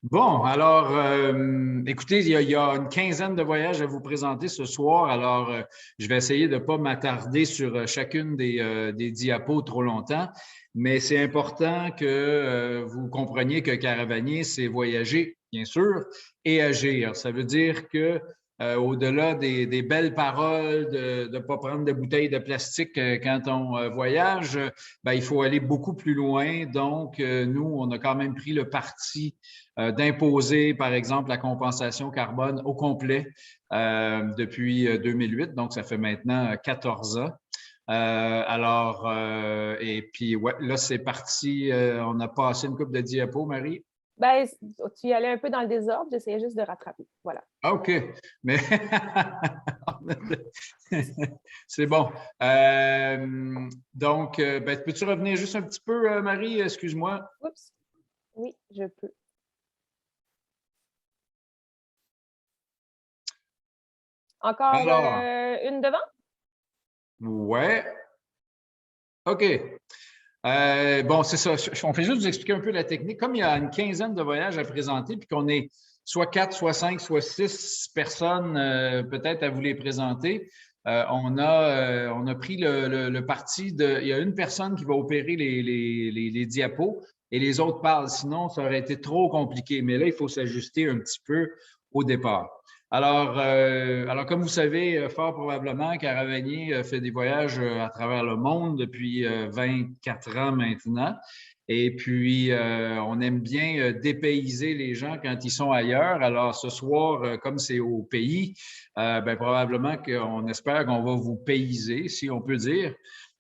Bon, alors, écoutez, il y a une quinzaine de voyages à vous présenter ce soir. Alors, je vais essayer de ne pas m'attarder sur chacune des diapos trop longtemps, mais c'est important que vous compreniez que caravanier, c'est voyager, bien sûr, et agir. Ça veut dire que au-delà des belles paroles, de ne pas prendre de bouteilles de plastique quand on voyage, ben, il faut aller beaucoup plus loin. Donc, nous, on a quand même pris le parti d'imposer, par exemple, la compensation carbone au complet depuis 2008. Donc, ça fait maintenant 14 ans. Et puis, ouais, là, c'est parti. On a passé une couple de diapos, Marie. Ben, tu y allais un peu dans le désordre, j'essayais juste de rattraper. Voilà. OK, mais c'est bon. Donc, ben, peux-tu revenir juste un petit peu, Marie? Excuse-moi. Oups. Oui, je peux. Encore Alors, une devant? ouais. OK. Bon, c'est ça. On fait juste vous expliquer un peu la technique. Comme il y a une quinzaine de voyages à présenter, puis qu'on est soit 4, soit 5, soit 6 personnes peut-être à vous les présenter, on a pris le parti de. Il y a une personne qui va opérer les diapos et les autres parlent. Sinon, ça aurait été trop compliqué. Mais là, il faut s'ajuster un petit peu au départ. Alors, comme vous savez, fort probablement, Caravanier fait des voyages à travers le monde depuis 24 ans maintenant. Et puis, on aime bien dépayser les gens quand ils sont ailleurs. Alors, ce soir, comme c'est au pays, ben, probablement qu'on espère qu'on va vous payser, si on peut dire.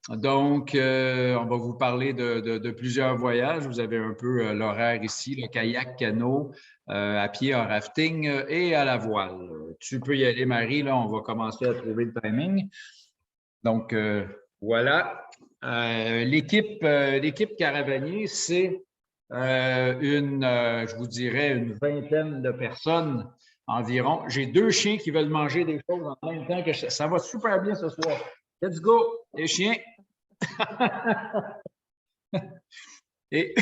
Donc, on va vous parler de plusieurs voyages. Vous avez un peu l'horaire ici, le kayak, canot, à pied en rafting et à la voile. Tu peux y aller, Marie. Là, on va commencer à trouver le timing. Donc, voilà. L'équipe Caravanier, c'est je vous dirais, une vingtaine de personnes environ. J'ai 2 chiens qui veulent manger des choses en même temps que ça va super bien ce soir. Let's go, les chiens. Et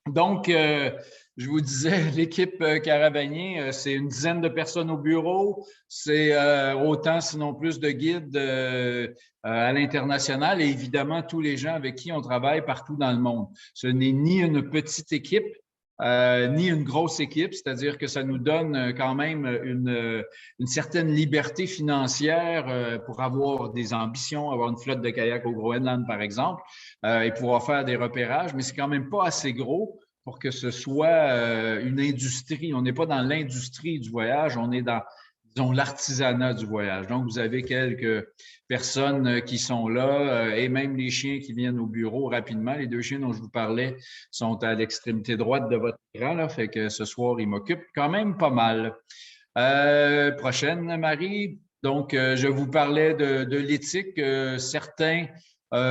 donc, je vous disais, l'équipe Caravanier, c'est une dizaine de personnes au bureau. C'est autant, sinon plus, de guides à l'international et évidemment tous les gens avec qui on travaille partout dans le monde. Ce n'est ni une petite équipe, ni une grosse équipe, c'est-à-dire que ça nous donne quand même une certaine liberté financière pour avoir des ambitions, avoir une flotte de kayak au Groenland, par exemple, et pouvoir faire des repérages, mais c'est quand même pas assez gros pour que ce soit une industrie. On n'est pas dans l'industrie du voyage, on est dans, disons, l'artisanat du voyage. Donc, vous avez quelques personnes qui sont là et même les chiens qui viennent au bureau rapidement. Les 2 chiens dont je vous parlais sont à l'extrémité droite de votre écran, là, fait que ce soir, ils m'occupent quand même pas mal. Prochaine, Marie. Donc, je vous parlais de l'éthique, certains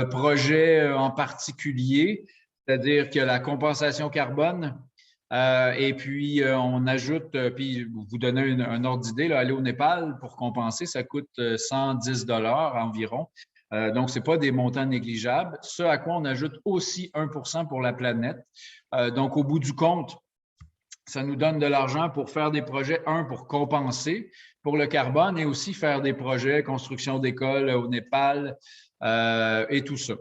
projets en particulier, c'est-à-dire que la compensation carbone, et puis on ajoute, puis vous donnez un ordre d'idée, là, aller au Népal pour compenser, ça coûte 110 $ environ. Donc, ce n'est pas des montants négligeables. Ce à quoi on ajoute aussi 1% pour la planète. Donc, au bout du compte, ça nous donne de l'argent pour faire des projets, pour compenser pour le carbone et aussi faire des projets, construction d'écoles au Népal et tout ça.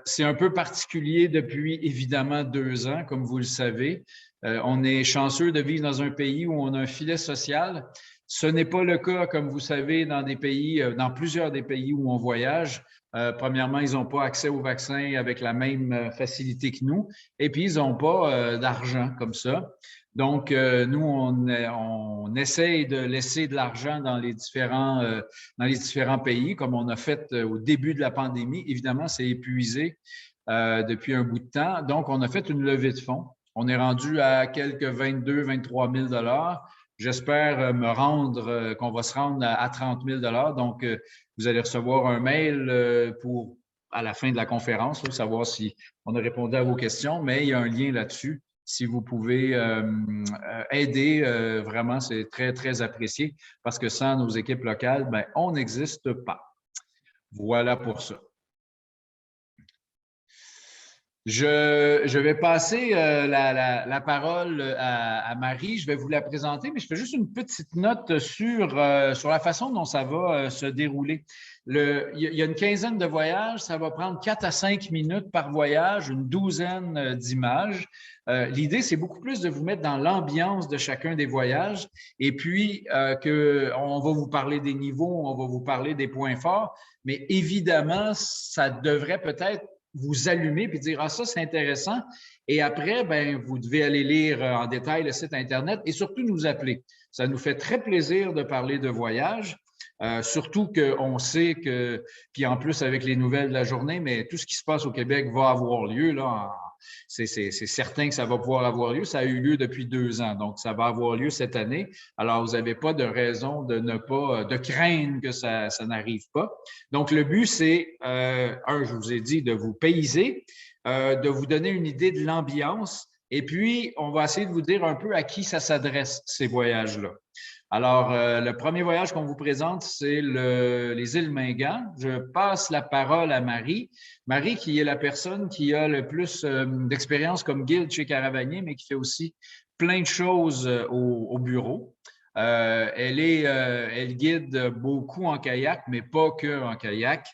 C'est un peu particulier depuis évidemment 2 ans, comme vous le savez. On est chanceux de vivre dans un pays où on a un filet social. Ce n'est pas le cas, comme vous savez, dans des pays, dans plusieurs des pays où on voyage. Premièrement, ils n'ont pas accès au vaccin avec la même facilité que nous. Et puis, ils n'ont pas d'argent comme ça. Donc, nous, on essaye de laisser de l'argent dans les différents pays, comme on a fait au début de la pandémie. Évidemment, c'est épuisé depuis un bout de temps. Donc, on a fait une levée de fonds. On est rendu à quelques 22 23 000 $. J'espère qu'on va se rendre à 30 000 $. Donc, vous allez recevoir un mail à la fin de la conférence pour savoir si on a répondu à vos questions, mais il y a un lien là-dessus. Si vous pouvez aider, vraiment, c'est très, très apprécié parce que sans nos équipes locales, ben, on n'existe pas. Voilà pour ça. Je vais passer la parole à Marie. Je vais vous la présenter, mais je fais juste une petite note sur la façon dont ça va se dérouler. Il y a une quinzaine de voyages. Ça va prendre 4 à 5 minutes par voyage, une douzaine d'images. L'idée, c'est beaucoup plus de vous mettre dans l'ambiance de chacun des voyages et puis on va vous parler des niveaux, on va vous parler des points forts, mais évidemment, ça devrait peut-être vous allumer puis dire « Ah, ça, c'est intéressant ». Et après, ben, vous devez aller lire en détail le site Internet et surtout nous appeler. Ça nous fait très plaisir de parler de voyage, surtout qu'on sait que, puis en plus avec les nouvelles de la journée, mais tout ce qui se passe au Québec va avoir lieu. Là, c'est certain que ça va pouvoir avoir lieu. Ça a eu lieu depuis 2 ans, donc ça va avoir lieu cette année. Alors, vous n'avez pas de raison de ne pas, de craindre que ça n'arrive pas. Donc, le but, c'est, je vous ai dit, de vous payser, de vous donner une idée de l'ambiance, et puis, on va essayer de vous dire un peu à qui ça s'adresse, ces voyages-là. Alors, le premier voyage qu'on vous présente, c'est les îles Mingan. Je passe la parole à Marie. Marie, qui est la personne qui a le plus d'expérience comme guide chez Caravanier, mais qui fait aussi plein de choses au bureau. Elle guide beaucoup en kayak, mais pas que en kayak,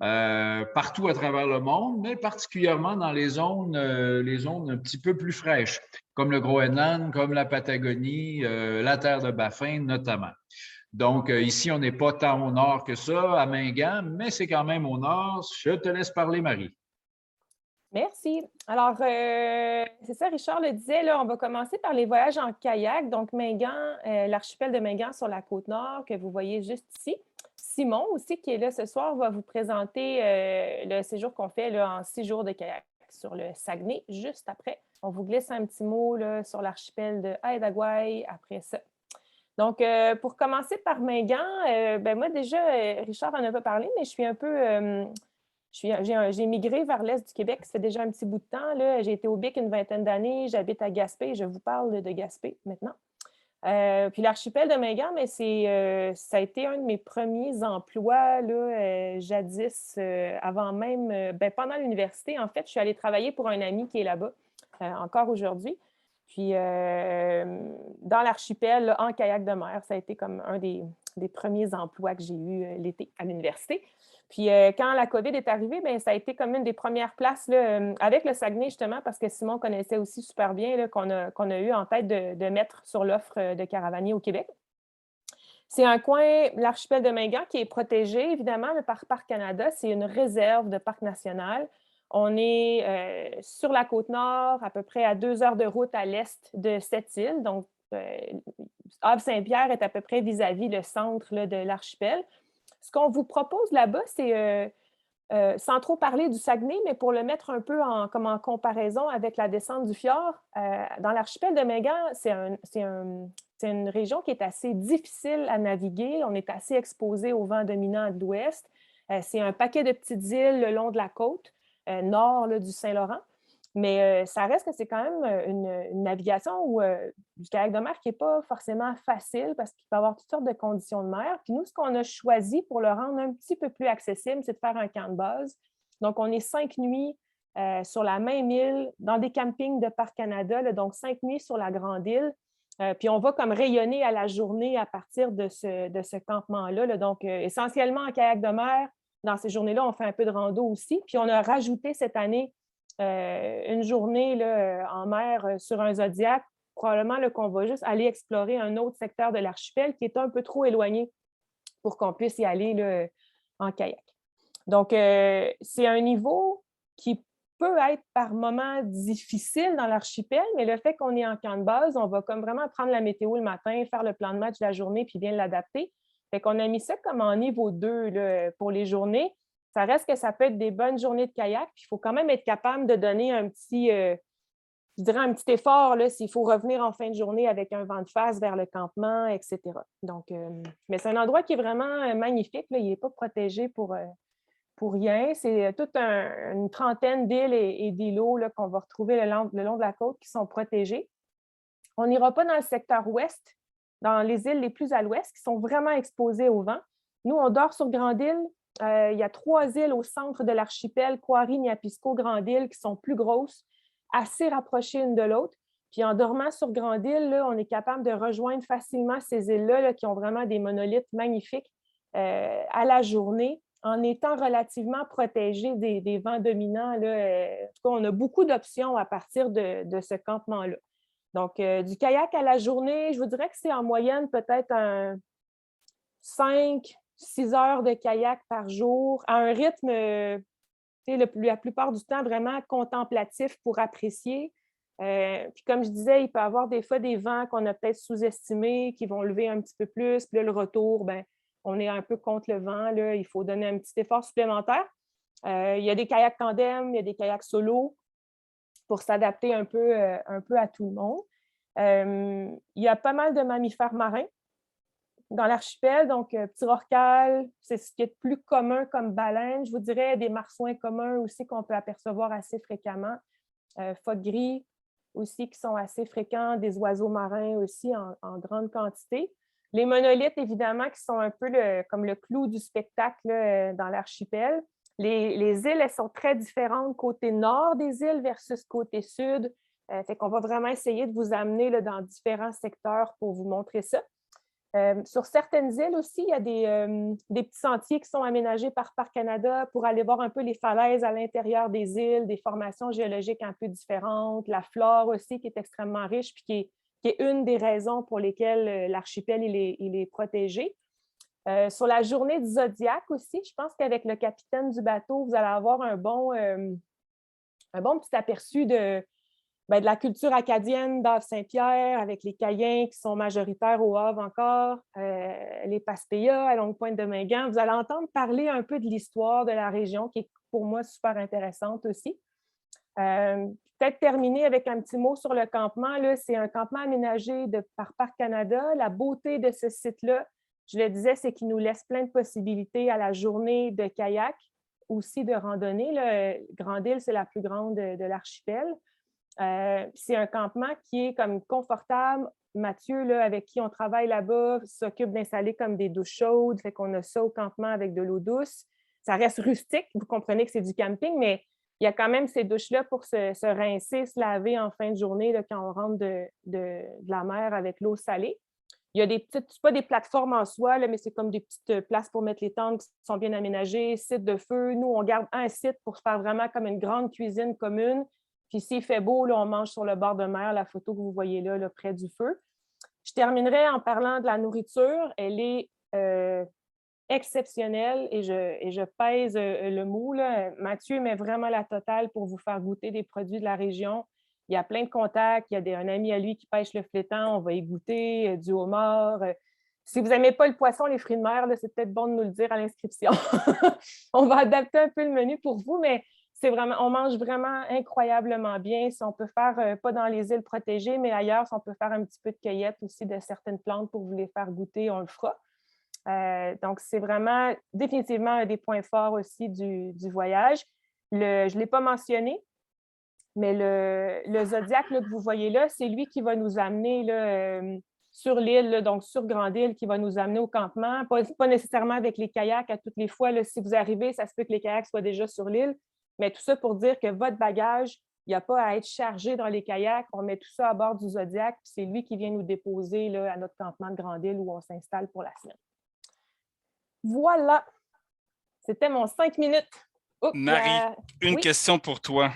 partout à travers le monde, mais particulièrement dans les zones un petit peu plus fraîches, comme le Groenland, comme la Patagonie, la terre de Baffin notamment. Donc, ici, on n'est pas tant au nord que ça, à Mingan, mais c'est quand même au nord. Je te laisse parler, Marie. Merci. Alors, c'est ça, Richard le disait, là, on va commencer par les voyages en kayak. Donc, Mingan, l'archipel de Mingan sur la côte nord que vous voyez juste ici. Simon aussi, qui est là ce soir, va vous présenter le séjour qu'on fait là, en 6 jours de kayak sur le Saguenay. Juste après, on vous glisse un petit mot là, sur l'archipel de Haida-Gwaii après ça. Donc, pour commencer par Mingan, ben moi déjà, Richard en a pas parlé, mais je suis un peu... j'ai migré vers l'est du Québec, ça fait déjà un petit bout de temps. J'ai été au BIC une vingtaine d'années, j'habite à Gaspé, je vous parle de Gaspé maintenant. Puis l'archipel de Mingan, mais ça a été un de mes premiers emplois là, jadis, avant même, pendant l'université. En fait, je suis allée travailler pour un ami qui est là-bas, encore aujourd'hui. Puis dans l'archipel, là, en kayak de mer, ça a été comme un des premiers emplois que j'ai eu l'été à l'université. Puis quand la COVID est arrivée, bien, ça a été comme une des premières places là, avec le Saguenay, justement, parce que Simon connaissait aussi super bien là, qu'on a eu en tête de mettre sur l'offre de Caravanier au Québec. C'est un coin, l'archipel de Mingan, qui est protégé, évidemment, par Parc Canada. C'est une réserve de parc national. On est sur la côte nord, à peu près à 2 heures de route à l'est de cette île. Donc, Havre-Saint-Pierre est à peu près vis-à-vis le centre là, de l'archipel. Ce qu'on vous propose là-bas, c'est, sans trop parler du Saguenay, mais pour le mettre un peu comme en comparaison avec la descente du fjord, dans l'archipel de Mingan, c'est une région qui est assez difficile à naviguer. On est assez exposé au vent dominant de l'ouest. C'est un paquet de petites îles le long de la côte nord là, du Saint-Laurent. Mais ça reste que c'est quand même une navigation du kayak de mer qui n'est pas forcément facile parce qu'il peut y avoir toutes sortes de conditions de mer. Puis nous, ce qu'on a choisi pour le rendre un petit peu plus accessible, c'est de faire un camp de base. Donc, on est 5 nuits sur la même île, dans des campings de Parc Canada, là, donc 5 nuits sur la grande île. Puis on va comme rayonner à la journée à partir de ce campement-là. Là. Donc, essentiellement en kayak de mer, dans ces journées-là, on fait un peu de rando aussi. Puis on a rajouté cette année une journée là, en mer sur un Zodiac, probablement qu'on va juste aller explorer un autre secteur de l'archipel qui est un peu trop éloigné pour qu'on puisse y aller là, en kayak. Donc, c'est un niveau qui peut être par moments difficile dans l'archipel, mais le fait qu'on est en camp de base, on va comme vraiment prendre la météo le matin, faire le plan de match de la journée, puis bien l'adapter. Fait qu'on a mis ça comme en niveau 2 là, pour les journées. Ça reste que ça peut être des bonnes journées de kayak, puis il faut quand même être capable de donner un petit, je dirais un petit effort s'il faut revenir en fin de journée avec un vent de face vers le campement, etc. Donc, mais c'est un endroit qui est vraiment magnifique. Là. Il n'est pas protégé pour rien. C'est toute une trentaine d'îles et d'îlots qu'on va retrouver le long de la côte qui sont protégés. On n'ira pas dans le secteur ouest, dans les îles les plus à l'ouest, qui sont vraiment exposées au vent. Nous, on dort sur Grande-Île, Il y a 3 îles au centre de l'archipel, Quarry, Niapisco, Grande-Île, qui sont plus grosses, assez rapprochées une de l'autre. Puis en dormant sur Grande-Île, là, on est capable de rejoindre facilement ces îles-là là, qui ont vraiment des monolithes magnifiques à la journée, en étant relativement protégés des vents dominants. Là, en tout cas, on a beaucoup d'options à partir de ce campement-là. Donc, du kayak à la journée, je vous dirais que c'est en moyenne peut-être 5-6 heures de kayak par jour, à un rythme, la plupart du temps, vraiment contemplatif pour apprécier. Puis comme je disais, il peut y avoir des fois des vents qu'on a peut-être sous-estimés, qui vont lever un petit peu plus. Puis là, le retour, ben, on est un peu contre le vent. Là, il faut donner un petit effort supplémentaire. Il y a des kayaks tandem, il y a des kayaks solo pour s'adapter un peu à tout le monde. Il y a pas mal de mammifères marins dans l'archipel, donc petit rorqual, c'est ce qui est le plus commun comme baleine. Je vous dirais des marsouins communs aussi qu'on peut apercevoir assez fréquemment. Phoques gris aussi qui sont assez fréquents, des oiseaux marins aussi en grande quantité. Les monolithes, évidemment, qui sont un peu comme le clou du spectacle là, dans l'archipel. Les îles, elles sont très différentes côté nord des îles versus côté sud. Fait qu'on va vraiment essayer de vous amener là, dans différents secteurs pour vous montrer ça. Sur certaines îles aussi, il y a des petits sentiers qui sont aménagés par Parcs Canada pour aller voir un peu les falaises à l'intérieur des îles, des formations géologiques un peu différentes, la flore aussi qui est extrêmement riche puis qui est une des raisons pour lesquelles l'archipel il est protégé. Sur la journée du Zodiac aussi, je pense qu'avec le capitaine du bateau, vous allez avoir un bon petit aperçu de la culture acadienne d'Havre-Saint-Pierre, avec les Caïens qui sont majoritaires au Havre encore, les Paspéas à Longue-Pointe-de-Mingan. Vous allez entendre parler un peu de l'histoire de la région, qui est pour moi super intéressante aussi. Peut-être terminer avec un petit mot sur le campement. C'est un campement aménagé par Parcs Canada. La beauté de ce site-là, je le disais, c'est qu'il nous laisse plein de possibilités à la journée de kayak, aussi de randonnée. Grande-Île, c'est la plus grande de l'archipel. C'est un campement qui est comme confortable. Mathieu, là, avec qui on travaille là-bas, s'occupe d'installer comme des douches chaudes, fait qu'on a ça au campement avec de l'eau douce. Ça reste rustique, vous comprenez que c'est du camping, mais il y a quand même ces douches-là pour se rincer, se laver en fin de journée là, quand on rentre de la mer avec l'eau salée. Il y a des petites, c'est pas des plateformes en soi, là, mais c'est comme des petites places pour mettre les tentes qui sont bien aménagées, site de feu. Nous, on garde un site pour se faire vraiment comme une grande cuisine commune. Puis s'il fait beau, là, on mange sur le bord de mer, la photo que vous voyez là, près du feu. Je terminerai en parlant de la nourriture. Elle est exceptionnelle et je pèse le mot. Là. Mathieu met vraiment la totale pour vous faire goûter des produits de la région. Il y a plein de contacts. Il y a un ami à lui qui pêche le flétan. On va y goûter du homard. Si vous n'aimez pas le poisson, les fruits de mer, là, c'est peut-être bon de nous le dire à l'inscription. On va adapter un peu le menu pour vous, mais c'est vraiment, on mange vraiment incroyablement bien. Si on peut faire, pas dans les îles protégées, mais ailleurs, si on peut faire un petit peu de cueillette aussi de certaines plantes pour vous les faire goûter, on le fera. Donc, c'est vraiment définitivement un des points forts aussi du voyage. Je ne l'ai pas mentionné, mais le Zodiac là, que vous voyez là, c'est lui qui va nous amener là, sur l'île, donc sur Grande-Île, qui va nous amener au campement. Pas nécessairement avec les kayaks à toutes les fois. Là, si vous arrivez, ça se peut que les kayaks soient déjà sur l'île. Mais tout ça pour dire que votre bagage, il n'y a pas à être chargé dans les kayaks. On met tout ça à bord du Zodiac, puis c'est lui qui vient nous déposer là, à notre campement de Grande-Île où on s'installe pour la semaine. Voilà. C'était mon 5 minutes. Oups, Marie, une question pour toi.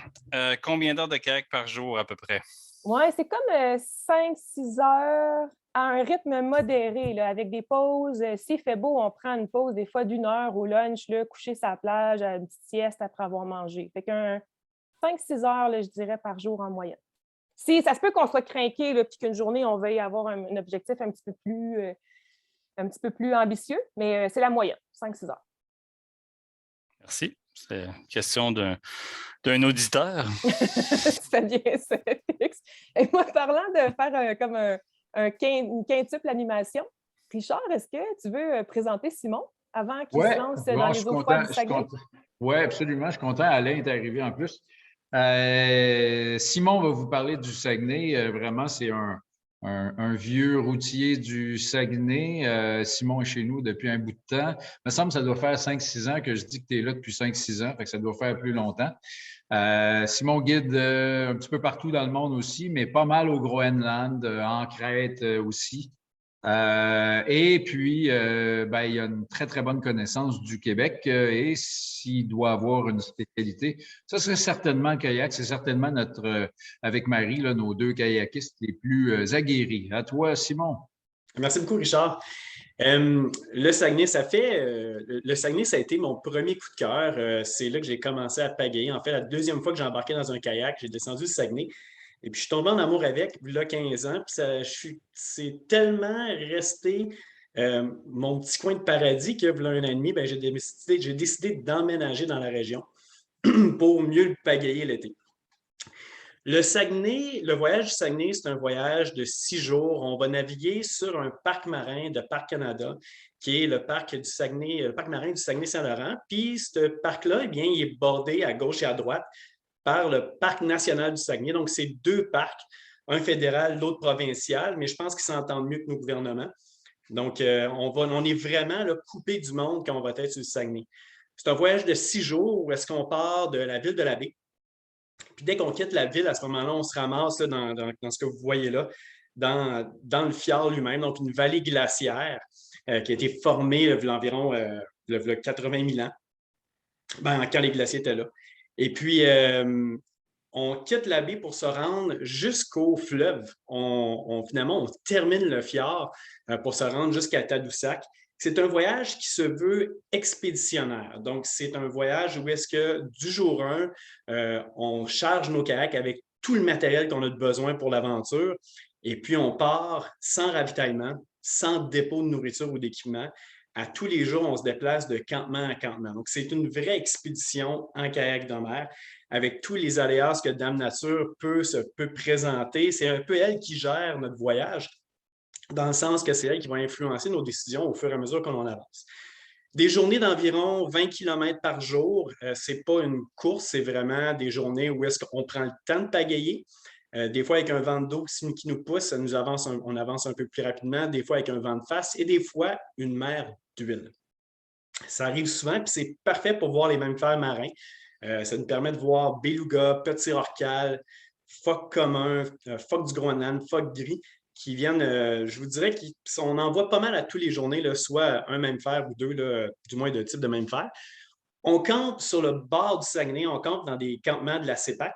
Combien d'heures de kayak par jour à peu près? Oui, c'est comme 5-6 heures à un rythme modéré, là, avec des pauses. S'il fait beau, on prend une pause des fois d'1 heure au lunch, là, coucher sur la plage, à une petite sieste après avoir mangé. Fait qu'un 5-6 heures, là, je dirais, par jour en moyenne. Si, ça se peut qu'on soit craqué et qu'une journée, on veuille avoir un objectif un petit peu plus ambitieux, mais c'est la moyenne, 5-6 heures. Merci. C'est une question d'un auditeur. C'est bien ça, Félix. Et moi, parlant de faire comme une quintuple animation, Richard, est-ce que tu veux présenter Simon avant qu'il se lance dans les eaux froides du Saguenay? Oui, absolument. Je suis content. Alain est arrivé en plus. Simon va vous parler du Saguenay. Vraiment, c'est un vieux routier du Saguenay. Simon est chez nous depuis un bout de temps. Il me semble que ça doit faire 5-6 ans que je dis que tu es là depuis 5-6 ans, fait que ça doit faire plus longtemps. Simon guide un petit peu partout dans le monde aussi, mais pas mal au Groenland, en Crète aussi. Et puis, il y a une très, très bonne connaissance du Québec et s'il doit avoir une spécialité, ça serait certainement le kayak. C'est certainement avec Marie, là, nos deux kayakistes les plus aguerris. À toi, Simon. Merci beaucoup, Richard. Le Saguenay, le Saguenay, ça a été mon premier coup de cœur. C'est là que j'ai commencé à pagayer. En fait, la deuxième fois que j'ai embarqué dans un kayak, j'ai descendu le Saguenay. Et puis, je suis tombé en amour avec, il y a 15 ans. Puis, c'est tellement resté mon petit coin de paradis que, il y a un an et demi, j'ai décidé d'emménager dans la région pour mieux pagayer l'été. Le Saguenay, le voyage du Saguenay, c'est un voyage de 6 jours. On va naviguer sur un parc marin de Parc Canada, qui est le parc du Saguenay, le parc marin du Saguenay-Saint-Laurent. Puis, ce parc-là, eh bien, il est bordé à gauche et à droite par le Parc national du Saguenay. Donc, c'est deux parcs, un fédéral, l'autre provincial, mais je pense qu'ils s'entendent mieux que nos gouvernements. Donc, on est vraiment là, coupé du monde quand on va être sur le Saguenay. C'est un voyage de 6 jours où est-ce qu'on part de la ville de la Baie. Puis dès qu'on quitte la ville, à ce moment-là, on se ramasse là, dans ce que vous voyez là, dans le fjord lui-même, donc une vallée glaciaire qui a été formée il y a environ 80 000 ans, quand les glaciers étaient là. Et puis, on quitte la baie pour se rendre jusqu'au fleuve. Finalement, on termine le fjord pour se rendre jusqu'à Tadoussac. C'est un voyage qui se veut expéditionnaire. Donc, c'est un voyage où est-ce que du jour 1, on charge nos kayaks avec tout le matériel qu'on a besoin pour l'aventure et puis on part sans ravitaillement, sans dépôt de nourriture ou d'équipement. À tous les jours, on se déplace de campement à campement. Donc, c'est une vraie expédition en kayak de mer avec tous les aléas que Dame Nature peut présenter. C'est un peu elle qui gère notre voyage, dans le sens que c'est elle qui va influencer nos décisions au fur et à mesure qu'on en avance. Des journées d'environ 20 km par jour, ce n'est pas une course, c'est vraiment des journées où est-ce qu'on prend le temps de pagayer. Des fois, avec un vent d'eau qui nous pousse, on avance un peu plus rapidement, des fois avec un vent de face et des fois une mer d'huile. Ça arrive souvent, puis c'est parfait pour voir les mammifères marins. Ça nous permet de voir beluga, petit rorqual, phoque commun, phoque du Groenland, phoque gris, qui viennent, je vous dirais qu'on en voit pas mal à tous les journées, là, soit un mammifère ou deux, là, du moins de type de mammifère. On campe sur le bord du Saguenay, on campe dans des campements de la CEPAC,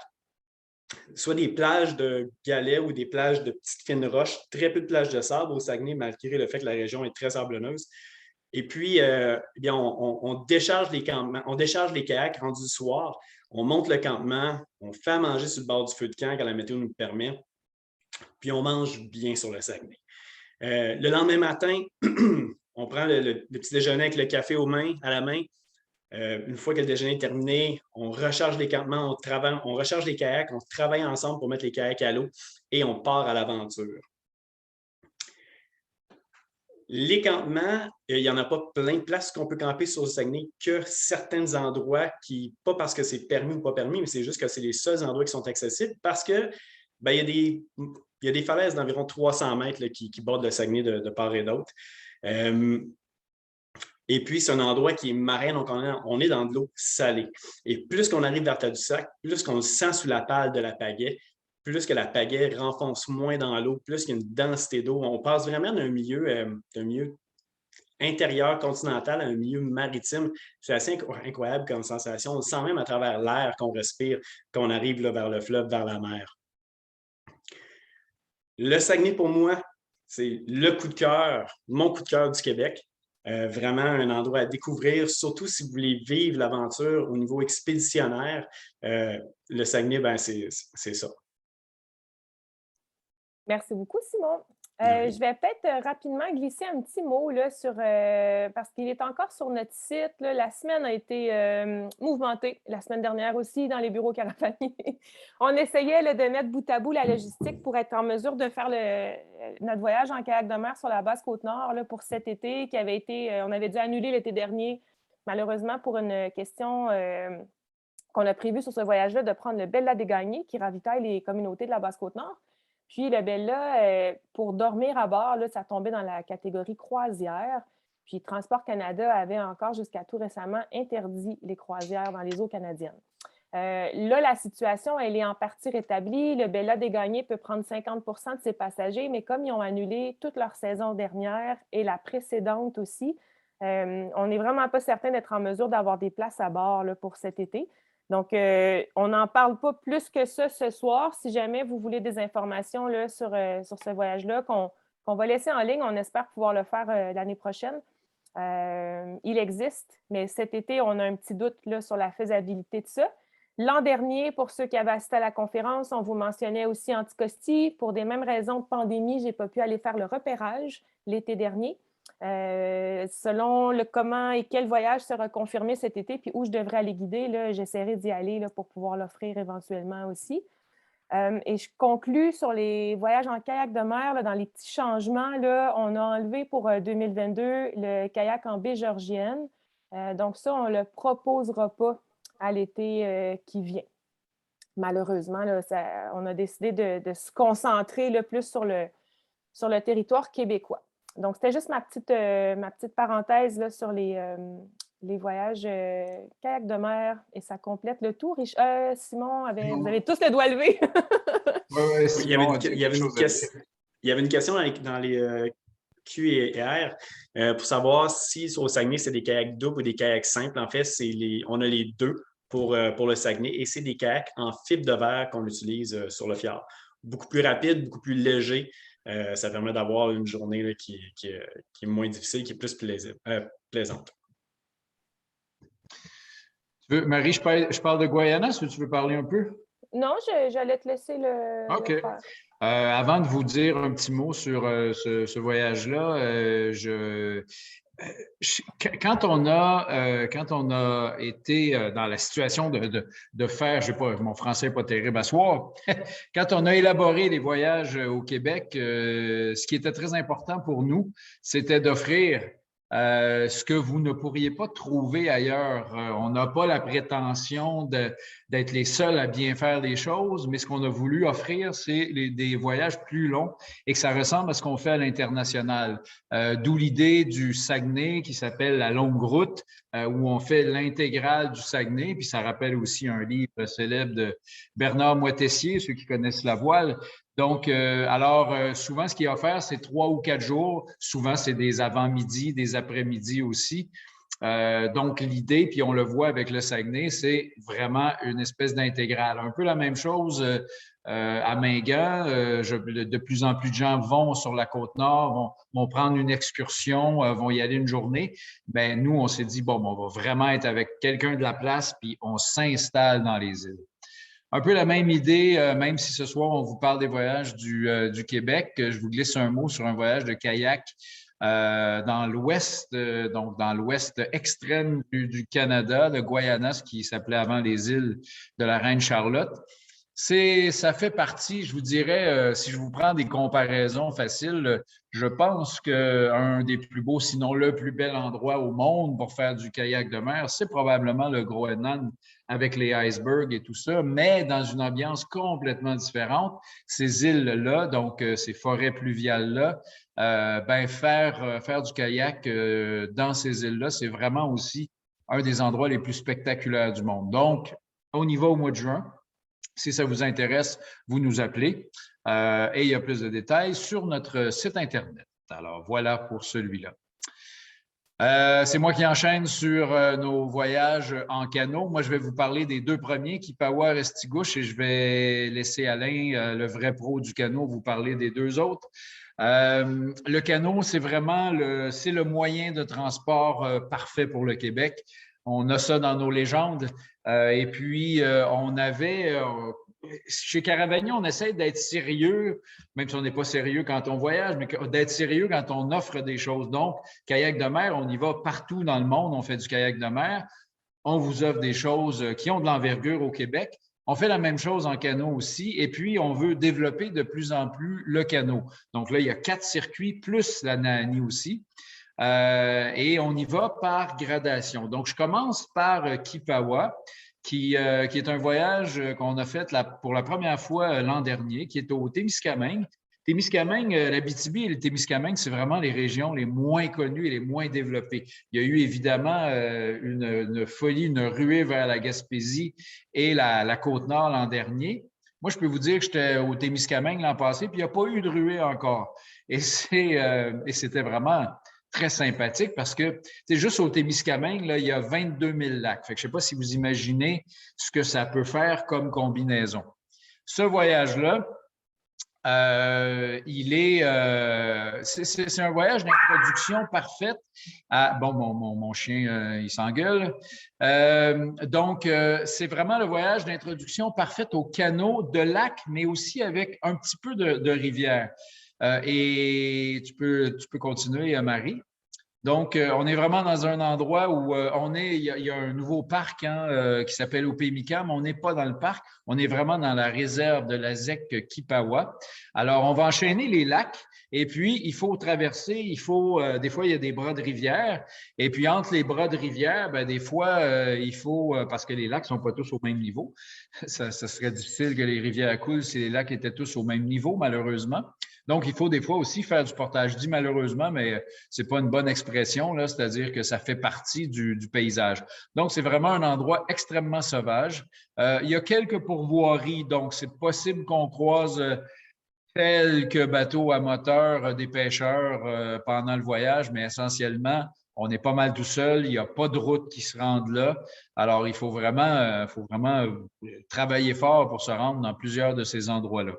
soit des plages de galets ou des plages de petites fines roches, très peu de plages de sable au Saguenay, malgré le fait que la région est très sablonneuse. Et puis, bien, on décharge les campements, on décharge les kayaks rendus le soir, on monte le campement, on fait à manger sur le bord du feu de camp quand la météo nous le permet, puis on mange bien sur le Saguenay. Le lendemain matin, on prend le petit déjeuner avec le café à la main. Une fois que le déjeuner est terminé, on recharge les campements, on recharge les kayaks, on travaille ensemble pour mettre les kayaks à l'eau et on part à l'aventure. Les campements, il n'y en a pas plein de places qu'on peut camper sur le Saguenay que certains endroits pas parce que c'est permis ou pas permis, mais c'est juste que c'est les seuls endroits qui sont accessibles parce que il y a des falaises d'environ 300 mètres là, qui bordent le Saguenay de part et d'autre. Et puis, c'est un endroit qui est marin, donc on est dans de l'eau salée. Et plus qu'on arrive vers Tadoussac, plus qu'on le sent sous la pale de la pagaie, plus que la pagaie renfonce moins dans l'eau, plus qu'il y a une densité d'eau. On passe vraiment d'un milieu intérieur continental à un milieu maritime. C'est assez incroyable comme sensation. On le sent même à travers l'air qu'on respire quand on arrive là, vers le fleuve, vers la mer. Le Saguenay, pour moi, c'est le coup de cœur, mon coup de cœur du Québec. Vraiment un endroit à découvrir, surtout si vous voulez vivre l'aventure au niveau expéditionnaire. Le Saguenay, c'est ça. Merci beaucoup, Simon. Je vais peut-être rapidement glisser un petit mot là, parce qu'il est encore sur notre site. Là, la semaine a été mouvementée, la semaine dernière aussi, dans les bureaux Caravanier. On essayait là, de mettre bout à bout la logistique pour être en mesure de faire notre voyage en kayak de mer sur la Basse-Côte-Nord là, pour cet été, on avait dû annuler l'été dernier, malheureusement, pour une question qu'on a prévue sur ce voyage-là, de prendre le Bel-Lac-des-Gagnés qui ravitaille les communautés de la Basse-Côte-Nord. Puis le Bella, pour dormir à bord, là, ça tombait dans la catégorie croisière. Puis Transport Canada avait encore jusqu'à tout récemment interdit les croisières dans les eaux canadiennes. Là, la situation, elle est en partie rétablie. Le Bella Dégagné peut prendre 50 de ses passagers, mais comme ils ont annulé toute leur saison dernière et la précédente aussi, on n'est vraiment pas certain d'être en mesure d'avoir des places à bord là, pour cet été. Donc, on n'en parle pas plus que ça ce soir. Si jamais vous voulez des informations là, sur ce voyage-là, qu'on va laisser en ligne, on espère pouvoir le faire l'année prochaine. Il existe, mais cet été, on a un petit doute là, sur la faisabilité de ça. L'an dernier, pour ceux qui avaient assisté à la conférence, on vous mentionnait aussi Anticosti. Pour des mêmes raisons de pandémie, je n'ai pas pu aller faire le repérage l'été dernier. Selon le comment et quel voyage sera confirmé cet été, puis où je devrais aller guider, j'essaierai d'y aller là, pour pouvoir l'offrir éventuellement aussi. Et je conclus sur les voyages en kayak de mer. Là, dans les petits changements, là, on a enlevé pour 2022 le kayak en baie georgienne. Donc ça, on ne le proposera pas à l'été qui vient. Malheureusement, là, on a décidé de se concentrer là, plus sur le territoire québécois. Donc, c'était juste ma petite parenthèse là, sur les voyages kayak de mer et ça complète le tour. Simon, vous avez tous le doigt levé. Oui, il y avait une question dans les Q&R pour savoir si au Saguenay, c'est des kayaks doubles ou des kayaks simples. En fait, on a les deux pour le Saguenay et c'est des kayaks en fibre de verre qu'on utilise sur le fjord. Beaucoup plus rapide, beaucoup plus léger. Ça permet d'avoir une journée là, qui est moins difficile, qui est plus plaisante. Marie, je parle de Guayana, si tu veux parler un peu? Non, j'allais te laisser le faire. Avant de vous dire un petit mot sur ce voyage-là, quand on a été dans la situation de faire, je sais pas, mon français n'est pas terrible à soir, quand on a élaboré les voyages au Québec, ce qui était très important pour nous, c'était d'offrir ce que vous ne pourriez pas trouver ailleurs. On n'a pas la prétention d'être les seuls à bien faire les choses, mais ce qu'on a voulu offrir, c'est des voyages plus longs et que ça ressemble à ce qu'on fait à l'international. D'où l'idée du Saguenay qui s'appelle La Longue Route, où on fait l'intégrale du Saguenay, puis ça rappelle aussi un livre célèbre de Bernard Moitessier, ceux qui connaissent la voile. Donc, souvent, ce qui est offert, c'est 3 ou 4 jours. Souvent, c'est des avant-midi, des après-midi aussi. Donc, l'idée, puis on le voit avec le Saguenay, c'est vraiment une espèce d'intégrale. Un peu la même chose à Mingan. De plus en plus de gens vont sur la Côte-Nord, vont prendre une excursion, vont y aller une journée. Bien, nous, on s'est dit, bon, on va vraiment être avec quelqu'un de la place, puis on s'installe dans les îles. Un peu la même idée, même si ce soir, on vous parle des voyages du Québec. Je vous glisse un mot sur un voyage de kayak dans l'ouest, donc dans l'ouest extrême du Canada, de Guayana, ce qui s'appelait avant les îles de la Reine-Charlotte. Ça fait partie, je vous dirais, si je vous prends des comparaisons faciles, je pense qu'un des plus beaux, sinon le plus bel endroit au monde pour faire du kayak de mer, c'est probablement le Groenland avec les icebergs et tout ça, mais dans une ambiance complètement différente. Ces îles-là, donc ces forêts pluviales-là, faire du kayak dans ces îles-là, c'est vraiment aussi un des endroits les plus spectaculaires du monde. Donc, on y va au mois de juin. Si ça vous intéresse, vous nous appelez et il y a plus de détails sur notre site Internet. Alors, voilà pour celui-là. C'est moi qui enchaîne sur nos voyages en canot. Moi, je vais vous parler des 2 premiers, Kipawa, Restigouche, et je vais laisser Alain, le vrai pro du canot, vous parler des 2 autres. Le canot, c'est vraiment le moyen de transport parfait pour le Québec. On a ça dans nos légendes. Et puis, on avait... chez Caravagnon, on essaie d'être sérieux, même si on n'est pas sérieux quand on voyage, mais d'être sérieux quand on offre des choses. Donc, kayak de mer, on y va partout dans le monde, on fait du kayak de mer. On vous offre des choses qui ont de l'envergure au Québec. On fait la même chose en canot aussi. Et puis, on veut développer de plus en plus le canot. Donc là, il y a 4 circuits, plus la Naani aussi. Et on y va par gradation. Donc, je commence par Kipawa. qui est un voyage qu'on a fait pour la première fois l'an dernier, qui est au Témiscamingue. Témiscamingue, l'Abitibi et le Témiscamingue, c'est vraiment les régions les moins connues et les moins développées. Il y a eu évidemment une folie, une ruée vers la Gaspésie et la Côte-Nord l'an dernier. Moi, je peux vous dire que j'étais au Témiscamingue l'an passé, puis il n'y a pas eu de ruée encore. Et c'était vraiment très sympathique parce que c'est juste au Témiscamingue, là, il y a 22 000 lacs. Fait que je ne sais pas si vous imaginez ce que ça peut faire comme combinaison. Ce voyage-là, c'est un voyage d'introduction parfaite à… Bon, mon chien, il s'engueule. Donc, c'est vraiment le voyage d'introduction parfaite au canot de lac, mais aussi avec un petit peu de rivière. Et tu peux continuer, Marie. Donc, on est vraiment dans un endroit où il y a un nouveau parc qui s'appelle Opémicam. On n'est pas dans le parc, on est vraiment dans la réserve de la ZEC Kipawa. Alors, on va enchaîner les lacs et puis il faut traverser, des fois, il y a des bras de rivière et puis entre les bras de rivière, des fois, il faut, parce que les lacs ne sont pas tous au même niveau, ça serait difficile que les rivières coulent si les lacs étaient tous au même niveau, malheureusement. Donc, il faut des fois aussi faire du portage. Je dis malheureusement, mais c'est pas une bonne expression, là, c'est-à-dire que ça fait partie du paysage. Donc, c'est vraiment un endroit extrêmement sauvage. Il y a quelques pourvoiries, donc c'est possible qu'on croise quelques bateaux à moteur des pêcheurs pendant le voyage, mais essentiellement, on est pas mal tout seul. Il n'y a pas de route qui se rende là. Alors, il faut vraiment travailler fort pour se rendre dans plusieurs de ces endroits-là.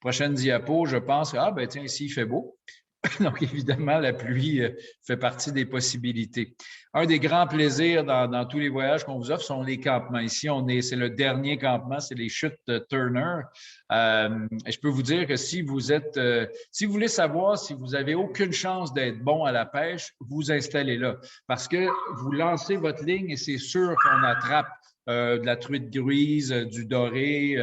Prochaine diapo, je pense, tiens, ici, il fait beau. Donc, évidemment, la pluie fait partie des possibilités. Un des grands plaisirs dans tous les voyages qu'on vous offre sont les campements. Ici, c'est le dernier campement, c'est les chutes de Turner. Je peux vous dire que si vous voulez savoir si vous n'avez aucune chance d'être bon à la pêche, vous installez là. Parce que vous lancez votre ligne et c'est sûr qu'on attrape de la truite grise, du doré,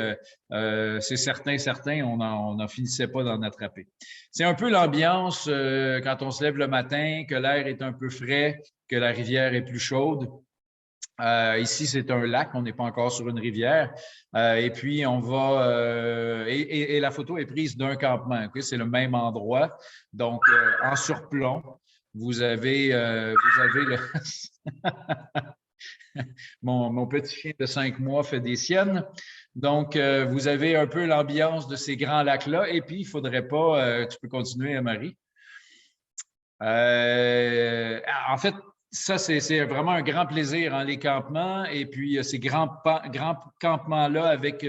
c'est certain, on n'en finissait pas d'en attraper. C'est un peu l'ambiance quand on se lève le matin, que l'air est un peu frais, que la rivière est plus chaude. Ici, c'est un lac, on n'est pas encore sur une rivière. Et puis, on va… et la photo est prise d'un campement. Okay? C'est le même endroit. Donc, en surplomb, vous avez le… Mon petit chien de 5 mois fait des siennes. Donc, vous avez un peu l'ambiance de ces grands lacs-là. Et puis, il ne faudrait pas… tu peux continuer, Marie. En fait, ça, c'est vraiment un grand plaisir, les campements. Et puis, ces grands campements-là avec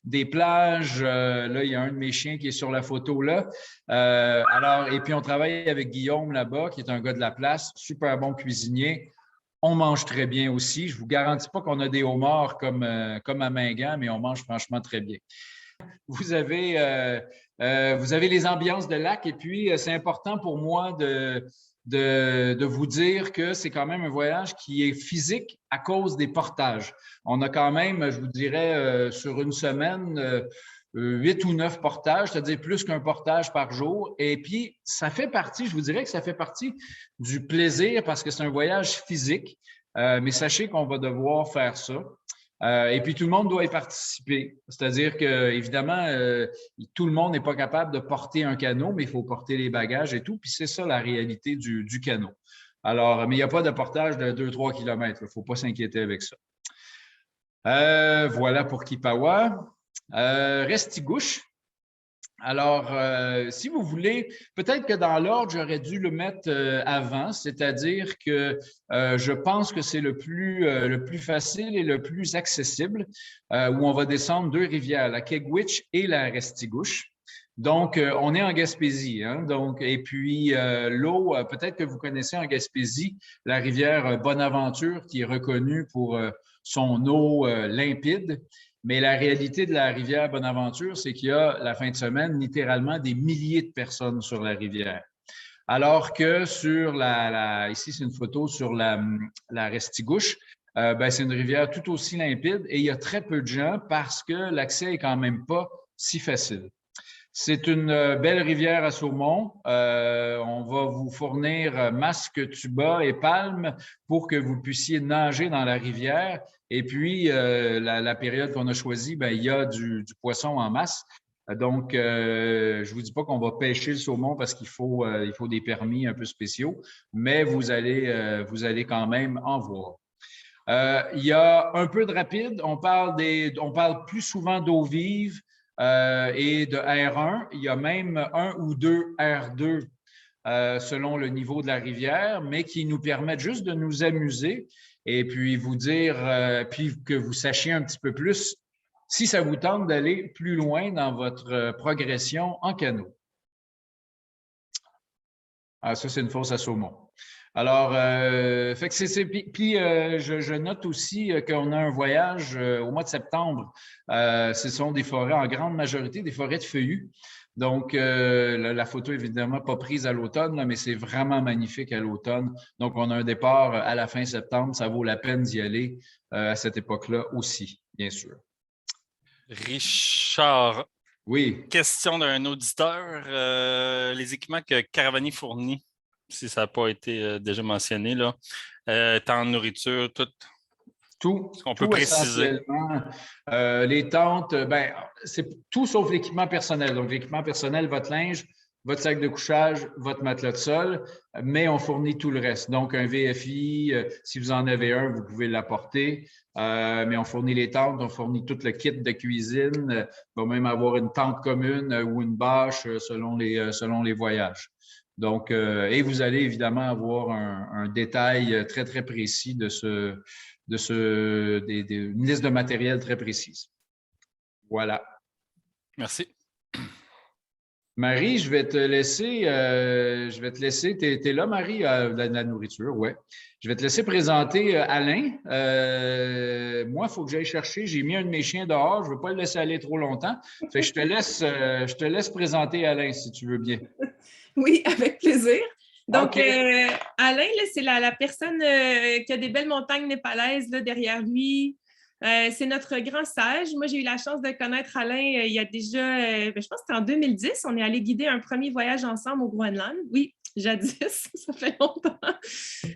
des plages. Là, il y a un de mes chiens qui est sur la photo là. Et puis, on travaille avec Guillaume là-bas, qui est un gars de la place, super bon cuisinier. On mange très bien aussi. Je ne vous garantis pas qu'on a des homards comme à Mingan, mais on mange franchement très bien. Vous avez les ambiances de lac et puis c'est important pour moi de vous dire que c'est quand même un voyage qui est physique à cause des portages. On a quand même, je vous dirais, sur une semaine, 8 ou 9 portages, c'est-à-dire plus qu'un portage par jour. Et puis, ça fait partie, je vous dirais que ça fait partie du plaisir parce que c'est un voyage physique, mais sachez qu'on va devoir faire ça. Et puis, tout le monde doit y participer. C'est-à-dire que, évidemment, tout le monde n'est pas capable de porter un canot, mais il faut porter les bagages et tout. Puis, c'est ça la réalité du canot. Alors, mais il n'y a pas de portage de 2-3 km. Il ne faut pas s'inquiéter avec ça. Voilà pour Kipawa. Restigouche. Alors, si vous voulez, peut-être que dans l'ordre, j'aurais dû le mettre avant, c'est-à-dire que je pense que c'est le plus facile et le plus accessible, où on va descendre 2 rivières, la Kegwitch et la Restigouche. Donc, on est en Gaspésie. Donc, et puis, l'eau, peut-être que vous connaissez en Gaspésie la rivière Bonaventure, qui est reconnue pour son eau limpide. Mais la réalité de la rivière Bonaventure, c'est qu'il y a la fin de semaine littéralement des milliers de personnes sur la rivière. Alors que sur ici, c'est une photo sur la Restigouche, c'est une rivière tout aussi limpide et il y a très peu de gens parce que l'accès est quand même pas si facile. C'est une belle rivière à saumon. On va vous fournir masque, tuba et palmes pour que vous puissiez nager dans la rivière. Et puis, la période qu'on a choisie, ben, il y a du poisson en masse. Donc, je ne vous dis pas qu'on va pêcher le saumon parce qu'il faut des permis un peu spéciaux, mais vous allez quand même en voir. Il y a un peu de rapide. On parle plus souvent d'eau vive et de R1. Il y a même 1 ou 2 R2 selon le niveau de la rivière, mais qui nous permettent juste de nous amuser et puis vous dire, puis que vous sachiez un petit peu plus si ça vous tente d'aller plus loin dans votre progression en canot. Ah, ça, c'est une fosse à saumon. Alors, fait que puis je note aussi qu'on a un voyage au mois de septembre. Ce sont des forêts en grande majorité, des forêts de feuillus. Donc, la photo, évidemment, pas prise à l'automne, mais c'est vraiment magnifique à l'automne. Donc, on a un départ à la fin septembre. Ça vaut la peine d'y aller à cette époque-là aussi, bien sûr. Richard, oui. Question d'un auditeur. Les équipements que Caravani fournit, si ça n'a pas été déjà mentionné, là, temps de nourriture, tout ce qu'on peut préciser. Les tentes, ben, c'est tout sauf l'équipement personnel. Donc, l'équipement personnel, votre linge, votre sac de couchage, votre matelas de sol, mais on fournit tout le reste. Donc, un VFI, si vous en avez un, vous pouvez l'apporter, mais on fournit les tentes, on fournit tout le kit de cuisine, on va même avoir une tente commune ou une bâche selon les voyages. Donc, et vous allez évidemment avoir un détail très, très précis une liste de matériel très précise. Voilà. Merci. Marie, je vais te laisser, tu es là, Marie, de la nourriture, oui. Je vais te laisser présenter Alain. Moi, il faut que j'aille chercher, j'ai mis un de mes chiens dehors, je ne veux pas le laisser aller trop longtemps. Fait que je te laisse présenter Alain, si tu veux bien. Oui, avec plaisir. Donc, okay. Alain, c'est la personne qui a des belles montagnes népalaises là, derrière lui. C'est notre grand sage. Moi, j'ai eu la chance de connaître Alain il y a déjà, je pense que c'était en 2010. On est allé guider un premier voyage ensemble au Groenland. Oui, jadis, ça fait longtemps.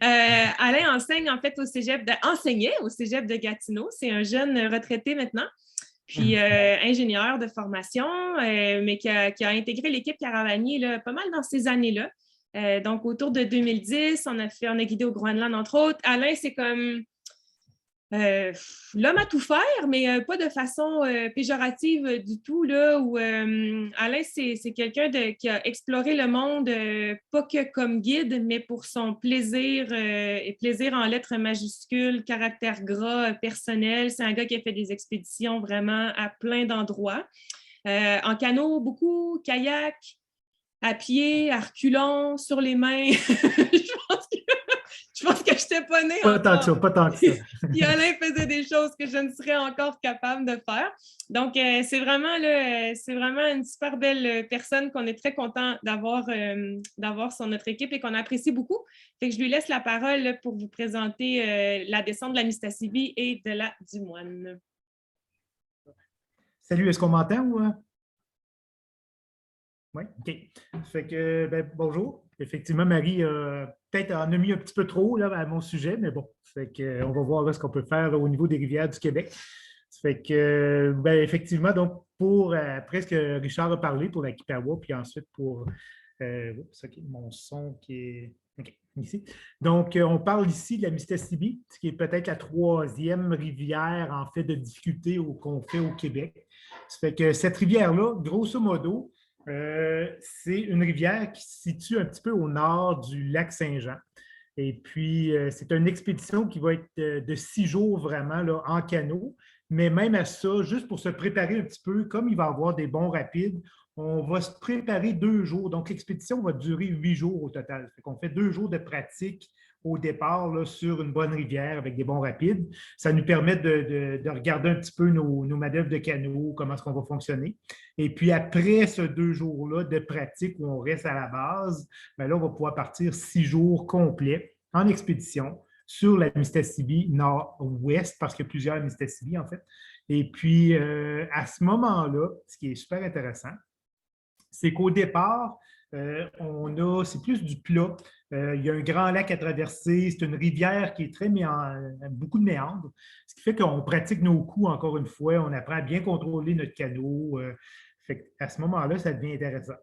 Alain enseignait au cégep de Gatineau. C'est un jeune retraité maintenant. Puis ingénieur de formation, mais qui a intégré l'équipe Caravani là, pas mal dans ces années-là. Donc, autour de 2010, on a guidé au Groenland, entre autres. Alain, c'est comme l'homme à tout faire, mais pas de façon péjorative du tout. Là, où, Alain, c'est quelqu'un qui a exploré le monde, pas que comme guide, mais pour son plaisir, et plaisir en lettres majuscules, caractère gras, personnel. C'est un gars qui a fait des expéditions vraiment à plein d'endroits. En canot, beaucoup, kayak, à pied, à reculons, sur les mains. Je pense que je n'étais pas née pas tant que ça, pas tant que ça. Puis Alain faisait des choses que je ne serais encore capable de faire. Donc, c'est vraiment une super belle personne qu'on est très content d'avoir sur notre équipe et qu'on apprécie beaucoup. Fait que je lui laisse la parole là, pour vous présenter la descente de la Mistassini et de la Dumoine. Salut, est-ce qu'on m'entend ou... Oui, OK. Fait que, bonjour. Effectivement, Marie, peut-être en a mis un petit peu trop là, à mon sujet, mais bon, fait que, on va voir là, ce qu'on peut faire là, au niveau des rivières du Québec. Fait que, effectivement, donc, après ce que Richard a parlé pour la Kipawa, puis ensuite pour mon son qui est OK, ici. Donc, on parle ici de la Mistassini, qui est peut-être la troisième rivière en fait de difficulté qu'on fait au Québec. Ça fait que cette rivière-là, grosso modo, c'est une rivière qui se situe un petit peu au nord du lac Saint-Jean. Et puis, c'est une expédition qui va être de 6 jours vraiment là, en canot. Mais même à ça, juste pour se préparer un petit peu, comme il va y avoir des bons rapides, on va se préparer 2 jours. Donc, l'expédition va durer 8 jours au total. Fait qu'on fait 2 jours de pratique au départ là, sur une bonne rivière avec des bons rapides. Ça nous permet de regarder un petit peu nos manœuvres de canot, comment est-ce qu'on va fonctionner. Et puis après ce 2 jours-là de pratique où on reste à la base, là, on va pouvoir partir 6 jours complets en expédition sur la Mistassini nord-ouest, parce qu'il y a plusieurs Mistassini en fait. Et puis à ce moment-là, ce qui est super intéressant, c'est qu'au départ, c'est plus du plat. Il y a un grand lac à traverser. C'est une rivière qui est beaucoup de méandres, ce qui fait qu'on pratique nos coups encore une fois. On apprend à bien contrôler notre canot. À ce moment-là, ça devient intéressant.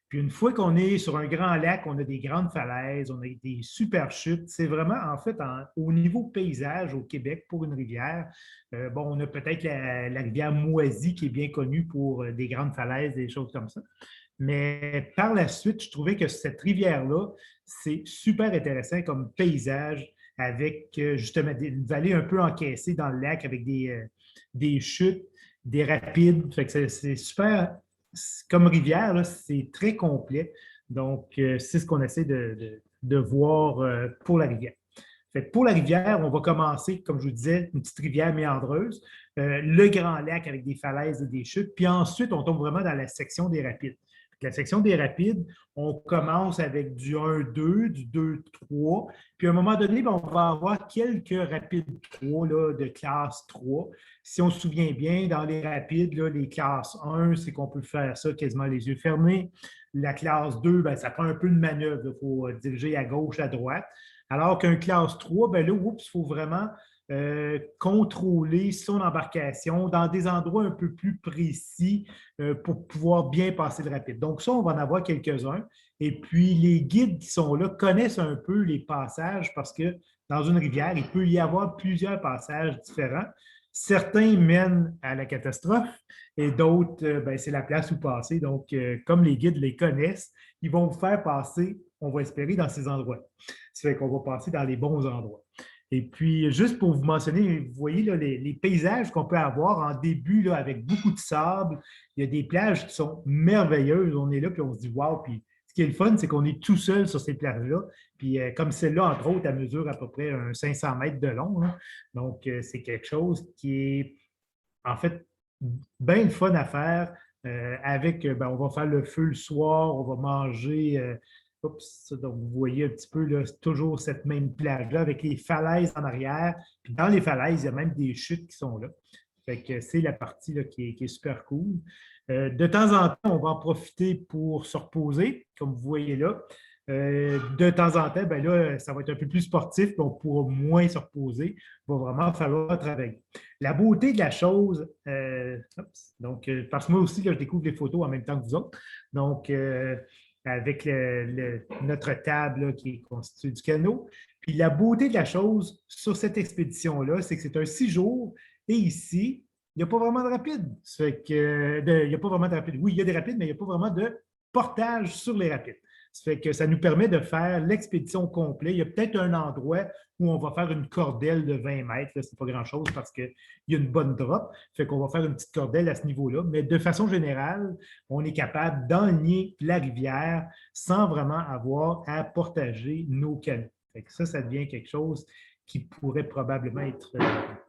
Puis une fois qu'on est sur un grand lac, on a des grandes falaises, on a des super chutes. C'est vraiment, en fait, au niveau paysage au Québec, pour une rivière, on a peut-être la rivière Moisy qui est bien connue pour des grandes falaises, des choses comme ça. Mais par la suite, je trouvais que cette rivière-là, c'est super intéressant comme paysage avec justement une vallée un peu encaissée dans le lac avec des chutes, des rapides. Fait que c'est super. Comme rivière, là, c'est très complet. Donc, c'est ce qu'on essaie de voir pour la rivière. Fait que pour la rivière, on va commencer, comme je vous disais, une petite rivière méandreuse, le grand lac avec des falaises et des chutes, puis ensuite, on tombe vraiment dans la section des rapides. La section des rapides, on commence avec du 1-2, du 2-3, puis à un moment donné, on va avoir quelques rapides 3 là, de classe 3. Si on se souvient bien, dans les rapides, là, les classes 1, c'est qu'on peut faire ça quasiment les yeux fermés. La classe 2, bien, ça prend un peu de manœuvre. Il faut diriger à gauche, à droite. Alors qu'un classe 3, bien là, il faut vraiment contrôler son embarcation dans des endroits un peu plus précis pour pouvoir bien passer le rapide. Donc ça, on va en avoir quelques-uns. Et puis, les guides qui sont là connaissent un peu les passages parce que dans une rivière, il peut y avoir plusieurs passages différents. Certains mènent à la catastrophe et d'autres, c'est la place où passer. Donc, comme les guides les connaissent, ils vont vous faire passer, on va espérer, dans ces endroits. Ça fait qu'on va passer dans les bons endroits. Et puis, juste pour vous mentionner, vous voyez là, les paysages qu'on peut avoir en début là, avec beaucoup de sable. Il y a des plages qui sont merveilleuses. On est là, puis on se dit « wow ». Puis ce qui est le fun, c'est qu'on est tout seul sur ces plages-là. Puis comme celle-là, entre autres, elle mesure à peu près 500 mètres de long. Là. Donc, c'est quelque chose qui est, en fait, bien le fun à faire. On va faire le feu le soir, on va manger. Donc, vous voyez un petit peu là, toujours cette même plage-là avec les falaises en arrière. Puis dans les falaises, il y a même des chutes qui sont là. Fait que c'est la partie là, qui est super cool. De temps en temps, on va en profiter pour se reposer, comme vous voyez là. De temps en temps, ben là, ça va être un peu plus sportif, puis on pourra moins se reposer. Il va vraiment falloir travailler. La beauté de la chose, parce que moi aussi, là, je découvre les photos en même temps que vous autres. Donc, avec notre table là, qui est constituée du canot. Puis la beauté de la chose sur cette expédition-là, c'est que c'est un 6 jours et ici, il n'y a pas vraiment de rapide. Il n'y a pas vraiment de rapide. Oui, il y a des rapides, mais il n'y a pas vraiment de portage sur les rapides. Ça fait que ça nous permet de faire l'expédition complète. Il y a peut-être un endroit où on va faire une cordelle de 20 mètres. Ce n'est pas grand-chose parce qu'il y a une bonne drop. Ça fait qu'on va faire une petite cordelle à ce niveau-là. Mais de façon générale, on est capable d'enligner la rivière sans vraiment avoir à portager nos canots. Fait que ça devient quelque chose qui pourrait probablement être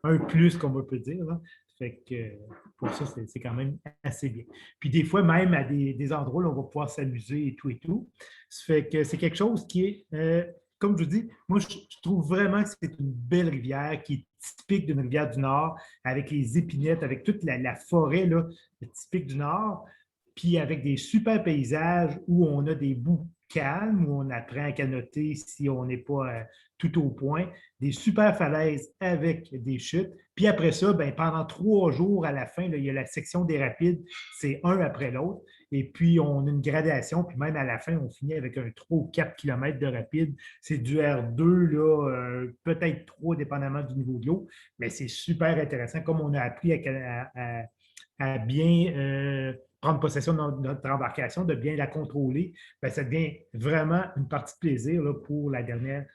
un plus, comme on peut dire. Là. Fait que pour ça, c'est quand même assez bien. Puis des fois, même à des endroits où on va pouvoir s'amuser et tout. Ça fait que c'est quelque chose qui est, comme je vous dis, moi, je trouve vraiment que c'est une belle rivière qui est typique d'une rivière du Nord, avec les épinettes, avec toute la forêt là, typique du Nord, puis avec des super paysages où on a des bouts calmes, où on apprend à canoter si on n'est pas tout au point, des super falaises avec des chutes. Puis après ça, pendant 3 jours à la fin, là, il y a la section des rapides, c'est un après l'autre. Et puis, on a une gradation, puis même à la fin, on finit avec un 3 ou 4 km de rapide. C'est du R2, là, peut-être 3, dépendamment du niveau de l'eau, mais c'est super intéressant, comme on a appris à bien prendre possession de notre embarcation, de bien la contrôler, ça devient vraiment une partie de plaisir là, pour la dernière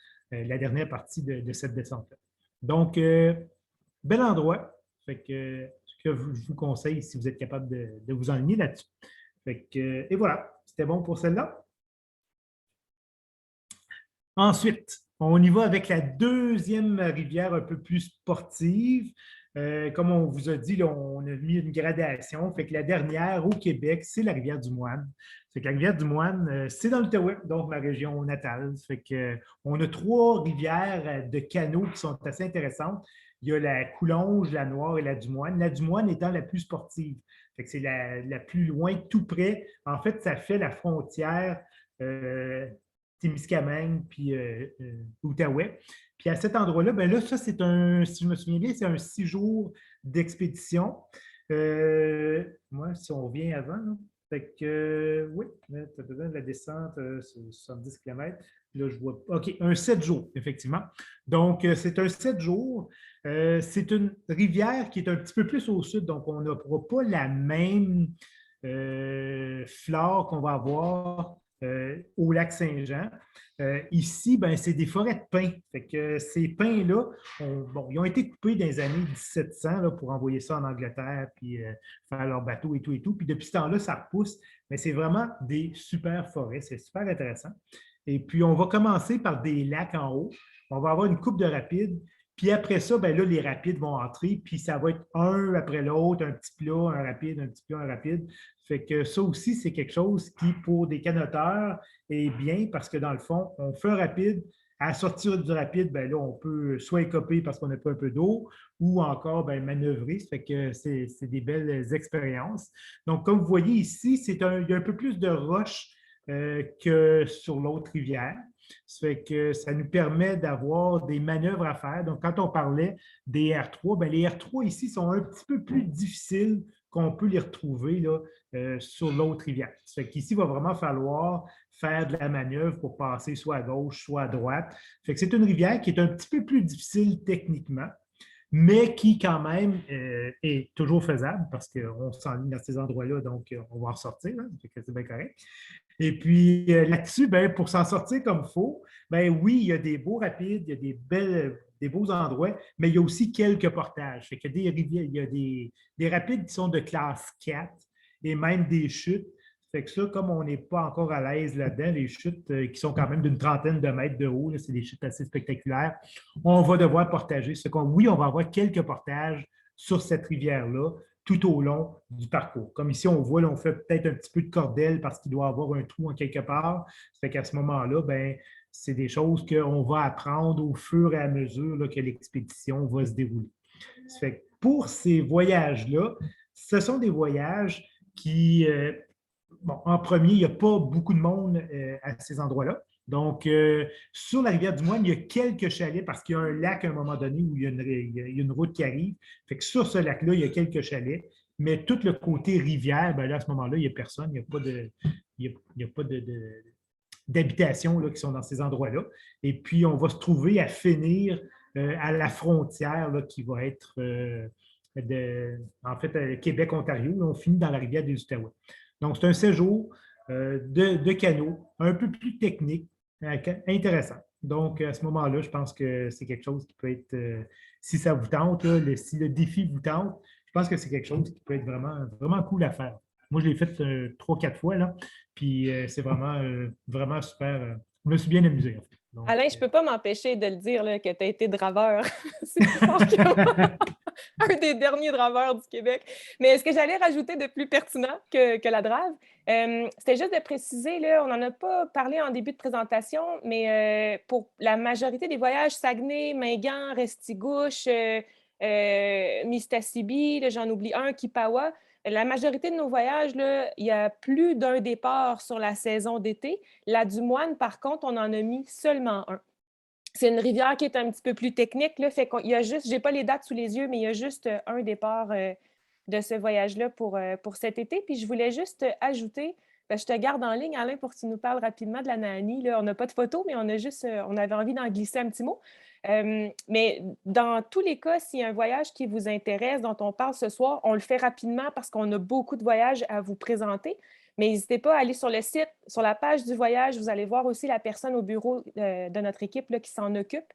partie de cette descente-là. Donc, bel endroit. Fait que, ce que je vous conseille si vous êtes capable de vous enligner là-dessus. Et voilà, c'était bon pour celle-là. Ensuite, on y va avec la deuxième rivière un peu plus sportive. Comme on vous a dit, là, on a mis une gradation. Fait que la dernière au Québec, c'est la rivière du Moine. Fait que la rivière du Moine, c'est dans l'Outaouais, donc ma région natale. Fait que, on a 3 rivières de canaux qui sont assez intéressantes. Il y a la Coulonge, la Noire et la du Moine. La du Moine étant la plus sportive. Fait que c'est la plus loin, tout près. En fait, ça fait la frontière Témiscamingue puis Outaouais. Puis à cet endroit-là, bien là, ça, c'est si je me souviens bien, c'est un 6 jours d'expédition. Moi, si on revient avant, là, fait que, oui, la descente, c'est 70 km. Là, je vois. OK, un 7 jours, effectivement. Donc, c'est un 7 jours. C'est une rivière qui est un petit peu plus au sud, donc on n'aura pas la même flore qu'on va avoir au lac Saint-Jean. Ici, ben, c'est des forêts de pins. Fait que ces pins-là, ils ont été coupés dans les années 1700 là, pour envoyer ça en Angleterre puis faire leur bateau et tout et tout. Puis depuis ce temps-là, ça repousse. Mais c'est vraiment des super forêts. C'est super intéressant. Et puis, on va commencer par des lacs en haut. On va avoir une coupe de rapides. Puis après ça, ben là, les rapides vont entrer, puis ça va être un après l'autre, un petit plat, un rapide, un petit plat, un rapide. Fait que ça aussi, c'est quelque chose qui, pour des canoteurs, est bien parce que dans le fond, on fait un rapide. À sortir du rapide, ben là, on peut soit écoper parce qu'on n'a pas un peu d'eau ou encore ben, manœuvrer. Ça fait que c'est des belles expériences. Donc, comme vous voyez ici, il y a un peu plus de roches que sur l'autre rivière. Ça fait que ça nous permet d'avoir des manœuvres à faire. Donc, quand on parlait des R3, bien, les R3 ici sont un petit peu plus difficiles qu'on peut les retrouver là, sur l'autre rivière. Ça fait qu'ici, il va vraiment falloir faire de la manœuvre pour passer soit à gauche, soit à droite. Ça fait que c'est une rivière qui est un petit peu plus difficile techniquement, mais qui, quand même, est toujours faisable parce qu'on s'enligne dans ces endroits-là, donc on va en sortir. Hein, c'est bien correct. Et puis là-dessus, ben, pour s'en sortir comme il faut, ben oui, il y a des beaux rapides, il y a des beaux endroits, mais il y a aussi quelques portages. Fait qu'il y a des rivières, il y a des rapides qui sont de classe 4 et même des chutes. Fait que ça, comme on n'est pas encore à l'aise là-dedans, les chutes qui sont quand même d'une trentaine de mètres de haut, c'est des chutes assez spectaculaires, on va devoir portager. Oui, on va avoir quelques portages sur cette rivière-là, tout au long du parcours. Comme ici, on voit, là, on fait peut-être un petit peu de cordelle parce qu'il doit y avoir un trou en quelque part. Ça fait qu'à ce moment-là, ben, c'est des choses qu'on va apprendre au fur et à mesure là, que l'expédition va se dérouler. Ça fait que pour ces voyages-là, ce sont des voyages qui, en premier, il n'y a pas beaucoup de monde à ces endroits-là. Donc, sur la rivière du Moine, il y a quelques chalets parce qu'il y a un lac à un moment donné où il y a une route qui arrive. Fait que sur ce lac-là, il y a quelques chalets. Mais tout le côté rivière, ben là, à ce moment-là, il n'y a personne. Il n'y a pas d'habitations qui sont dans ces endroits-là. Et puis, on va se trouver à finir à la frontière là, qui va être, en fait, Québec-Ontario. On finit dans la rivière des Outaouais. Donc, c'est un séjour de canot, un peu plus technique, intéressant. Donc, à ce moment-là, je pense que c'est quelque chose qui peut être, si ça vous tente, là, si le défi vous tente, je pense que c'est quelque chose qui peut être vraiment, vraiment cool à faire. Moi, je l'ai fait 3-4 fois, là, puis c'est vraiment, vraiment super. Je me suis bien amusé. En fait. Donc, Alain, je ne peux pas m'empêcher de le dire là, que tu as été draveur. C'est plus fort que moi. Un des derniers draveurs du Québec. Mais ce que j'allais rajouter de plus pertinent que la drave, c'était juste de préciser, là, on n'en a pas parlé en début de présentation, mais pour la majorité des voyages, Saguenay, Mingan, Restigouche, Mistassini, j'en oublie un, Kipawa, la majorité de nos voyages, là, il y a plus d'un départ sur la saison d'été. La du Moine, par contre, on en a mis seulement un. C'est une rivière qui est un petit peu plus technique. Là, fait qu'il y a juste, je n'ai pas les dates sous les yeux, mais il y a juste un départ de ce voyage-là pour cet été. Puis je voulais juste ajouter, je te garde en ligne, Alain, pour que tu nous parles rapidement de la Nahanni. Là, on n'a pas de photo, mais on avait envie d'en glisser un petit mot. Mais dans tous les cas, s'il y a un voyage qui vous intéresse, dont on parle ce soir, on le fait rapidement parce qu'on a beaucoup de voyages à vous présenter. Mais n'hésitez pas à aller sur le site, sur la page du voyage, vous allez voir aussi la personne au bureau de notre équipe là, qui s'en occupe.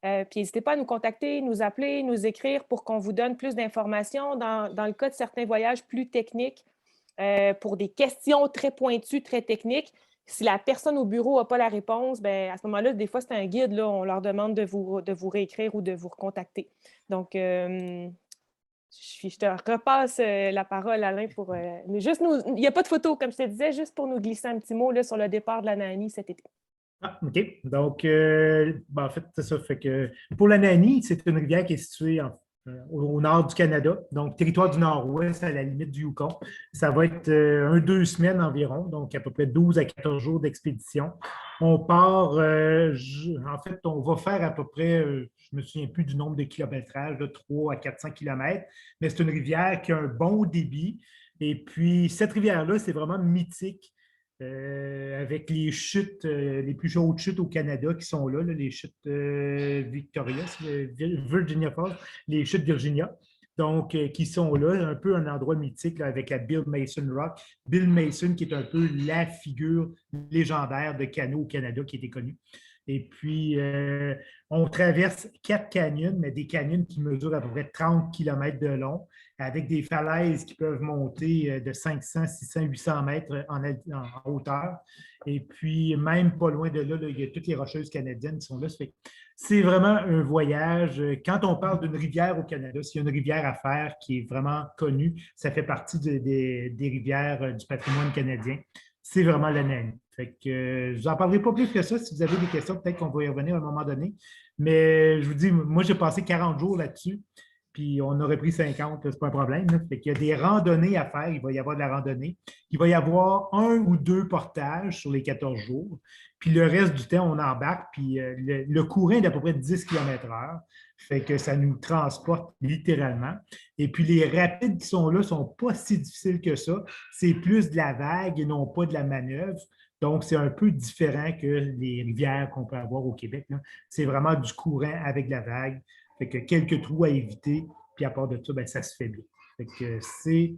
Puis n'hésitez pas à nous contacter, nous appeler, nous écrire pour qu'on vous donne plus d'informations dans le cas de certains voyages plus techniques, pour des questions très pointues, très techniques. Si la personne au bureau n'a pas la réponse, bien, à ce moment-là, des fois, c'est un guide, là, on leur demande de vous réécrire ou de vous recontacter. Donc, je te repasse la parole, Alain, pour mais juste nous. Il n'y a pas de photo, comme je te disais, juste pour nous glisser un petit mot là, sur le départ de la Nahanni cet été. Ah, OK. Donc, en fait, c'est ça. Fait que pour la Nahanni, c'est une rivière qui est située au nord du Canada, donc territoire du Nord-Ouest à la limite du Yukon. Ça va être 2 semaines environ, donc à peu près 12 à 14 jours d'expédition. On part, en fait, on va faire à peu près, je ne me souviens plus du nombre de kilométrages, de 300 à 400 kilomètres, mais c'est une rivière qui a un bon débit. Et puis, cette rivière-là, c'est vraiment mythique. Avec les chutes, les plus hautes chutes au Canada qui sont là, les chutes Victoria, Virginia Falls, les chutes Virginia, donc qui sont là, un peu un endroit mythique là, avec la Bill Mason Rock. Bill Mason, qui est un peu la figure légendaire de canot au Canada qui était connue. Et puis, on traverse 4 canyons, mais des canyons qui mesurent à peu près 30 km de long, avec des falaises qui peuvent monter de 500, 600, 800 mètres en hauteur. Et puis, même pas loin de là, il y a toutes les Rocheuses canadiennes qui sont là. C'est vraiment un voyage. Quand on parle d'une rivière au Canada, s'il y a une rivière à faire qui est vraiment connue, ça fait partie des rivières du patrimoine canadien. C'est vraiment l'Anani. Fait que je n'en parlerai pas plus que ça. Si vous avez des questions, peut-être qu'on va y revenir à un moment donné. Mais je vous dis, moi, j'ai passé 40 jours là-dessus, puis on aurait pris 50, c'est pas un problème. Fait qu'il y a des randonnées à faire. Il va y avoir de la randonnée. Il va y avoir 1 ou 2 portages sur les 14 jours. Puis le reste du temps, on embarque. Puis le courant est d'à peu près 10 km/h. Fait que ça nous transporte littéralement. Et puis les rapides qui sont là ne sont pas si difficiles que ça. C'est plus de la vague et non pas de la manœuvre. Donc, c'est un peu différent que les rivières qu'on peut avoir au Québec. C'est vraiment du courant avec de la vague. Fait que quelques trous à éviter, puis à part de ça, ben, ça se fait bien. Fait que c'est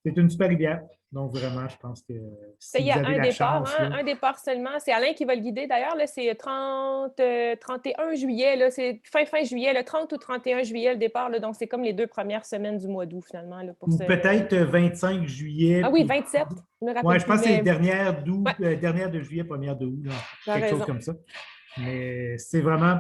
une super rivière. Donc, vraiment, je pense que si il y a vous avez la chance... un départ seulement. C'est Alain qui va le guider d'ailleurs. C'est 31 juillet. C'est fin juillet, le 30 ou 31 juillet le départ. Là, donc, c'est comme les 2 premières semaines du mois d'août, finalement. Là, ou peut-être 25 juillet. Ah oui, 27. Oui, je pense que c'est dernière de juillet, première de août. Quelque chose comme ça. Mais c'est vraiment...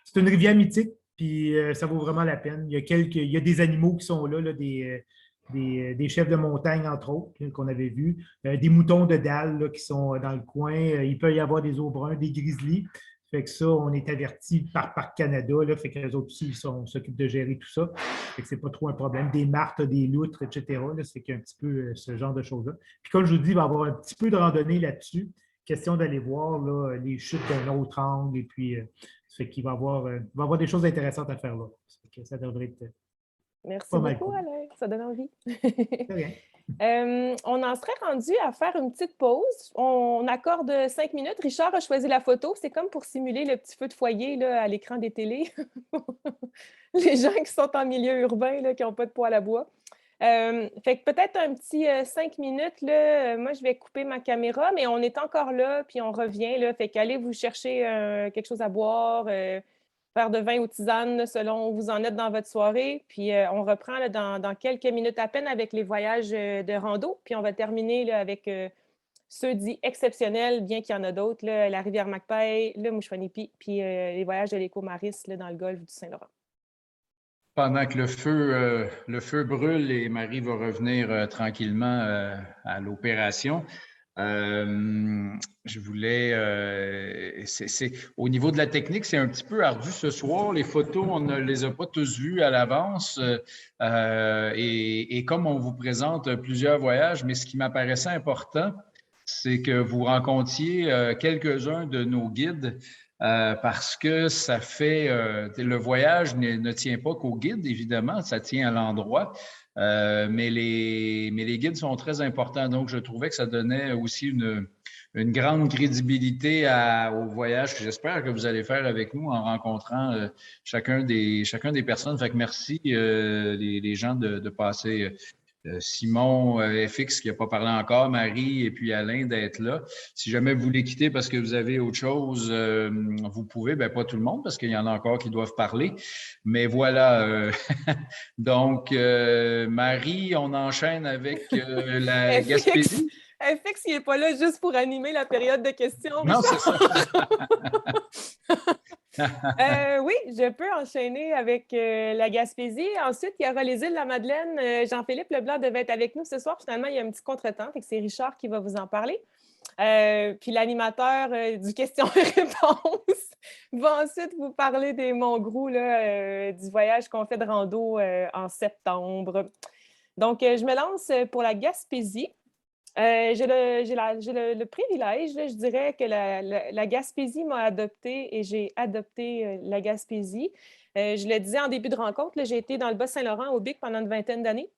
C'est une rivière mythique, puis ça vaut vraiment la peine. Il y a des animaux qui sont là, des chefs de montagne, entre autres, qu'on avait vus, des moutons de dalle là, qui sont dans le coin. Il peut y avoir des aubrins, des grizzlies. Fait que ça, on est averti par Parc Canada. Là, fait que les autres aussi, ils s'occupent de gérer tout ça. Fait que c'est pas trop un problème. Des martres, des loutres, etc. Là, c'est un petit peu ce genre de choses-là. Puis comme je vous dis, il va y avoir un petit peu de randonnée là-dessus. Question d'aller voir là, les chutes d'un autre angle. Et puis, fait qu'il va y avoir des choses intéressantes à faire là. Ça devrait être Merci beaucoup, Alain. Ça donne envie. Très bien. On en serait rendu à faire une petite pause. On accorde 5 minutes. Richard a choisi la photo. C'est comme pour simuler le petit feu de foyer là, à l'écran des télés. Les gens qui sont en milieu urbain, là, qui n'ont pas de poêle à bois. Fait que peut-être un petit 5 minutes. Là, moi, je vais couper ma caméra, mais on est encore là, puis on revient. Là, fait qu'allez vous chercher quelque chose à boire, verre de vin ou tisane, selon où vous en êtes dans votre soirée. Puis on reprend là, dans quelques minutes à peine avec les voyages de rando. Puis on va terminer là, avec ceux dits exceptionnels, bien qu'il y en a d'autres, là, la rivière Macpaye, le Mouchouanipi, puis les voyages de l'Éco-Maris dans le golfe du Saint-Laurent. Pendant que le feu brûle et Marie va revenir tranquillement à l'opération, je voulais... au niveau de la technique, c'est un petit peu ardu ce soir. Les photos, on ne les a pas tous vues à l'avance. Et comme on vous présente plusieurs voyages, mais ce qui m'apparaissait important, c'est que vous rencontriez quelques-uns de nos guides parce que ça fait... le voyage ne tient pas qu'au guide, évidemment, ça tient à l'endroit. Mais les guides sont très importants. Donc, je trouvais que ça donnait aussi une grande crédibilité au voyage que j'espère que vous allez faire avec nous en rencontrant chacun des personnes. Fait que merci les gens de passer. Simon, FX qui n'a pas parlé encore, Marie et puis Alain d'être là. Si jamais vous voulez quitter parce que vous avez autre chose, vous pouvez, bien pas tout le monde parce qu'il y en a encore qui doivent parler. Mais voilà. Donc, Marie, on enchaîne avec la Gaspésie. FX, il n'est pas là juste pour animer la période de questions. Non, c'est ça. Oui, je peux enchaîner avec la Gaspésie. Ensuite, il y aura les îles de la Madeleine. Jean-Philippe Leblanc devait être avec nous ce soir. Finalement, il y a un petit contretemps. C'est Richard qui va vous en parler. Puis l'animateur du questions et réponses, Je vais ensuite vous parler des Monts-Groux, du voyage qu'on fait de rando en septembre. Donc, je me lance pour la Gaspésie. J'ai le privilège, là, je dirais que la Gaspésie m'a adoptée et j'ai adopté la Gaspésie. Je le disais en début de rencontre, là, j'ai été dans le Bas-Saint-Laurent au Bic pendant une vingtaine d'années.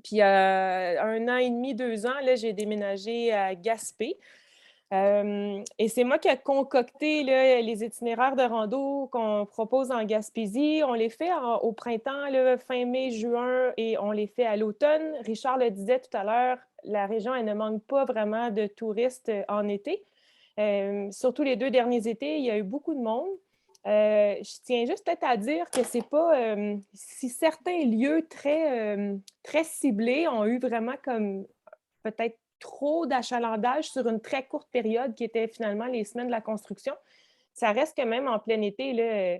Puis, 1 an et demi, 2 ans, là, j'ai déménagé à Gaspé. Et c'est moi qui ai concocté là, les itinéraires de rando qu'on propose en Gaspésie. On les fait au printemps, là, fin mai, juin, et on les fait à l'automne. Richard le disait tout à l'heure, la région, elle ne manque pas vraiment de touristes en été. Surtout les 2 derniers étés, il y a eu beaucoup de monde. Je tiens juste peut-être à dire que c'est pas... si certains lieux très ciblés ont eu vraiment comme peut-être trop d'achalandage sur une très courte période qui était finalement les semaines de la construction. Ça reste que même en plein été, là,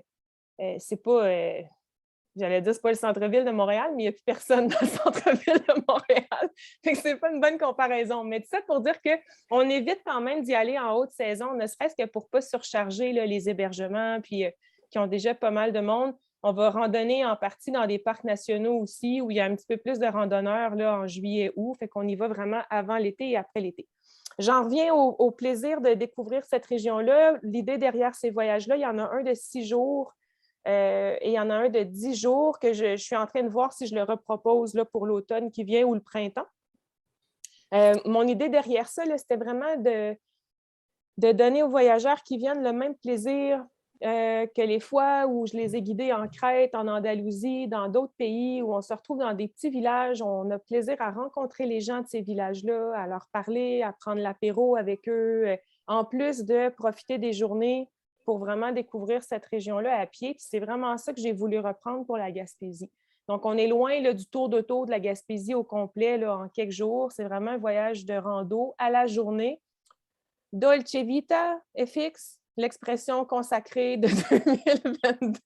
c'est pas, j'allais dire, c'est pas le centre-ville de Montréal, mais il n'y a plus personne dans le centre-ville de Montréal. Fait que c'est pas une bonne comparaison. Mais tout ça pour dire qu'on évite quand même d'y aller en haute saison, ne serait-ce que pour ne pas surcharger là, les hébergements, puis qui ont déjà pas mal de monde. On va randonner en partie dans des parcs nationaux aussi, où il y a un petit peu plus de randonneurs là, en juillet, août. Fait qu'on y va vraiment avant l'été et après l'été. J'en reviens au plaisir de découvrir cette région-là. L'idée derrière ces voyages-là, il y en a un de 6 jours et il y en a un de 10 jours que je suis en train de voir si je le repropose là, pour l'automne qui vient ou le printemps. Mon idée derrière ça, c'était vraiment de donner aux voyageurs qui viennent le même plaisir que les fois où je les ai guidés en Crète, en Andalousie, dans d'autres pays où on se retrouve dans des petits villages. On a plaisir à rencontrer les gens de ces villages-là, à leur parler, à prendre l'apéro avec eux, en plus de profiter des journées pour vraiment découvrir cette région-là à pied. Puis c'est vraiment ça que j'ai voulu reprendre pour la Gaspésie. Donc, on est loin là, du tour d'auto de la Gaspésie au complet là, en quelques jours. C'est vraiment un voyage de rando à la journée. Dolce Vita, FX, l'expression consacrée de 2022.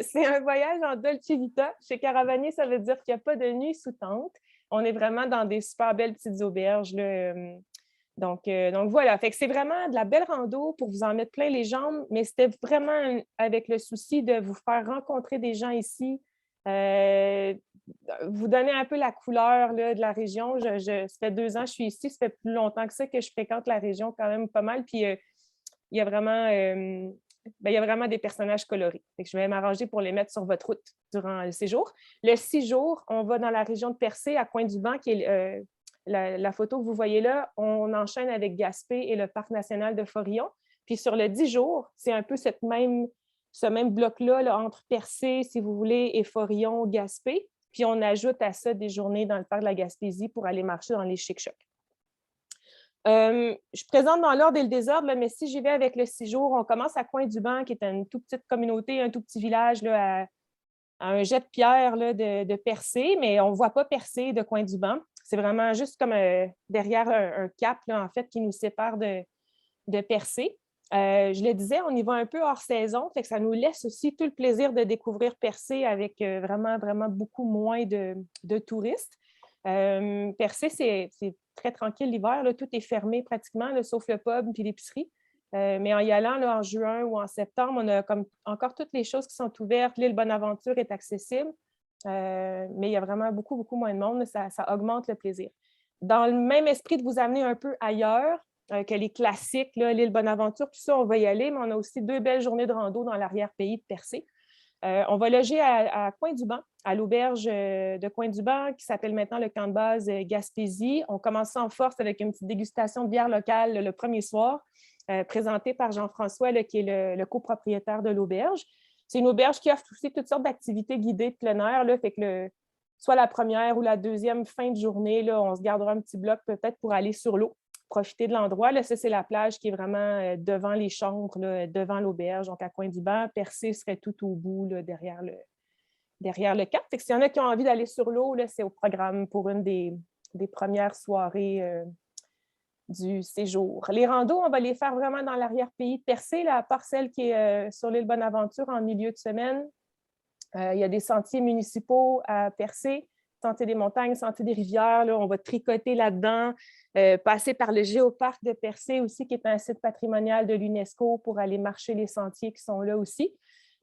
C'est un voyage en Dolce Vita. Chez Caravanier, ça veut dire qu'il n'y a pas de nuit sous tente. On est vraiment dans des super belles petites auberges. Là. Donc voilà, fait que c'est vraiment de la belle rando pour vous en mettre plein les jambes, mais c'était vraiment avec le souci de vous faire rencontrer des gens ici, vous donner un peu la couleur là, de la région. Ça fait 2 ans que je suis ici, ça fait plus longtemps que ça que je fréquente la région quand même pas mal, puis il y a vraiment des personnages colorés. Fait que je vais m'arranger pour les mettre sur votre route durant le séjour. Le 6 jours, on va dans la région de Percé, à Coin-du-Banc, qui est la photo que vous voyez là. On enchaîne avec Gaspé et le Parc national de Forillon. Puis sur le 10 jours, c'est un peu ce même bloc-là là, entre Percé, si vous voulez, et Forillon, Gaspé. Puis on ajoute à ça des journées dans le parc de la Gaspésie pour aller marcher dans les chic-chocs. Je présente dans l'ordre et le désordre, là, mais si j'y vais avec le 6 jours, on commence à Coin-du-Banc, qui est une toute petite communauté, un tout petit village là, à un jet de pierre là, de Percé, mais on ne voit pas Percé de Coin-du-Banc. C'est vraiment juste comme derrière un cap, là, en fait, qui nous sépare de Percé. Je le disais, on y va un peu hors saison, fait que ça nous laisse aussi tout le plaisir de découvrir Percé avec vraiment, vraiment beaucoup moins de touristes. Percé, c'est très tranquille l'hiver, tout est fermé pratiquement, là, sauf le pub et l'épicerie. Mais en y allant là, en juin ou en septembre, on a comme encore toutes les choses qui sont ouvertes. L'île Bonaventure est accessible, mais il y a vraiment beaucoup, beaucoup moins de monde. Ça augmente le plaisir. Dans le même esprit de vous amener un peu ailleurs que les classiques, l'île Bonaventure, tout ça, on va y aller, mais on a aussi 2 belles journées de rando dans l'arrière-pays de Percé. On va loger à Coin-du-Banc, à l'auberge de Coin-du-Banc, qui s'appelle maintenant le camp de base Gaspésie. On commence en force avec une petite dégustation de bière locale le premier soir, présentée par Jean-François, qui est le copropriétaire de l'auberge. C'est une auberge qui offre aussi toutes sortes d'activités guidées de plein air, là, fait que soit la première ou la deuxième fin de journée, là, on se gardera un petit bloc peut-être pour aller sur l'eau, profiter de l'endroit. Là, ça, c'est la plage qui est vraiment devant les chambres, là, devant l'auberge, donc à Coin-du-Banc. Percé serait tout au bout, là, derrière le cap. Fait que s'il y en a qui ont envie d'aller sur l'eau, là, c'est au programme pour une des premières soirées du séjour. Les randos, on va les faire vraiment dans l'arrière-pays de Percé, à part celle qui est sur l'île Bonaventure en milieu de semaine. Il y a des sentiers municipaux à Percé. Sentier des montagnes, Sentier des rivières, là, on va tricoter là-dedans, passer par le Géoparc de Percé aussi, qui est un site patrimonial de l'UNESCO pour aller marcher les sentiers qui sont là aussi.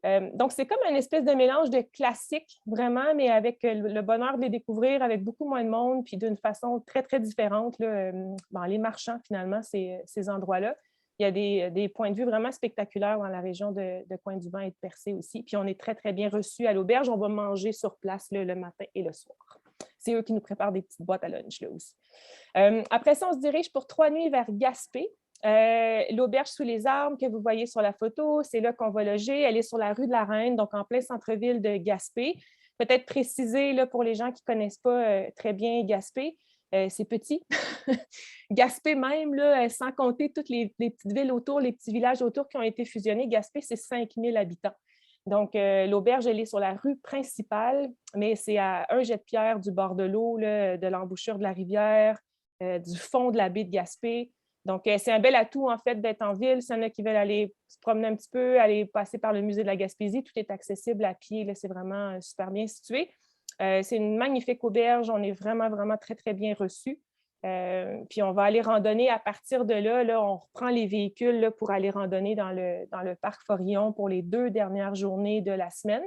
Donc, c'est comme une espèce de mélange de classiques, vraiment, mais avec le bonheur de les découvrir avec beaucoup moins de monde, puis d'une façon très, très différente, là, en les marchant, finalement, ces endroits-là. Il y a des points de vue vraiment spectaculaires dans la région de Coin-du-Vent et de Percé aussi. Puis on est très, très bien reçus à l'auberge. On va manger sur place le matin et le soir. C'est eux qui nous préparent des petites boîtes à lunch là aussi. Après ça, on se dirige pour 3 nuits vers Gaspé. L'auberge sous les arbres que vous voyez sur la photo, c'est là qu'on va loger. Elle est sur la rue de la Reine, donc en plein centre-ville de Gaspé. Peut-être préciser là, pour les gens qui ne connaissent pas très bien Gaspé, c'est petit. Gaspé même, là, sans compter toutes les petites villes autour, les petits villages autour qui ont été fusionnés, Gaspé, c'est 5000 habitants. Donc, l'auberge, elle est sur la rue principale, mais c'est à un jet de pierre du bord de l'eau, de l'embouchure de la rivière, du fond de la baie de Gaspé. Donc, c'est un bel atout, en fait, d'être en ville. S'il y en a qui veulent aller se promener un petit peu, aller passer par le musée de la Gaspésie, tout est accessible à pied. Là, c'est vraiment super bien situé. C'est une magnifique auberge. On est vraiment, vraiment très, très bien reçus. Puis, on va aller randonner à partir de là. Là, on reprend les véhicules là, pour aller randonner dans le parc Forillon pour les 2 dernières journées de la semaine.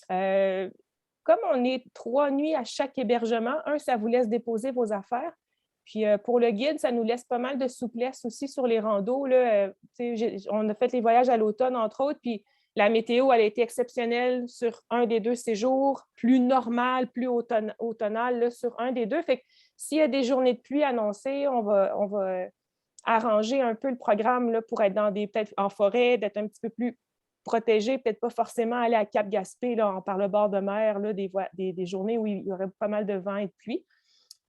Comme on est 3 nuits à chaque hébergement, ça vous laisse déposer vos affaires. Puis pour le guide, ça nous laisse pas mal de souplesse aussi sur les randos. Là. On a fait les voyages à l'automne, entre autres, puis la météo, elle a été exceptionnelle sur un des 2 séjours, plus normal, plus automnal là, sur un des 2. Fait que s'il y a des journées de pluie annoncées, on va arranger un peu le programme là, pour être peut-être en forêt, d'être un petit peu plus protégé, peut-être pas forcément aller à Cap-Gaspé par le bord de mer, là, des journées où il y aurait pas mal de vent et de pluie.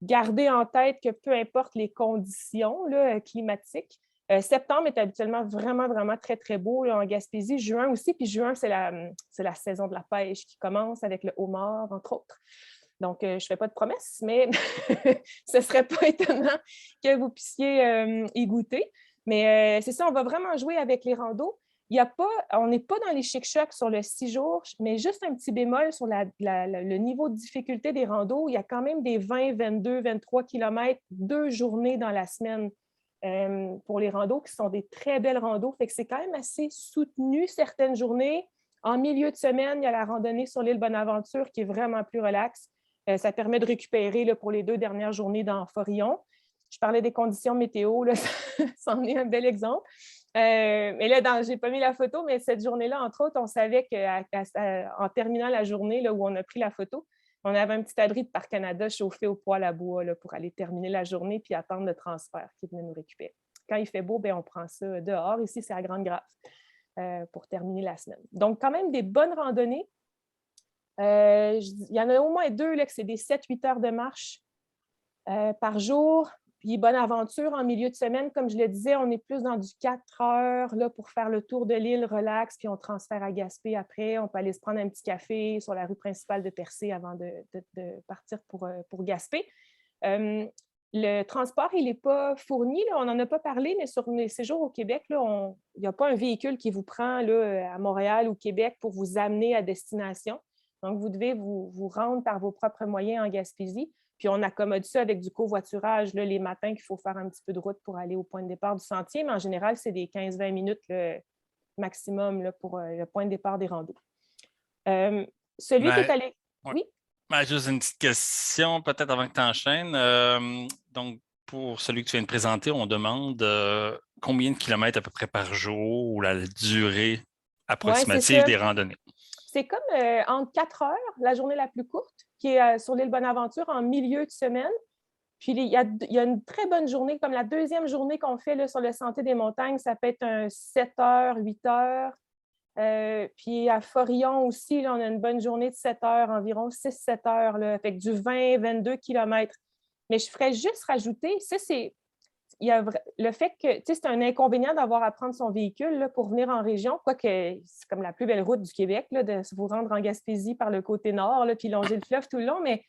Gardez en tête que peu importe les conditions là, climatiques, septembre est habituellement vraiment, vraiment très, très beau là, en Gaspésie. Juin aussi, puis juin, c'est la saison de la pêche qui commence avec le homard, entre autres. Donc, je ne fais pas de promesses, mais ce ne serait pas étonnant que vous puissiez y goûter. Mais c'est ça, on va vraiment jouer avec les randos. On n'est pas dans les chic-chocs sur le 6 jours, mais juste un petit bémol sur le niveau de difficulté des randos. Il y a quand même des 20, 22, 23 km, 2 journées dans la semaine pour les randos qui sont des très belles randos. Fait que c'est quand même assez soutenu certaines journées. En milieu de semaine, il y a la randonnée sur l'île Bonaventure qui est vraiment plus relaxe. Ça permet de récupérer là, pour les 2 dernières journées dans Forillon. Je parlais des conditions météo, là, c'en est un bel exemple. Mais là, je n'ai pas mis la photo, mais cette journée-là, entre autres, on savait qu'en terminant la journée là, où on a pris la photo, on avait un petit abri de Parc Canada chauffé au poêle à bois là, pour aller terminer la journée puis attendre le transfert qui venait nous récupérer. Quand il fait beau, bien, on prend ça dehors. Ici, c'est à Grande-Grasse pour terminer la semaine. Donc, quand même des bonnes randonnées. Il y en a au moins 2 là, que c'est des 7-8 heures de marche par jour. Puis bonne aventure en milieu de semaine, comme je le disais, on est plus dans du 4 heures là, pour faire le tour de l'île, relax, puis on transfère à Gaspé après. On peut aller se prendre un petit café sur la rue principale de Percé avant de partir pour Gaspé. Le transport, il n'est pas fourni, là, on n'en a pas parlé, mais sur les séjours au Québec, il n'y a pas un véhicule qui vous prend là, à Montréal ou Québec pour vous amener à destination. Donc, vous devez vous rendre par vos propres moyens en Gaspésie. Puis on accommode ça avec du covoiturage là, les matins qu'il faut faire un petit peu de route pour aller au point de départ du sentier, mais en général, c'est des 15-20 minutes maximum là, pour le point de départ des randos. Celui qui est allé... Oui? Juste une petite question, peut-être avant que tu enchaînes. Donc, pour celui que tu viens de présenter, on demande combien de kilomètres à peu près par jour ou la durée approximative des randonnées. C'est comme entre 4 heures, la journée la plus courte, qui est sur l'île Bonaventure en milieu de semaine. Puis il y a une très bonne journée, comme la 2e journée qu'on fait là, sur le Sentier des montagnes, ça peut être un 7 heures, 8 heures. Puis à Forillon aussi, là, on a une bonne journée de 7 heures, environ 6-7 heures, là, avec du 20-22 km. Mais je ferais juste rajouter, il y a le fait que c'est un inconvénient d'avoir à prendre son véhicule là, pour venir en région, quoique c'est comme la plus belle route du Québec, là, de vous rendre en Gaspésie par le côté nord, là, puis longer le fleuve tout le long, mais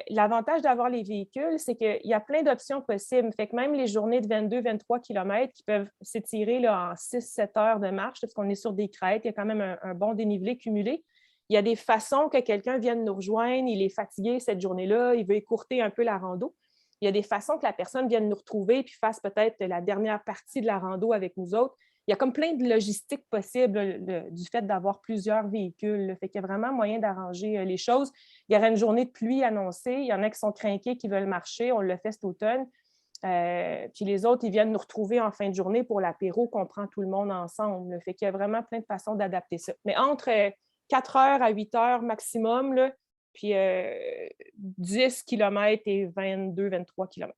l'avantage d'avoir les véhicules, c'est qu'il y a plein d'options possibles. Fait que même les journées de 22-23 km qui peuvent s'étirer là, en 6-7 heures de marche, parce qu'on est sur des crêtes, il y a quand même un bon dénivelé cumulé. Il y a des façons que quelqu'un vienne nous rejoindre, il est fatigué cette journée-là, il veut écourter un peu la rando. Il y a des façons que la personne vienne nous retrouver puis fasse peut-être la dernière partie de la rando avec nous autres. Il y a comme plein de logistiques possibles du fait d'avoir plusieurs véhicules. Là. Fait qu'il y a vraiment moyen d'arranger les choses. Il y aura une journée de pluie annoncée. Il y en a qui sont crinqués, qui veulent marcher. On le fait cet automne. Puis les autres, ils viennent nous retrouver en fin de journée pour l'apéro qu'on prend tout le monde ensemble. Là. Fait qu'il y a vraiment plein de façons d'adapter ça. Mais entre 4 heures à 8 heures maximum, là, puis 10 km et 22-23 km.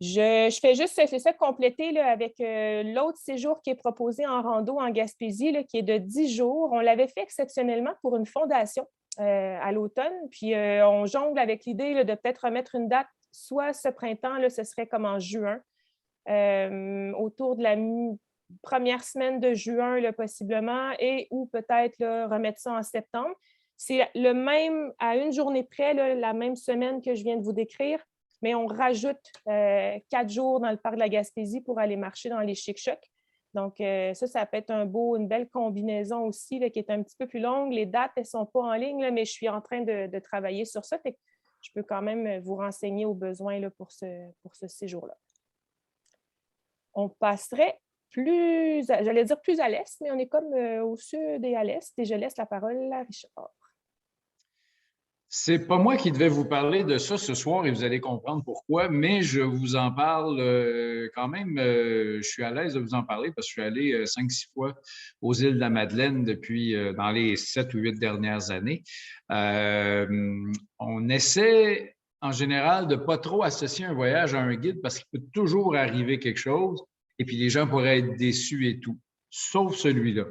Je fais juste ça compléter là, avec l'autre séjour qui est proposé en rando en Gaspésie, là, qui est de 10 jours. On l'avait fait exceptionnellement pour une fondation à l'automne, puis on jongle avec l'idée là, de peut-être remettre une date, soit ce printemps, là, ce serait comme en juin, autour de la première semaine de juin là, possiblement, et ou peut-être là, remettre ça en septembre. C'est le même, à une journée près, là, la même semaine que je viens de vous décrire, mais on rajoute 4 jours dans le parc de la Gaspésie pour aller marcher dans les Chic-Chocs. Donc, ça peut être une belle combinaison aussi là, qui est un petit peu plus longue. Les dates, elles ne sont pas en ligne, là, mais je suis en train de travailler sur ça. Fait que je peux quand même vous renseigner aux besoins là, pour ce séjour-là. On passerait j'allais dire plus à l'est, mais on est comme au sud et à l'est, et je laisse la parole à Richard. C'est pas moi qui devais vous parler de ça ce soir et vous allez comprendre pourquoi, mais je vous en parle quand même. Je suis à l'aise de vous en parler parce que je suis allé 5-6 fois aux îles de la Madeleine depuis dans les 7 ou 8 dernières années. On essaie en général de pas trop associer un voyage à un guide parce qu'il peut toujours arriver quelque chose et puis les gens pourraient être déçus et tout, sauf celui-là.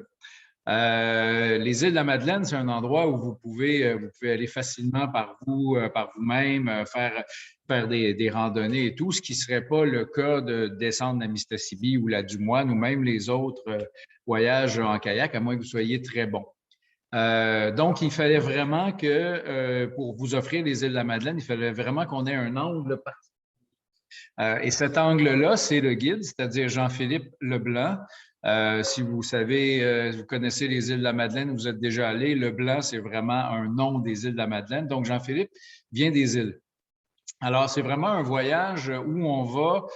Les îles de la Madeleine, c'est un endroit où vous pouvez aller facilement par vous-même, faire des randonnées et tout, ce qui ne serait pas le cas de descendre la Mistassini ou la Dumoine ou même les autres voyages en kayak, à moins que vous soyez très bon. Donc, il fallait vraiment que, pour vous offrir les îles de la Madeleine, il fallait vraiment qu'on ait un angle particulier. Et cet angle-là, c'est le guide, c'est-à-dire Jean-Philippe Leblanc. Si vous savez, vous connaissez les îles de la Madeleine, vous êtes déjà allé, Leblanc, c'est vraiment un nom des îles de la Madeleine. Donc, Jean-Philippe vient des îles. Alors, c'est vraiment un voyage où on va,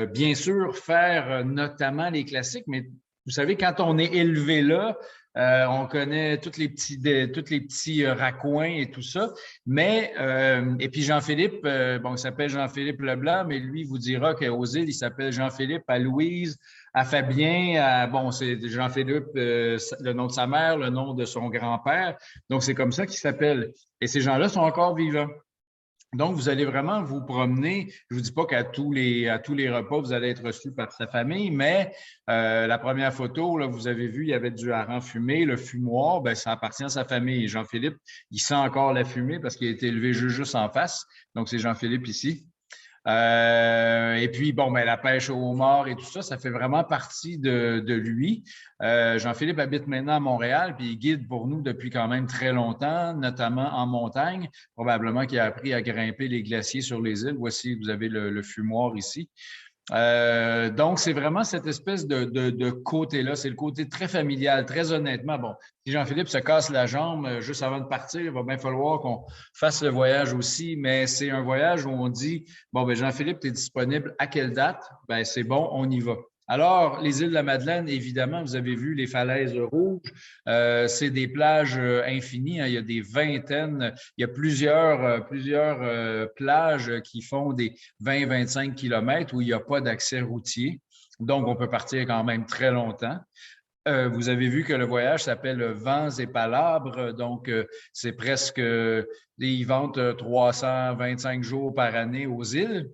bien sûr, faire notamment les classiques, mais vous savez, quand on est élevé là, on connaît tous les petits raccoins et tout ça. Mais, et puis Jean-Philippe, il s'appelle Jean-Philippe Leblanc, mais lui, il vous dira qu'aux îles, il s'appelle Jean-Philippe, à Louise, à Fabien, c'est Jean-Philippe, le nom de sa mère, le nom de son grand-père. Donc, c'est comme ça qu'il s'appelle. Et ces gens-là sont encore vivants. Donc, vous allez vraiment vous promener. Je ne vous dis pas qu'à tous les repas, vous allez être reçu par sa famille, mais la première photo, là, vous avez vu, il y avait du hareng fumé. Le fumoir, ça appartient à sa famille. Jean-Philippe, il sent encore la fumée parce qu'il a été élevé juste en face. Donc, c'est Jean-Philippe ici. Et puis, la pêche au homard et tout ça, ça fait vraiment partie de lui. Jean-Philippe habite maintenant à Montréal, puis il guide pour nous depuis quand même très longtemps, notamment en montagne. Probablement qu'il a appris à grimper les glaciers sur les îles. Voici, vous avez le fumoir ici. Donc, c'est vraiment cette espèce de côté-là. C'est le côté très familial, très honnêtement. Bon, si Jean-Philippe se casse la jambe juste avant de partir, il va bien falloir qu'on fasse le voyage aussi. Mais c'est un voyage où on dit, Jean-Philippe, tu es disponible à quelle date? C'est bon, on y va. Alors, les îles de la Madeleine, évidemment, vous avez vu les falaises rouges. C'est des plages infinies. Hein. Il y a des vingtaines, il y a plusieurs plages qui font des 20-25 kilomètres où il n'y a pas d'accès routier. Donc, on peut partir quand même très longtemps. Vous avez vu que le voyage s'appelle Vents et Palabres. Donc, c'est presque, ils vendent 325 jours par année aux îles.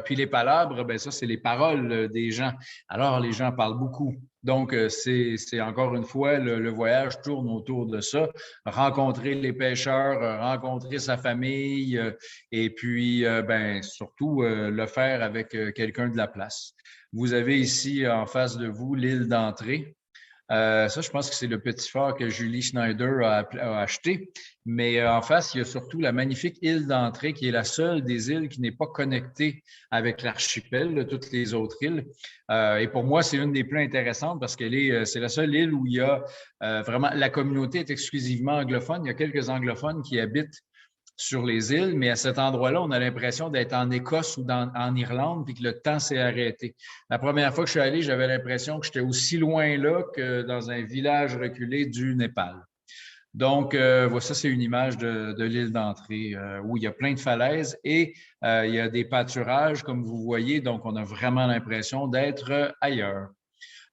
Puis les palabres, ça, c'est les paroles des gens. Alors, les gens parlent beaucoup. Donc, c'est encore une fois, le voyage tourne autour de ça. Rencontrer les pêcheurs, rencontrer sa famille et puis, surtout, le faire avec quelqu'un de la place. Vous avez ici, en face de vous, l'île d'entrée. Ça, je pense que c'est le petit phare que Julie Schneider a acheté. Mais en face, il y a surtout la magnifique île d'entrée qui est la seule des îles qui n'est pas connectée avec l'archipel de toutes les autres îles. Et pour moi, c'est une des plus intéressantes parce c'est la seule île où il y a vraiment, la communauté est exclusivement anglophone. Il y a quelques anglophones qui habitent sur les îles, mais à cet endroit-là, on a l'impression d'être en Écosse ou en Irlande, puis que le temps s'est arrêté. La première fois que je suis allé, j'avais l'impression que j'étais aussi loin là que dans un village reculé du Népal. Donc, voilà, ça, c'est une image de l'île d'entrée où il y a plein de falaises et il y a des pâturages, comme vous voyez, donc on a vraiment l'impression d'être ailleurs.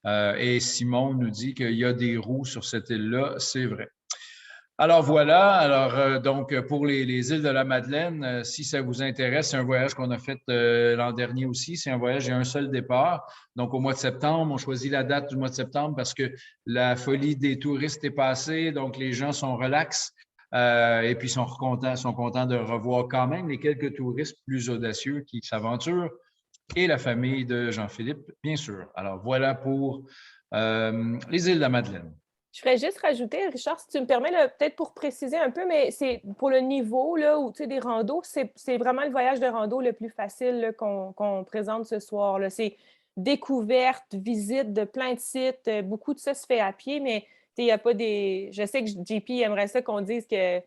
Et Simon nous dit qu'il y a des roues sur cette île-là, c'est vrai. Alors voilà, donc pour les îles de la Madeleine, si ça vous intéresse, c'est un voyage qu'on a fait l'an dernier aussi. C'est un voyage, il y a un seul départ. Donc au mois de septembre, on choisit la date du mois de septembre parce que la folie des touristes est passée, donc les gens sont relax et puis sont contents de revoir quand même les quelques touristes plus audacieux qui s'aventurent et la famille de Jean-Philippe, bien sûr. Alors voilà pour les îles de la Madeleine. Je ferais juste rajouter, Richard, si tu me permets, peut-être pour préciser un peu, mais c'est pour le niveau là, où, des randos, c'est vraiment le voyage de rando le plus facile qu'on présente ce soir. Là. C'est découverte, visite de plein de sites. Beaucoup de ça se fait à pied, mais il n'y a pas des... Je sais que JP aimerait ça qu'on dise qu'il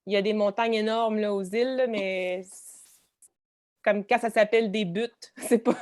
y a des montagnes énormes là, aux îles, là, mais comme quand ça s'appelle des buttes, c'est pas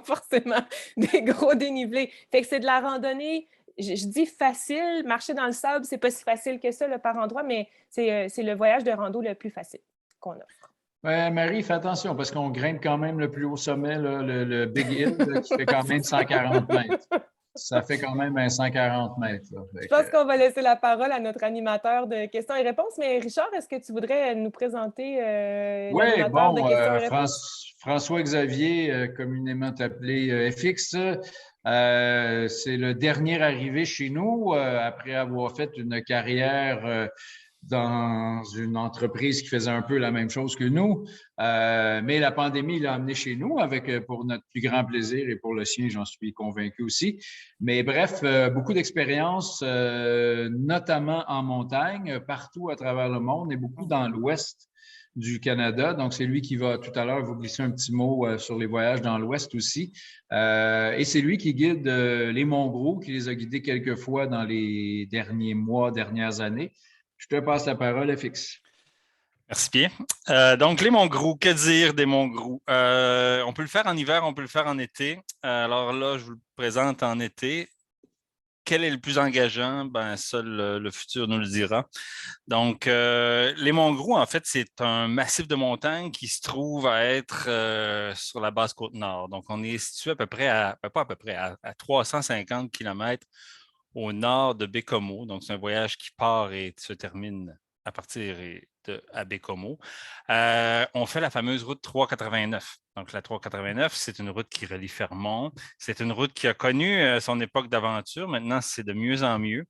forcément des gros dénivelés. Fait que c'est de la randonnée. Je dis facile, marcher dans le sable, c'est pas si facile que ça là, par endroit, mais c'est le voyage de rando le plus facile qu'on offre. Marie, fais attention parce qu'on grimpe quand même le plus haut sommet, là, le Big Hill, là, qui fait quand même 140 mètres. Ça fait quand même un 140 mètres. Là. Je pense qu'on va laisser la parole à notre animateur de questions et réponses. Mais Richard, est-ce que tu voudrais nous présenter l'animateur de questions et réponses? François-Xavier, communément appelé FX, c'est le dernier arrivé chez nous après avoir fait une carrière dans une entreprise qui faisait un peu la même chose que nous. Mais la pandémie l'a amené chez nous pour notre plus grand plaisir et pour le sien, j'en suis convaincu aussi. Mais bref, beaucoup d'expériences, notamment en montagne, partout à travers le monde et beaucoup dans l'ouest du Canada. Donc, c'est lui qui va tout à l'heure vous glisser un petit mot sur les voyages dans l'ouest aussi. Et c'est lui qui guide les Monts-Gros, qui les a guidés quelques fois dans les derniers mois, dernières années. Je te passe la parole, FX. Merci bien. Donc, les Monts-Gros, que dire des Monts-Gros? On peut le faire en hiver, on peut le faire en été. Alors là, je vous le présente en été. Quel est le plus engageant? Ben, seul le futur nous le dira. Donc, les Monts-Gros, en fait, c'est un massif de montagnes qui se trouve à être sur la basse côte nord. Donc, on est situé à 350 km au nord de Bécomo. Donc, c'est un voyage qui part et se termine à partir à Bécomo. On fait la fameuse route 389. Donc, la 389, c'est une route qui relie Fermont. C'est une route qui a connu son époque d'aventure. Maintenant, c'est de mieux en mieux.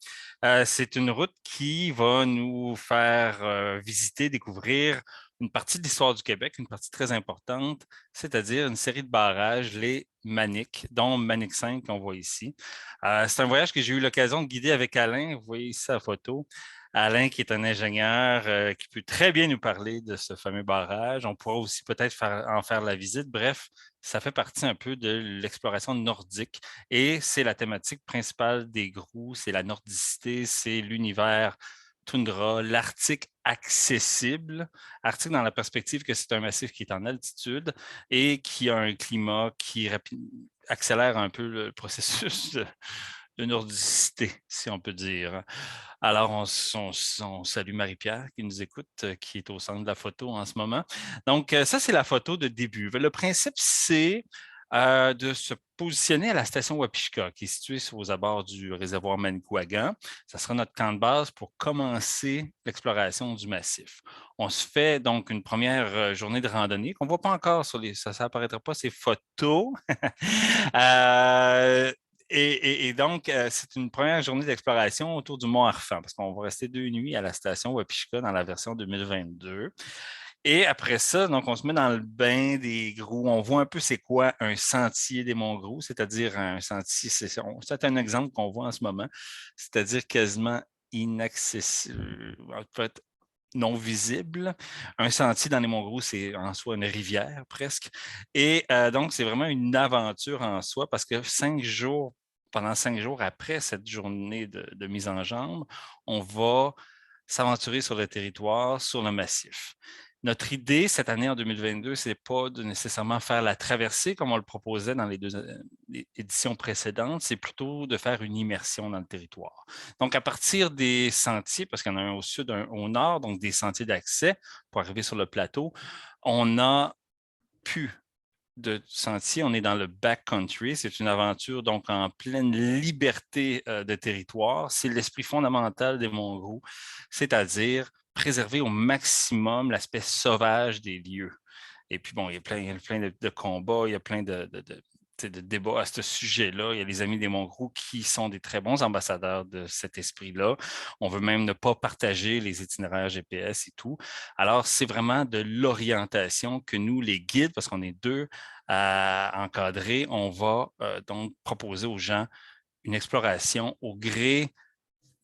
C'est une route qui va nous faire visiter, découvrir une partie de l'histoire du Québec, une partie très importante, c'est-à-dire une série de barrages, les Manic, dont Manic 5 qu'on voit ici. C'est un voyage que j'ai eu l'occasion de guider avec Alain. Vous voyez ici la photo. Alain, qui est un ingénieur qui peut très bien nous parler de ce fameux barrage. On pourra aussi peut-être en faire la visite. Bref, ça fait partie un peu de l'exploration nordique et c'est la thématique principale des Gros, c'est la nordicité, c'est l'univers toundra, l'Arctique accessible, Arctique dans la perspective que c'est un massif qui est en altitude et qui a un climat qui accélère un peu le processus de nordicité, si on peut dire. Alors, on salue Marie-Pierre qui nous écoute, qui est au centre de la photo en ce moment. Donc, ça, c'est la photo de début. Le principe, c'est de se positionner à la station Wapishka, qui est située aux abords du réservoir Manicouagan. Ça sera notre camp de base pour commencer l'exploration du massif. On se fait donc une première journée de randonnée qu'on ne voit pas encore sur ça n'apparaîtra pas ces photos. Et donc, c'est une première journée d'exploration autour du Mont Arfan, parce qu'on va rester 2 nuits à la station Wapishka dans la version 2022. Et après ça, donc, on se met dans le bain des Grous. On voit un peu c'est quoi un sentier des Monts-Grous, c'est-à-dire un sentier, c'est un exemple qu'on voit en ce moment, c'est-à-dire quasiment inaccessible, en fait, non visible. Un sentier dans les Monts-Grous, c'est en soi une rivière presque. Et donc, c'est vraiment une aventure en soi parce que pendant 5 jours après cette journée de mise en jambe, on va s'aventurer sur le territoire, sur le massif. Notre idée cette année, en 2022, ce n'est pas de nécessairement faire la traversée comme on le proposait dans les 2 éditions précédentes, c'est plutôt de faire une immersion dans le territoire. Donc, à partir des sentiers, parce qu'il y en a un au sud, un au nord, donc des sentiers d'accès pour arriver sur le plateau, on a pu de sentier, on est dans le backcountry. C'est une aventure donc en pleine liberté de territoire. C'est l'esprit fondamental des Monts-Grous, c'est-à-dire préserver au maximum l'aspect sauvage des lieux. Et puis, bon, il y a plein de combats, il y a plein de débats à ce sujet-là. Il y a les Amis des Monts-Grous qui sont des très bons ambassadeurs de cet esprit-là. On veut même ne pas partager les itinéraires GPS et tout. Alors, c'est vraiment de l'orientation que nous, les guides, parce qu'on est 2 à encadrer, on va donc proposer aux gens une exploration au gré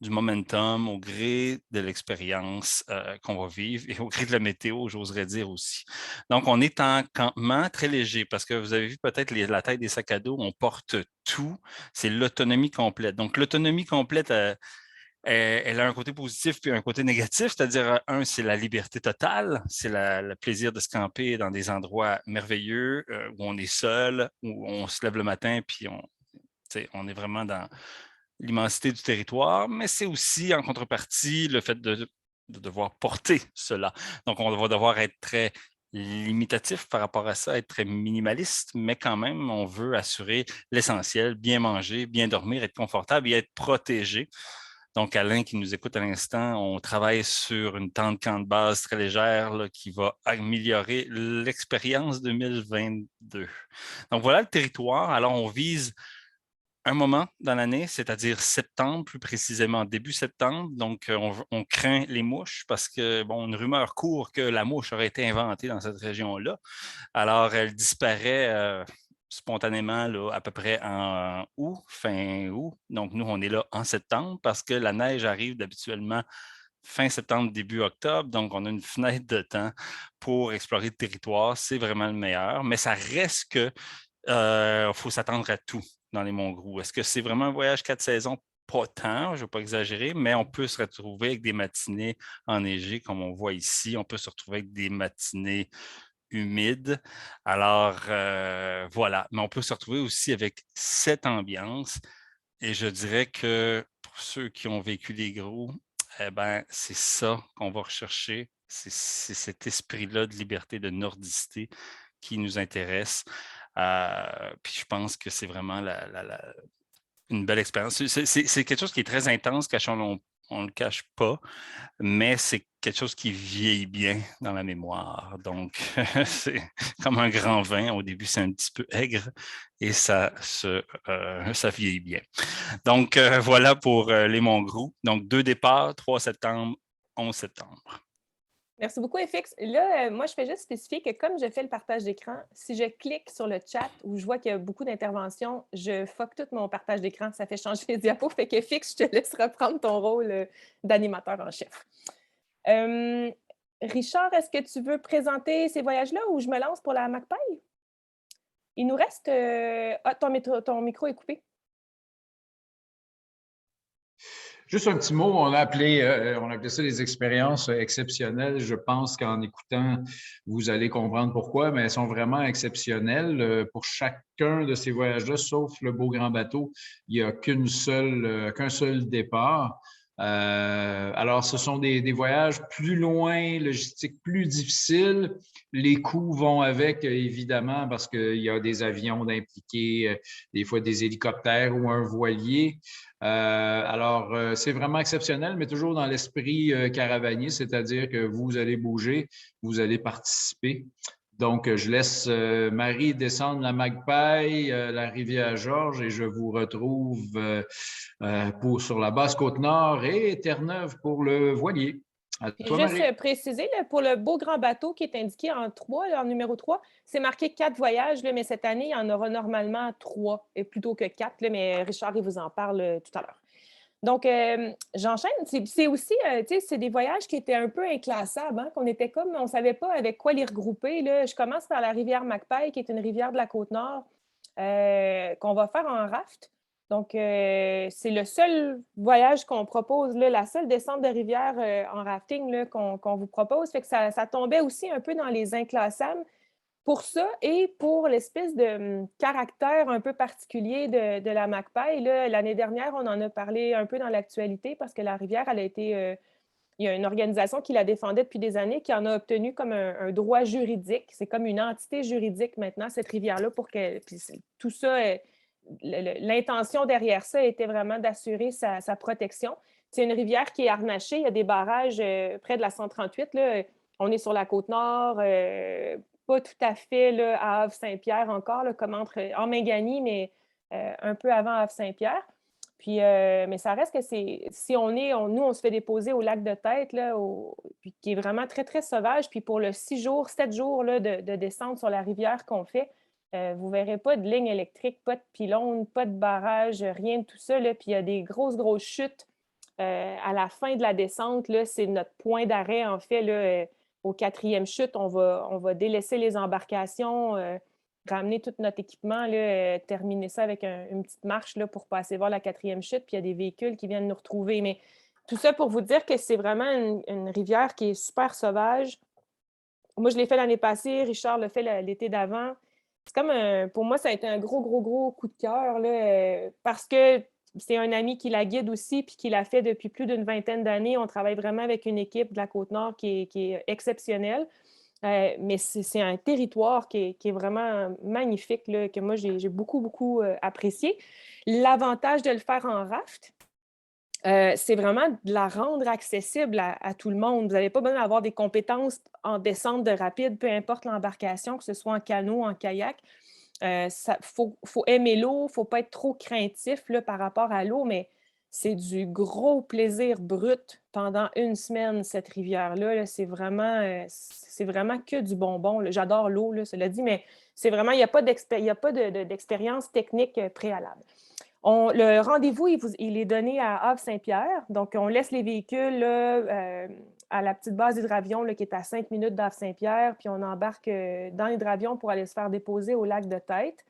du momentum, au gré de l'expérience qu'on va vivre et au gré de la météo, j'oserais dire aussi. Donc, on est en campement très léger parce que vous avez vu peut-être la taille des sacs à dos, on porte tout. C'est l'autonomie complète. Donc, l'autonomie complète, elle a un côté positif puis un côté négatif, c'est-à-dire, un, c'est la liberté totale, c'est le plaisir de se camper dans des endroits merveilleux où on est seul, où on se lève le matin puis on est vraiment dans l'immensité du territoire, mais c'est aussi en contrepartie le fait de devoir porter cela. Donc, on va devoir être très limitatif par rapport à ça, être très minimaliste, mais quand même, on veut assurer l'essentiel, bien manger, bien dormir, être confortable et être protégé. Donc, Alain qui nous écoute à l'instant, on travaille sur une tente camp de base très légère là, qui va améliorer l'expérience 2022. Donc, voilà le territoire. Alors, on vise un moment dans l'année, c'est-à-dire septembre, plus précisément début septembre. Donc, on craint les mouches parce que, bon, une rumeur court que la mouche aurait été inventée dans cette région-là. Alors, elle disparaît spontanément là, à peu près en août, fin août. Donc, nous, on est là en septembre parce que la neige arrive d'habituellement fin septembre, début octobre. Donc, on a une fenêtre de temps pour explorer le territoire. C'est vraiment le meilleur. Mais ça reste que faut s'attendre à tout dans les Monts-Grous. Est-ce que c'est vraiment un voyage 4 saisons? Pas tant, je ne vais pas exagérer, mais on peut se retrouver avec des matinées enneigées comme on voit ici. On peut se retrouver avec des matinées humides. Alors, voilà. Mais on peut se retrouver aussi avec cette ambiance. Et je dirais que pour ceux qui ont vécu les Grous, eh ben, c'est ça qu'on va rechercher. C'est cet esprit-là de liberté, de nordicité qui nous intéresse. Puis je pense que c'est vraiment une belle expérience. C'est quelque chose qui est très intense, on ne le cache pas, mais c'est quelque chose qui vieillit bien dans la mémoire. Donc, c'est comme un grand vin. Au début, c'est un petit peu aigre et ça vieillit bien. Donc, voilà pour les Monts-Grous. Donc, 2 départs, 3 septembre, 11 septembre. Merci beaucoup, FX. Là, moi, je fais juste spécifier que comme je fais le partage d'écran, si je clique sur le chat où je vois qu'il y a beaucoup d'interventions, je fuck tout mon partage d'écran. Ça fait changer les diapos. Fait que FX, je te laisse reprendre ton rôle d'animateur en chef. Richard, est-ce que tu veux présenter ces voyages-là ou je me lance pour la Magpie? Il nous reste... ton micro est coupé. Juste un petit mot, on a appelé ça des expériences exceptionnelles. Je pense qu'en écoutant, vous allez comprendre pourquoi, mais elles sont vraiment exceptionnelles. Pour chacun de ces voyages-là, sauf le beau grand bateau, il n'y a qu'un seul départ. Alors, ce sont des voyages plus loin, logistique plus difficile. Les coûts vont avec, évidemment, parce qu'il y a des avions d'impliquer, des fois des hélicoptères ou un voilier. Alors, c'est vraiment exceptionnel, mais toujours dans l'esprit caravanier, c'est-à-dire que vous allez bouger, vous allez participer. Donc, je laisse Marie descendre la Magpie, la rivière Georges, et je vous retrouve sur la Basse-Côte-Nord et Terre-Neuve pour le voilier. Juste préciser, là, pour le beau grand bateau qui est indiqué en 3, là, en numéro 3, c'est marqué 4 voyages, là, mais cette année, il y en aura normalement 3 plutôt que 4, là, mais Richard, il vous en parle tout à l'heure. Donc, j'enchaîne. C'est aussi, tu sais, c'est des voyages qui étaient un peu inclassables, hein, qu'on était comme, on ne savait pas avec quoi les regrouper. Là. Je commence par la rivière Macpail, qui est une rivière de la Côte-Nord, qu'on va faire en raft. Donc, c'est le seul voyage qu'on propose, là, la seule descente de rivière en rafting là, qu'on vous propose. Fait que ça tombait aussi un peu dans les inclassables pour ça et pour l'espèce de caractère un peu particulier de la Macpail. L'année dernière, on en a parlé un peu dans l'actualité parce que la rivière, elle a été... il y a une organisation qui la défendait depuis des années qui en a obtenu comme un droit juridique. C'est comme une entité juridique maintenant, cette rivière-là, pour que... Puis tout ça... L'intention derrière ça était vraiment d'assurer sa protection. C'est une rivière qui est harnachée. Il y a des barrages près de la 138. Là. On est sur la Côte-Nord, pas tout à fait là, à Havre-Saint-Pierre encore, là, comme en Mingani, mais un peu avant Havre-Saint-Pierre. Puis, mais ça reste que si nous, on se fait déposer au lac de Tête, là, puis, qui est vraiment très, très sauvage. Puis pour le 7 jours là, de descente sur la rivière qu'on fait, vous ne verrez pas de ligne électrique, pas de pylône, pas de barrage, rien de tout ça. Là. Puis il y a des grosses chutes à la fin de la descente. C'est notre point d'arrêt, en fait. Là, au 4e chute, on va délaisser les embarcations, ramener tout notre équipement, là, terminer ça avec une petite marche là, pour passer voir la 4e chute. Puis il y a des véhicules qui viennent nous retrouver. Mais tout ça pour vous dire que c'est vraiment une rivière qui est super sauvage. Moi, je l'ai fait l'année passée. Richard l'a fait l'été d'avant. C'est comme, pour moi, ça a été un gros coup de cœur là, parce que c'est un ami qui la guide aussi puis qui l'a fait depuis plus d'une vingtaine d'années. On travaille vraiment avec une équipe de la Côte-Nord qui est exceptionnelle. Mais c'est un territoire qui est vraiment magnifique, là, que moi, j'ai beaucoup apprécié. L'avantage de le faire en raft, c'est vraiment de la rendre accessible à tout le monde. Vous n'avez pas besoin d'avoir des compétences en descente de rapide, peu importe l'embarcation, que ce soit en canot, en kayak. Faut aimer l'eau, il ne faut pas être trop craintif là, par rapport à l'eau, mais c'est du gros plaisir brut pendant une semaine, cette rivière-là. Là, c'est vraiment que du bonbon. Là. J'adore l'eau, là, cela dit, mais c'est vraiment, il n'y a pas d'expérience technique préalable. Le rendez-vous, il est donné à Havre-Saint-Pierre. Donc, on laisse les véhicules là, à la petite base d'hydravion qui est à 5 minutes d'Havre-Saint-Pierre, puis on embarque dans l'hydravion pour aller se faire déposer au lac de Tête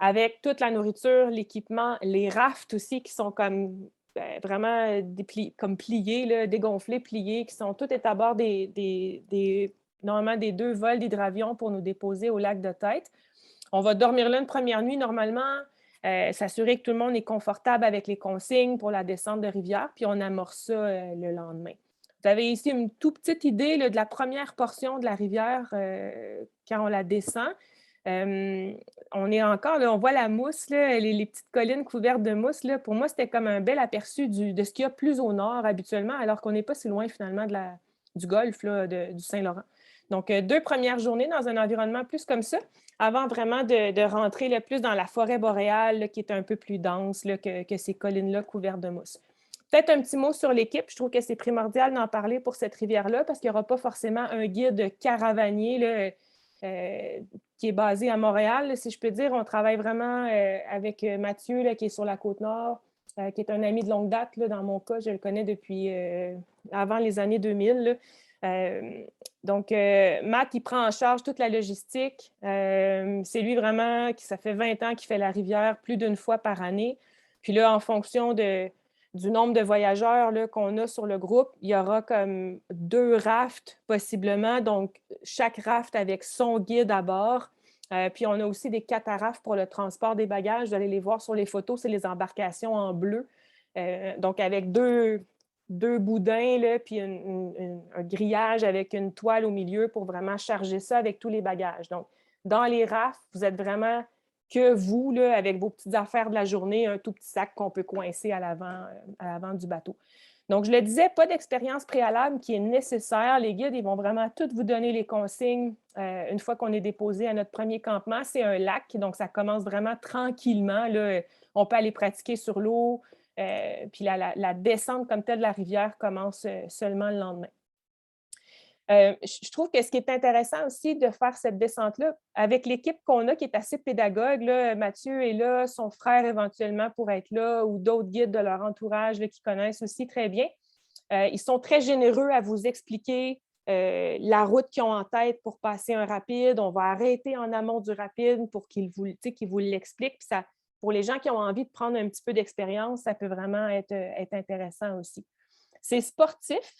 avec toute la nourriture, l'équipement, les rafts aussi qui sont comme vraiment comme pliés, là, dégonflés, pliés, qui sont tous à bord normalement des 2 vols d'hydravion pour nous déposer au lac de Tête. On va dormir là une première nuit normalement. S'assurer que tout le monde est confortable avec les consignes pour la descente de rivière, puis on amorce ça le lendemain. Vous avez ici une toute petite idée là, de la première portion de la rivière quand on la descend. On est encore, là, on voit la mousse, là, les petites collines couvertes de mousse. Là. Pour moi, c'était comme un bel aperçu de ce qu'il y a plus au nord habituellement, alors qu'on n'est pas si loin finalement du golfe là, du Saint-Laurent. Donc, 2 premières journées dans un environnement plus comme ça, avant vraiment de rentrer le plus dans la forêt boréale, là, qui est un peu plus dense là, que ces collines-là couvertes de mousse. Peut-être un petit mot sur l'équipe. Je trouve que c'est primordial d'en parler pour cette rivière-là parce qu'il n'y aura pas forcément un guide caravanier là, qui est basé à Montréal. Là, si je peux dire, on travaille vraiment avec Mathieu là, qui est sur la Côte-Nord, qui est un ami de longue date. Là, dans mon cas, je le connais depuis avant les années 2000. Là. Donc, Matt, il prend en charge toute la logistique. C'est lui vraiment, ça fait 20 ans qu'il fait la rivière plus d'une fois par année. Puis là, en fonction du nombre de voyageurs là, qu'on a sur le groupe, il y aura comme 2 rafts possiblement. Donc, chaque raft avec son guide à bord. Puis on a aussi des catarafes pour le transport des bagages. Vous allez les voir sur les photos, c'est les embarcations en bleu. Donc, avec deux boudins, là, puis un grillage avec une toile au milieu pour vraiment charger ça avec tous les bagages. Donc, dans les rafts, vous êtes vraiment que vous, là, avec vos petites affaires de la journée, un tout petit sac qu'on peut coincer à l'avant du bateau. Donc, je le disais, pas d'expérience préalable qui est nécessaire. Les guides, ils vont vraiment tous vous donner les consignes une fois qu'on est déposé à notre premier campement. C'est un lac, donc ça commence vraiment tranquillement. Là. On peut aller pratiquer sur l'eau. Puis la descente comme telle de la rivière commence seulement le lendemain. Je trouve que ce qui est intéressant aussi de faire cette descente-là, avec l'équipe qu'on a qui est assez pédagogue, là, Mathieu est là, son frère éventuellement pourrait être là, ou d'autres guides de leur entourage là, qui connaissent aussi très bien. Ils sont très généreux à vous expliquer la route qu'ils ont en tête pour passer un rapide. On va arrêter en amont du rapide pour qu'ils vous l'expliquent. Puis ça, pour les gens qui ont envie de prendre un petit peu d'expérience, ça peut vraiment être intéressant aussi. C'est sportif.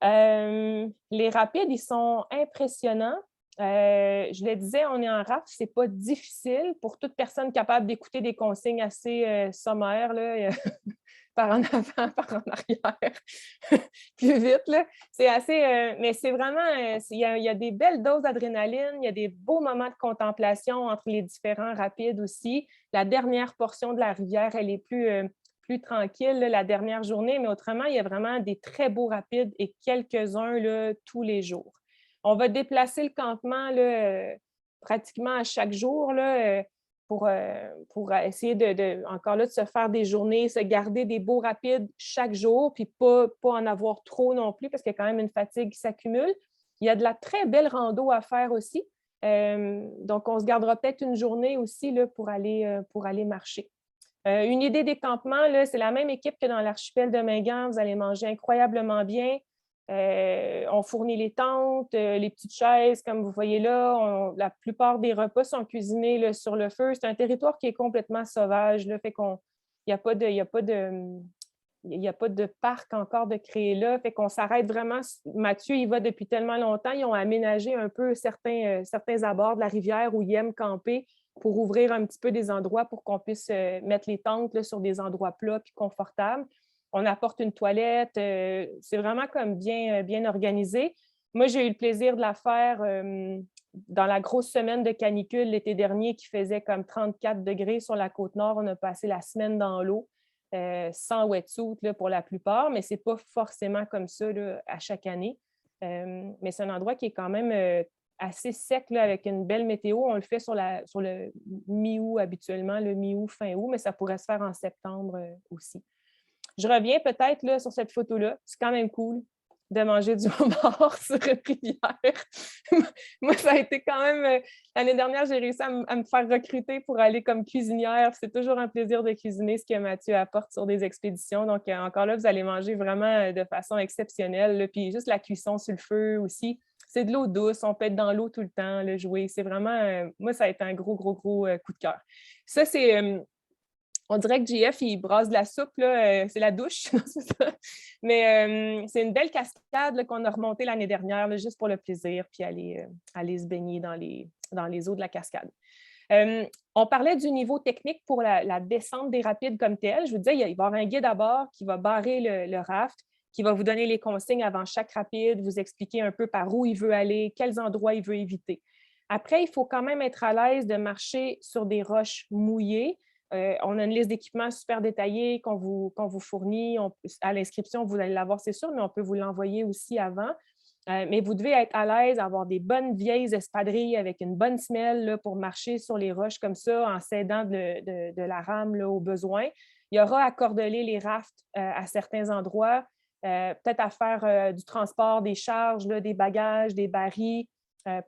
Les rapides, ils sont impressionnants. Je le disais, on est en raft, c'est pas difficile pour toute personne capable d'écouter des consignes assez sommaires, là, par en avant, par en arrière, plus vite. Là. C'est assez, mais c'est vraiment, il y a des belles doses d'adrénaline, il y a des beaux moments de contemplation entre les différents rapides aussi. La dernière portion de la rivière, elle est plus tranquille là, la dernière journée, mais autrement, il y a vraiment des très beaux rapides et quelques-uns là, tous les jours. On va déplacer le campement là, pratiquement à chaque jour là, pour essayer encore là, de se faire des journées, se garder des beaux rapides chaque jour, puis pas en avoir trop non plus, parce qu'il y a quand même une fatigue qui s'accumule. Il y a de la très belle rando à faire aussi. Donc, on se gardera peut-être une journée aussi là, pour aller marcher. Une idée des campements, là, c'est la même équipe que dans l'archipel de Mingan. Vous allez manger incroyablement bien. On fournit les tentes, les petites chaises, comme vous voyez là. La plupart des repas sont cuisinés là, sur le feu. C'est un territoire qui est complètement sauvage. Là, fait qu'il n'y a pas de parc encore de créer là. Fait qu'on s'arrête vraiment. Mathieu, il va depuis tellement longtemps. Ils ont aménagé un peu certains abords de la rivière où ils aiment camper pour ouvrir un petit peu des endroits pour qu'on puisse mettre les tentes là, sur des endroits plats et confortables. On apporte une toilette. C'est vraiment comme bien organisé. Moi, j'ai eu le plaisir de la faire dans la grosse semaine de canicule l'été dernier qui faisait comme 34 degrés sur la Côte-Nord. On a passé la semaine dans l'eau. Sans wetsuit là, pour la plupart, mais ce n'est pas forcément comme ça là, à chaque année. Mais c'est un endroit qui est quand même assez sec là, avec une belle météo. On le fait sur le mi-août habituellement, le mi-août, fin août, mais ça pourrait se faire en septembre aussi. Je reviens peut-être là, sur cette photo-là. C'est quand même cool de manger du homard sur une rivière. Moi, ça a été quand même... l'année dernière, j'ai réussi à me faire recruter pour aller comme cuisinière. C'est toujours un plaisir de cuisiner ce que Mathieu apporte sur des expéditions. Donc, encore là, vous allez manger vraiment de façon exceptionnelle. Là. Puis juste la cuisson sur le feu aussi. C'est de l'eau douce. On peut être dans l'eau tout le temps, le jouer. C'est vraiment... moi, ça a été un gros coup de cœur. Ça, c'est... on dirait que JF, il brasse de la soupe, là, c'est la douche. Mais c'est une belle cascade là, qu'on a remontée l'année dernière, là, juste pour le plaisir, puis aller se baigner dans les eaux de la cascade. On parlait du niveau technique pour la descente des rapides comme tel. Je vous disais, il va y avoir un guide à bord qui va barrer le raft, qui va vous donner les consignes avant chaque rapide, vous expliquer un peu par où il veut aller, quels endroits il veut éviter. Après, il faut quand même être à l'aise de marcher sur des roches mouillées. On a une liste d'équipements super détaillée qu'on vous fournit. À l'inscription, vous allez l'avoir, c'est sûr, mais on peut vous l'envoyer aussi avant. Mais vous devez être à l'aise, avoir des bonnes vieilles espadrilles avec une bonne semelle là, pour marcher sur les roches comme ça, en s'aidant de la rame là, au besoin. Il y aura à cordeler les rafts à certains endroits, peut-être à faire du transport des charges, là, des bagages, des barils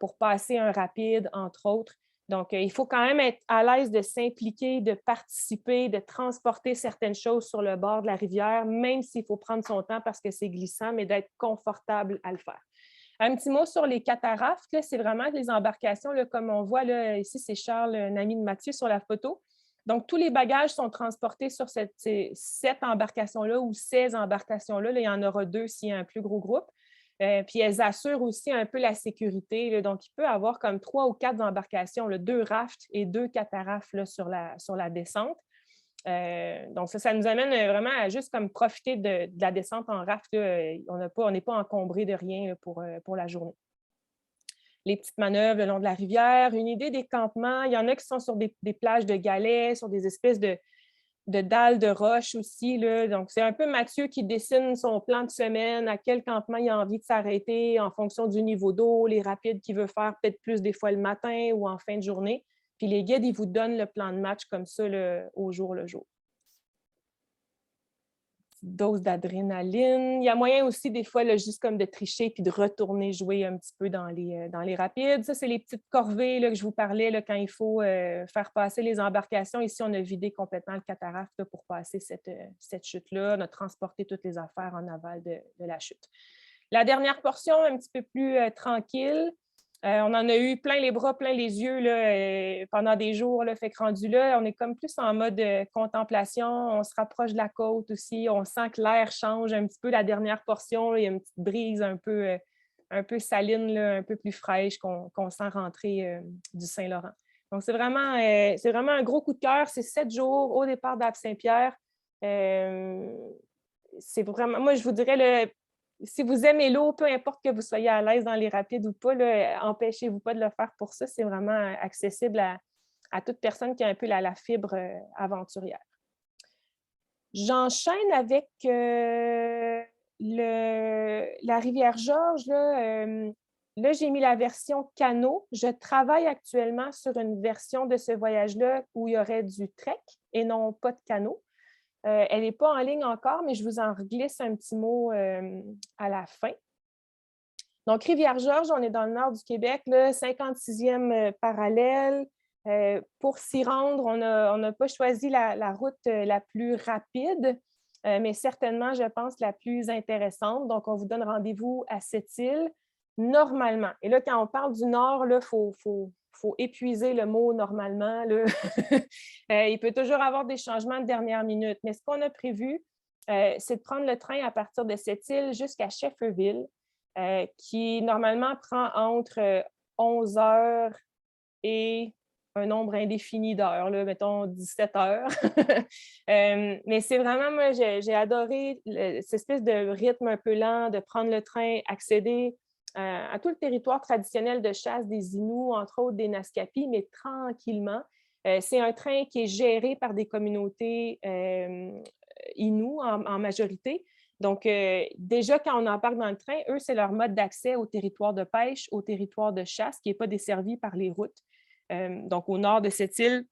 pour passer un rapide, entre autres. Donc, il faut quand même être à l'aise de s'impliquer, de participer, de transporter certaines choses sur le bord de la rivière, même s'il faut prendre son temps parce que c'est glissant, mais d'être confortable à le faire. Un petit mot sur les catarafes, c'est vraiment les embarcations, là, comme on voit là, ici, c'est Charles, un ami de Mathieu sur la photo. Donc, tous les bagages sont transportés sur cette embarcation-là ou ces embarcations-là. Là, il y en aura 2 s'il y a un plus gros groupe. Puis elles assurent aussi un peu la sécurité. Là. Donc, il peut y avoir comme 3 ou 4 embarcations, là, 2 rafts et 2 catarafes là, sur la descente. Donc, ça nous amène vraiment à juste comme profiter de la descente en raft. Là. On n'est pas encombré de rien là, pour la journée. Les petites manœuvres le long de la rivière, une idée des campements. Il y en a qui sont sur des plages de galets, sur des espèces de dalles de roche aussi. Là. Donc, c'est un peu Mathieu qui dessine son plan de semaine, à quel campement il a envie de s'arrêter en fonction du niveau d'eau, les rapides qu'il veut faire peut-être plus des fois le matin ou en fin de journée. Puis les guides, ils vous donnent le plan de match comme ça là, au jour le jour. petite dose d'adrénaline. Il y a moyen aussi, des fois, là, juste comme de tricher puis de retourner jouer un petit peu dans les rapides. Ça, c'est les petites corvées là, que je vous parlais là, quand il faut faire passer les embarcations. Ici, on a vidé complètement le cataract là, pour passer cette chute-là. On a transporté toutes les affaires en aval de la chute. La dernière portion, un petit peu plus tranquille. On en a eu plein les bras, plein les yeux là, pendant des jours. Là, fait que rendu là, on est comme plus en mode contemplation. On se rapproche de la côte aussi. On sent que l'air change un petit peu. La dernière portion, là, il y a une petite brise un peu saline, là, un peu plus fraîche qu'on sent rentrer du Saint-Laurent. Donc, c'est vraiment un gros coup de cœur. C'est 7 jours au départ d'Abe-Saint-Pierre. C'est vraiment, moi, je vous dirais, si vous aimez l'eau, peu importe que vous soyez à l'aise dans les rapides ou pas, empêchez-vous pas de le faire pour ça. C'est vraiment accessible à toute personne qui a un peu la fibre aventurière. J'enchaîne avec la rivière Georges. Là, j'ai mis la version canot. Je travaille actuellement sur une version de ce voyage-là où il y aurait du trek et non pas de canot. Elle n'est pas en ligne encore, mais je vous en glisse un petit mot à la fin. Donc, Rivière-Georges, on est dans le nord du Québec, le 56e parallèle. Pour s'y rendre, on n'a pas choisi la route la plus rapide, mais certainement, je pense, la plus intéressante. Donc, on vous donne rendez-vous à Sept-Îles, normalement. Et là, quand on parle du nord, il faut épuiser le mot normalement. Là. Il peut toujours avoir des changements de dernière minute. Mais ce qu'on a prévu, c'est de prendre le train à partir de Sept-Îles jusqu'à Shefferville, qui normalement prend entre 11 heures et un nombre indéfini d'heures, mettons 17 heures. Mais c'est vraiment, moi, j'ai adoré cette espèce de rythme un peu lent, de prendre le train, accéder à tout le territoire traditionnel de chasse des Inuits, entre autres des Naskapi, mais tranquillement. C'est un train qui est géré par des communautés Inuits en majorité. Donc, déjà, quand on embarque dans le train, eux, c'est leur mode d'accès au territoire de pêche, au territoire de chasse, qui n'est pas desservi par les routes. Donc, au nord de cette île.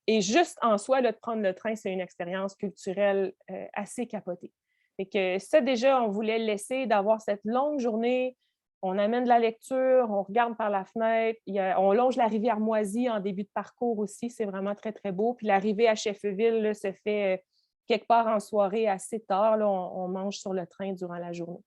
Et juste en soi, là, de prendre le train, c'est une expérience culturelle assez capotée. Fait que ça, déjà, on voulait le laisser d'avoir cette longue journée. On amène de la lecture, on regarde par la fenêtre. On longe la rivière Moisy en début de parcours aussi. C'est vraiment très, très beau. Puis l'arrivée à Shefferville là, se fait quelque part en soirée assez tard. Là, on mange sur le train durant la journée.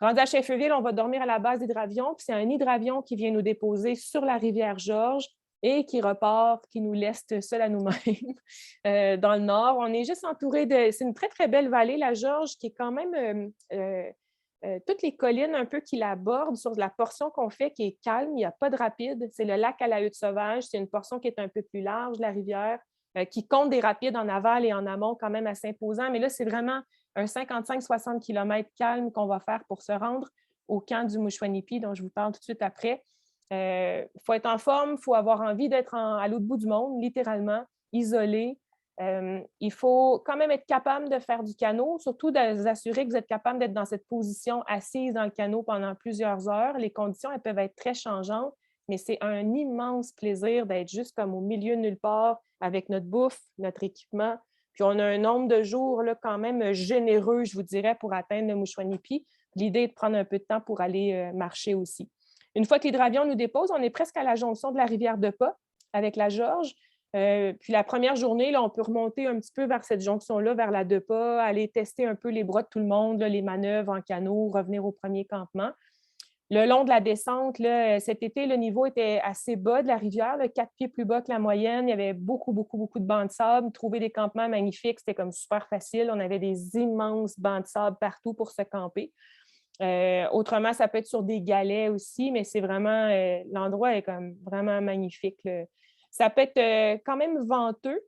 Rendu à Shefferville, on va dormir à la base d'hydravion. Puis c'est un hydravion qui vient nous déposer sur la rivière Georges et qui repart, qui nous laisse seuls à nous-mêmes dans le nord. On est juste entouré de... C'est une très, très belle vallée, la Georges, qui est quand même... toutes les collines un peu qui l'abordent sur la portion qu'on fait qui est calme, il n'y a pas de rapide. C'est le lac à la hutte sauvage. C'est une portion qui est un peu plus large, la rivière, qui compte des rapides en aval et en amont quand même assez imposant. Mais là, c'est vraiment un 55-60 km calme qu'on va faire pour se rendre au camp du Mouchouanipi, dont je vous parle tout de suite après. Il faut être en forme, il faut avoir envie d'être à l'autre bout du monde, littéralement, isolé. Il faut quand même être capable de faire du canot, surtout de vous assurer que vous êtes capable d'être dans cette position assise dans le canot pendant plusieurs heures. Les conditions, elles peuvent être très changeantes, mais c'est un immense plaisir d'être juste comme au milieu de nulle part avec notre bouffe, notre équipement. Puis on a un nombre de jours là, quand même généreux, je vous dirais, pour atteindre le Mouchouanipi. L'idée est de prendre un peu de temps pour aller marcher aussi. Une fois que l'hydravion nous dépose, on est presque à la jonction de la rivière de Pas avec la Georges. Puis la première journée, là, on peut remonter un petit peu vers cette jonction-là, vers la Depa, aller tester un peu les bras de tout le monde, là, les manœuvres en canot, revenir au premier campement. Le long de la descente, là, cet été, le niveau était assez bas de la rivière, là, 4 pieds plus bas que la moyenne. Il y avait beaucoup de bancs de sable. Trouver des campements magnifiques, c'était comme super facile. On avait des immenses bancs de sable partout pour se camper. Autrement, ça peut être sur des galets aussi, mais c'est vraiment, l'endroit est comme vraiment magnifique, là. Ça peut être quand même venteux.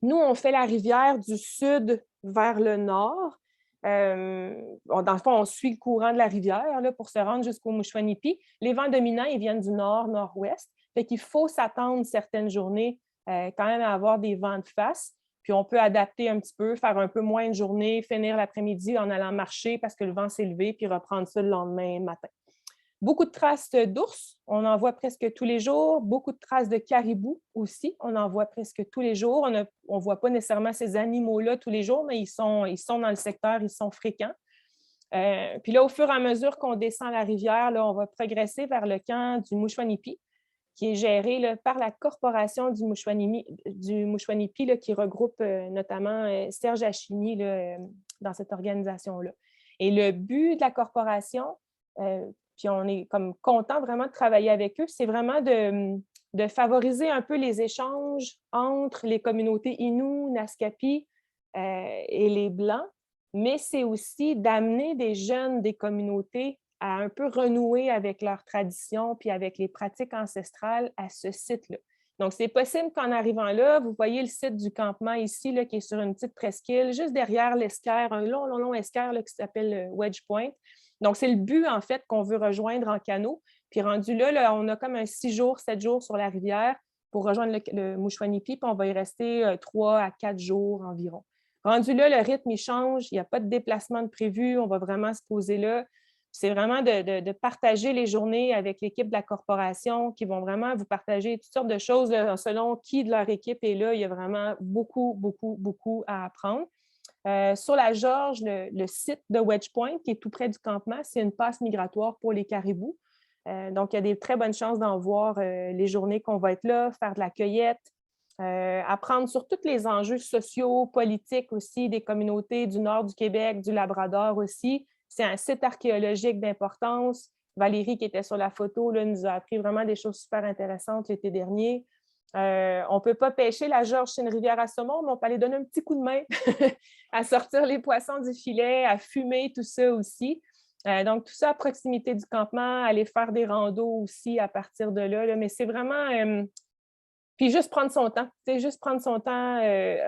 Nous, on fait la rivière du sud vers le nord. Dans le fond, on suit le courant de la rivière là, pour se rendre jusqu'au Mouchouanipi. Les vents dominants, ils viennent du nord-nord-ouest. Fait qu'il faut s'attendre certaines journées quand même à avoir des vents de face. Puis on peut adapter un petit peu, faire un peu moins de journée, finir l'après-midi en allant marcher parce que le vent s'est levé, puis reprendre ça le lendemain matin. Beaucoup de traces d'ours, on en voit presque tous les jours. Beaucoup de traces de caribous aussi, on en voit presque tous les jours. On ne voit pas nécessairement ces animaux-là tous les jours, mais ils sont dans le secteur, ils sont fréquents. Puis là, au fur et à mesure qu'on descend la rivière, là, on va progresser vers le camp du Mouchouanipi, qui est géré là, par la corporation du Mouchouanipi là, qui regroupe notamment Serge Hachini là, dans cette organisation-là. Et le but de la corporation, puis on est comme content vraiment de travailler avec eux, c'est vraiment de favoriser un peu les échanges entre les communautés Innu, Naskapi et les Blancs, mais c'est aussi d'amener des jeunes des communautés à un peu renouer avec leurs traditions puis avec les pratiques ancestrales à ce site-là. Donc, c'est possible qu'en arrivant là, vous voyez le site du campement ici, là, qui est sur une petite presqu'île, juste derrière l'esquerre, un long esquerre là, qui s'appelle Wedge Point. Donc, c'est le but, en fait, qu'on veut rejoindre en canot. Puis rendu là, on a comme un 6 jours, 7 jours sur la rivière pour rejoindre le Mouchouanipi, puis on va y rester 3 à 4 jours environ. Rendu là, le rythme, il change, il n'y a pas de déplacement de prévu, on va vraiment se poser là. C'est vraiment de partager les journées avec l'équipe de la corporation qui vont vraiment vous partager toutes sortes de choses là, selon qui de leur équipe est là. Il y a vraiment beaucoup à apprendre. Sur la George, le site de Wedge Point, qui est tout près du campement, c'est une passe migratoire pour les caribous. Donc, il y a des très bonnes chances d'en voir les journées qu'on va être là, faire de la cueillette, apprendre sur tous les enjeux sociaux, politiques aussi, des communautés du nord du Québec, du Labrador aussi. C'est un site archéologique d'importance. Valérie, qui était sur la photo, là, nous a appris vraiment des choses super intéressantes l'été dernier. On ne peut pas pêcher la George, c'est une rivière à saumon, mais on peut aller donner un petit coup de main à sortir les poissons du filet, à fumer, tout ça aussi. Donc, tout ça à proximité du campement, aller faire des randos aussi à partir de là. Mais c'est vraiment... puis juste prendre son temps,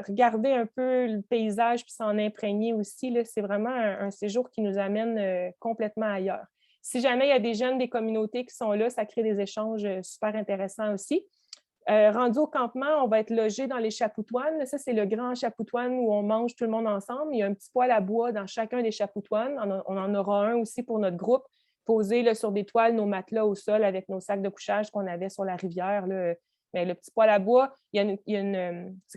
regarder un peu le paysage puis s'en imprégner aussi. C'est vraiment un séjour qui nous amène complètement ailleurs. Si jamais il y a des jeunes des communautés qui sont là, ça crée des échanges super intéressants aussi. Rendu au campement, on va être logé dans les chapoutoines. Ça, c'est le grand chapoutoine où on mange tout le monde ensemble. Il y a un petit poêle à bois dans chacun des chapoutoines. On en aura un aussi pour notre groupe, posé là, sur des toiles, nos matelas au sol avec nos sacs de couchage qu'on avait sur la rivière. Là. Mais le petit poêle à bois, c'est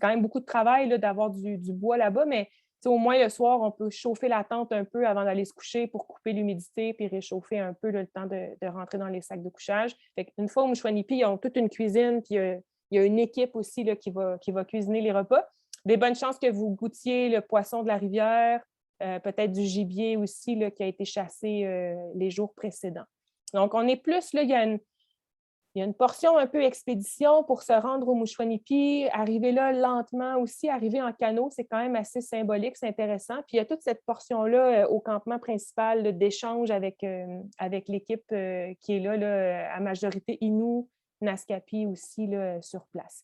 quand même beaucoup de travail là, d'avoir du bois là-bas, mais au moins le soir, on peut chauffer la tente un peu avant d'aller se coucher pour couper l'humidité puis réchauffer un peu là, le temps de rentrer dans les sacs de couchage. Une fois au Mouchouanipi, ils ont toute une cuisine, puis il y a une équipe aussi là, qui va cuisiner les repas. Des bonnes chances que vous goûtiez le poisson de la rivière, peut-être du gibier aussi là, qui a été chassé les jours précédents. Donc, on est plus, là, il y a une portion un peu expédition pour se rendre au Mouchouanipi, arriver là lentement aussi, arriver en canot, c'est quand même assez symbolique, c'est intéressant. Puis il y a toute cette portion-là au campement principal d'échange avec l'équipe qui est là, à majorité Innu, Naskapi aussi là, sur place.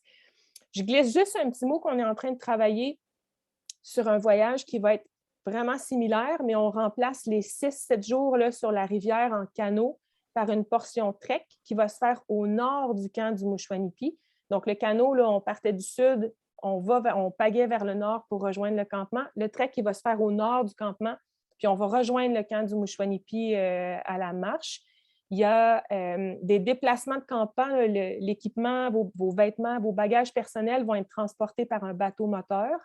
Je glisse juste un petit mot qu'on est en train de travailler sur un voyage qui va être vraiment similaire, mais on remplace les 6-7 jours là, sur la rivière en canot par une portion trek qui va se faire au nord du camp du Mouchouanipi. Donc, le canot, là, on partait du sud, on pagaie vers le nord pour rejoindre le campement. Le trek, il va se faire au nord du campement, puis on va rejoindre le camp du Mouchouanipi à la marche. Il y a des déplacements de campement, là, l'équipement, vos vêtements, vos bagages personnels vont être transportés par un bateau moteur.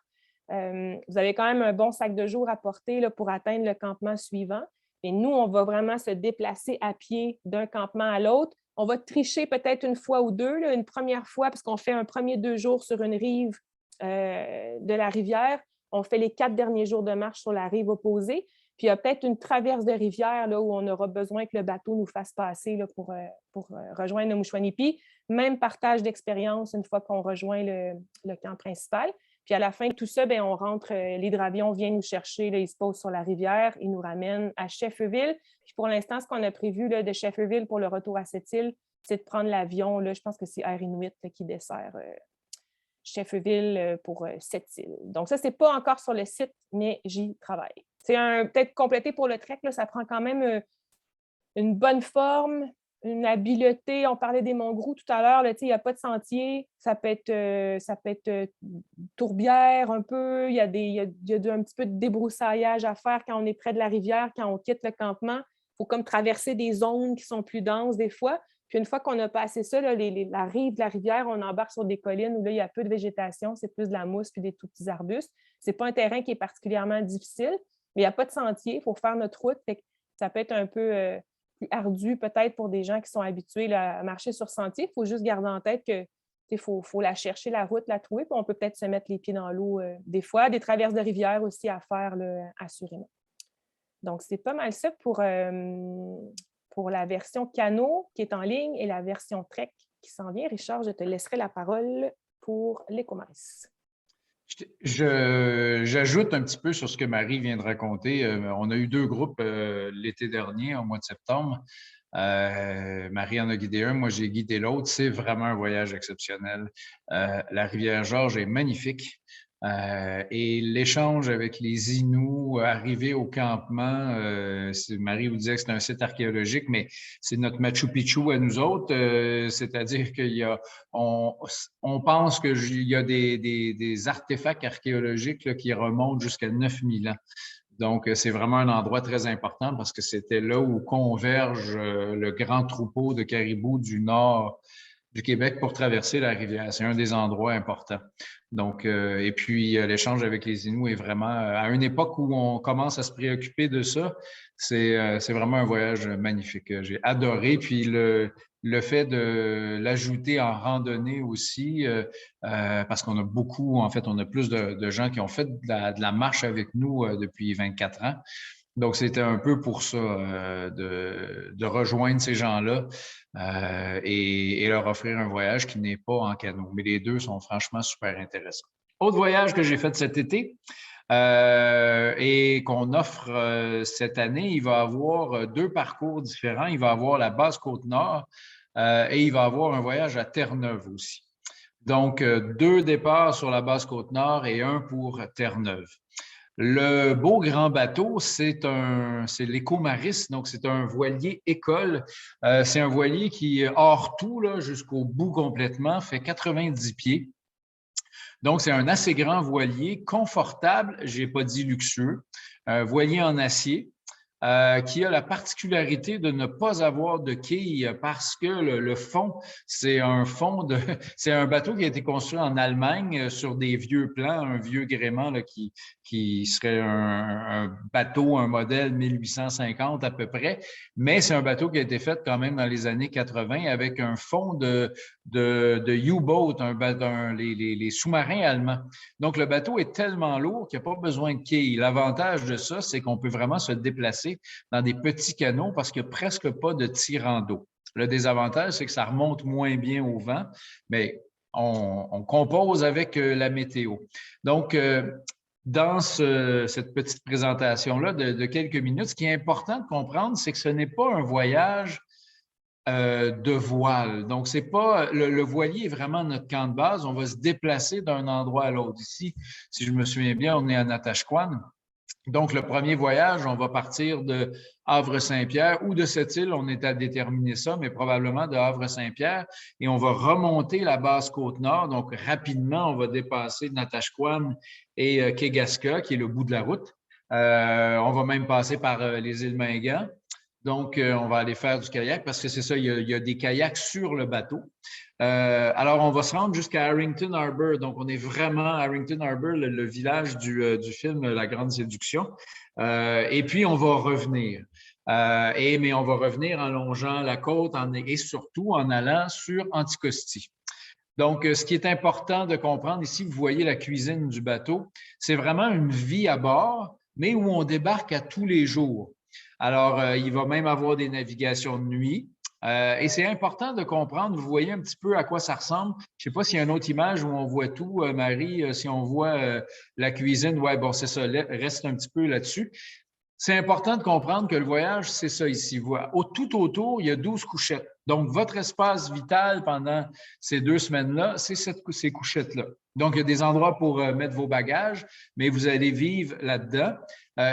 Vous avez quand même un bon sac de jour à porter là, pour atteindre le campement suivant. Et nous, on va vraiment se déplacer à pied d'un campement à l'autre. On va tricher peut-être une fois ou deux, là, une première fois, parce qu'on fait un premier 2 jours sur une rive de la rivière. On fait les 4 derniers jours de marche sur la rive opposée. Puis il y a peut-être une traverse de rivière là, où on aura besoin que le bateau nous fasse passer là, pour rejoindre le Mouchouanipi. Même partage d'expérience une fois qu'on rejoint le camp principal. Puis à la fin de tout ça, bien, on rentre, l'hydravion vient nous chercher, là, il se pose sur la rivière, il nous ramène à Shefferville. Puis pour l'instant, ce qu'on a prévu là, de Shefferville pour le retour à cette île, c'est de prendre l'avion. Là, je pense que c'est Air Inuit là, qui dessert Shefferville pour cette île. Donc ça, ce n'est pas encore sur le site, mais j'y travaille. C'est peut-être complété pour le trek, là, ça prend quand même une bonne forme, une habileté. On parlait des Monts-Groux tout à l'heure, il n'y a pas de sentier. Ça peut être tourbière un peu. Il y a un petit peu de débroussaillage à faire quand on est près de la rivière, quand on quitte le campement. faut comme traverser des zones qui sont plus denses des fois. Puis une fois qu'on a passé ça, là, la rive de la rivière, on embarque sur des collines où là, il y a peu de végétation, c'est plus de la mousse puis des tout petits arbustes. C'est pas un terrain qui est particulièrement difficile, mais il n'y a pas de sentier, il faut faire notre route. Fait que ça peut être un peu plus ardu peut-être pour des gens qui sont habitués là, à marcher sur sentier. Il faut juste garder en tête que faut la chercher, la route, la trouver, puis on peut peut-être se mettre les pieds dans l'eau des fois. Des traverses de rivière aussi à faire, là, assurément. Donc, c'est pas mal ça pour la version canot qui est en ligne et la version trek qui s'en vient. Richard, je te laisserai la parole pour l'Écomaris. J'ajoute un petit peu sur ce que Marie vient de raconter. On a eu 2 groupes l'été dernier, au mois de septembre. Marie en a guidé un, moi j'ai guidé l'autre. C'est vraiment un voyage exceptionnel. La rivière Georges est magnifique. Et l'échange avec les Inuits, arriver au campement, Marie vous disait que c'est un site archéologique, mais c'est notre Machu Picchu à nous autres, c'est-à-dire on pense qu'il y a des artefacts archéologiques là, qui remontent jusqu'à 9000 ans. Donc, c'est vraiment un endroit très important parce que c'était là où converge le grand troupeau de caribous du nord du Québec pour traverser la rivière. C'est un des endroits importants. Donc, et puis, l'échange avec les Inuits est vraiment, à une époque où on commence à se préoccuper de ça, c'est vraiment un voyage magnifique. J'ai adoré. Puis, le fait de l'ajouter en randonnée aussi, parce qu'on a beaucoup, en fait, on a plus de gens qui ont fait de la marche avec nous depuis 24 ans. Donc, c'était un peu pour ça, de rejoindre ces gens-là et leur offrir un voyage qui n'est pas en canot. Mais les 2 sont franchement super intéressants. Autre voyage que j'ai fait cet été et qu'on offre cette année, il va avoir 2 parcours différents. Il va avoir la Basse-Côte-Nord et il va avoir un voyage à Terre-Neuve aussi. Donc, 2 départs sur la Basse-Côte-Nord et 1 pour Terre-Neuve. Le beau grand bateau, c'est l'Écomaris, donc c'est un voilier école. C'est un voilier qui, hors tout, là, jusqu'au bout complètement, fait 90 pieds. Donc, c'est un assez grand voilier, confortable, je n'ai pas dit luxueux, un voilier en acier. Qui a la particularité de ne pas avoir de quilles parce que le fond, c'est un bateau qui a été construit en Allemagne sur des vieux plans, un vieux gréement là, qui serait un bateau, un modèle 1850 à peu près, mais c'est un bateau qui a été fait quand même dans les années 80 avec un fond de U-boat, les sous-marins allemands. Donc, le bateau est tellement lourd qu'il n'y a pas besoin de quilles. L'avantage de ça, c'est qu'on peut vraiment se déplacer dans des petits canaux parce qu'il n'y a presque pas de tirant d'eau. Le désavantage, c'est que ça remonte moins bien au vent, mais on compose avec la météo. Donc, dans cette petite présentation-là de quelques minutes, ce qui est important de comprendre, c'est que ce n'est pas un voyage de voile. Donc, c'est pas le voilier est vraiment notre camp de base. On va se déplacer d'un endroit à l'autre. Ici, si je me souviens bien, on est à Natashquan. Donc, le premier voyage, on va partir de Havre-Saint-Pierre ou de cette île, on est à déterminer ça, mais probablement de Havre-Saint-Pierre, et on va remonter la Basse-Côte-Nord. Donc, rapidement, on va dépasser Natashquan et Kegaska, qui est le bout de la route. On va même passer par les îles Mingan. Donc, on va aller faire du kayak parce que c'est ça, il y a des kayaks sur le bateau. Alors, on va se rendre jusqu'à Harrington Harbour. Donc, on est vraiment à Harrington Harbour, le village du film La Grande Séduction. Et puis, on va revenir. Mais on va revenir en longeant la côte et surtout en allant sur Anticosti. Donc, ce qui est important de comprendre ici, vous voyez la cuisine du bateau, c'est vraiment une vie à bord, mais où on débarque à tous les jours. Alors, il va même avoir des navigations de nuit. Et c'est important de comprendre, vous voyez un petit peu à quoi ça ressemble. Je ne sais pas s'il y a une autre image où on voit tout, Marie, si on voit la cuisine. Oui, bon, c'est ça, reste un petit peu là-dessus. C'est important de comprendre que le voyage, c'est ça ici. Tout autour, il y a 12 couchettes. Donc, votre espace vital pendant ces 2 semaines-là, c'est ces couchettes-là. Donc, il y a des endroits pour mettre vos bagages, mais vous allez vivre là-dedans.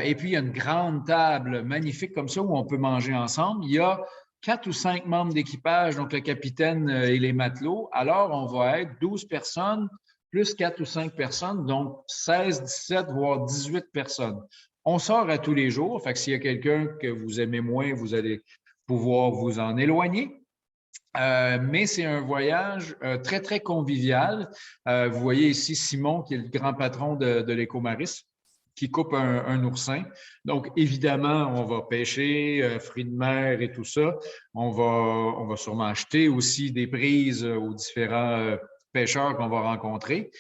Et puis, il y a une grande table magnifique comme ça où on peut manger ensemble. Il y a 4 ou 5 membres d'équipage, donc le capitaine et les matelots. Alors, on va être 12 personnes plus 4 ou 5 personnes, donc 16, 17, voire 18 personnes. On sort à tous les jours, fait que s'il y a quelqu'un que vous aimez moins, vous allez pouvoir vous en éloigner. Mais c'est un voyage très, très convivial. Vous voyez ici Simon, qui est le grand patron de l'Écomaris, qui coupe un oursin. Donc, évidemment, on va pêcher, fruits de mer et tout ça. On va sûrement acheter aussi des prises aux différents pêcheurs qu'on va rencontrer.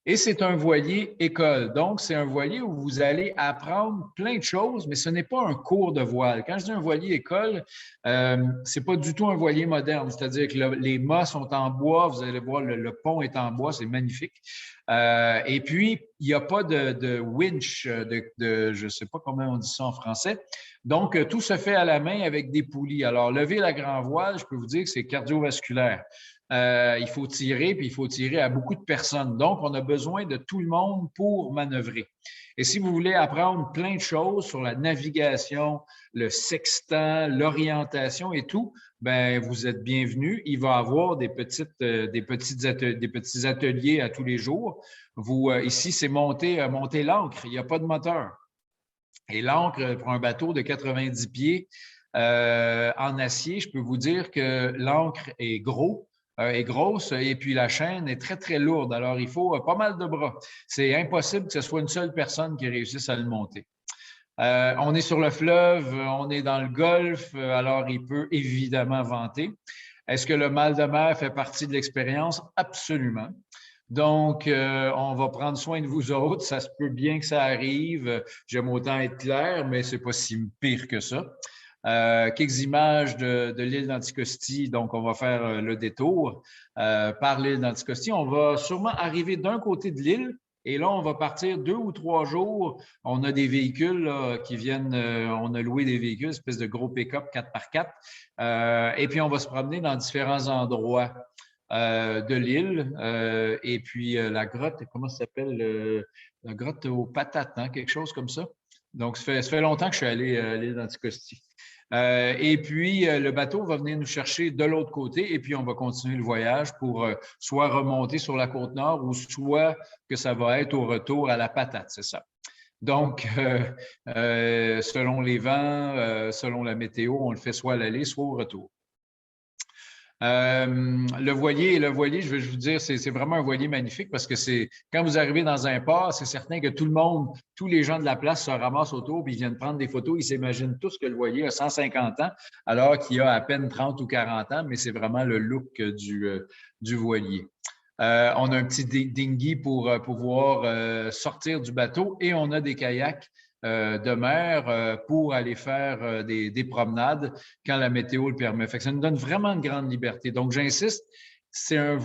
Et c'est un voilier école. Donc, c'est un voilier où vous allez apprendre plein de choses, mais ce n'est pas un cours de voile. Quand je dis un voilier école, c'est pas du tout un voilier moderne. C'est-à-dire que les mâts sont en bois. Vous allez voir, le pont est en bois. C'est magnifique. Et puis, il n'y a pas de winch, je ne sais pas comment on dit ça en français. Donc, tout se fait à la main avec des poulies. Alors, lever la grand voile, je peux vous dire que c'est cardiovasculaire. Il faut tirer, puis il faut tirer à beaucoup de personnes. Donc, on a besoin de tout le monde pour manœuvrer. Et si vous voulez apprendre plein de choses sur la navigation, le sextant, l'orientation et tout, ben vous êtes bienvenus. Il va y avoir des petits ateliers à tous les jours. Ici, c'est monter l'ancre. Il n'y a pas de moteur. Et l'ancre, pour un bateau de 90 pieds en acier, je peux vous dire que l'ancre est grosse et puis la chaîne est très, très lourde. Alors, il faut pas mal de bras. C'est impossible que ce soit une seule personne qui réussisse à le monter. On est sur le fleuve, on est dans le golfe, alors il peut évidemment venter. Est-ce que le mal de mer fait partie de l'expérience? Absolument. Donc, on va prendre soin de vous autres. Ça se peut bien que ça arrive. J'aime autant être clair, mais c'est pas si pire que ça. Quelques images de l'île d'Anticosti. Donc, on va faire le détour par l'île d'Anticosti. On va sûrement arriver d'un côté de l'île et là, on va partir 2 ou 3 jours. On a des véhicules là, qui viennent, on a loué des véhicules, une espèce de gros pick-up 4x4. Et puis, on va se promener dans différents endroits de l'île. Et puis, la grotte, comment ça s'appelle? La grotte aux patates, hein? Quelque chose comme ça. Donc, ça fait longtemps que je suis allé à l'île d'Anticosti. Et puis, le bateau va venir nous chercher de l'autre côté et puis on va continuer le voyage pour soit remonter sur la côte nord ou soit que ça va être au retour à la patate, c'est ça. Donc, selon les vents, selon la météo, on le fait soit à l'aller, soit au retour. Le voilier, je vais vous dire, c'est vraiment un voilier magnifique parce que c'est quand vous arrivez dans un port, c'est certain que tout le monde, tous les gens de la place se ramassent autour puis ils viennent prendre des photos. Ils s'imaginent tous que le voilier a 150 ans alors qu'il a à peine 30 ou 40 ans, mais c'est vraiment le look du voilier. On a un petit dinghy pour pouvoir sortir du bateau et on a des kayaks de mer pour aller faire des promenades quand la météo le permet. Fait que ça nous donne vraiment une grande liberté. Donc, j'insiste, c'est un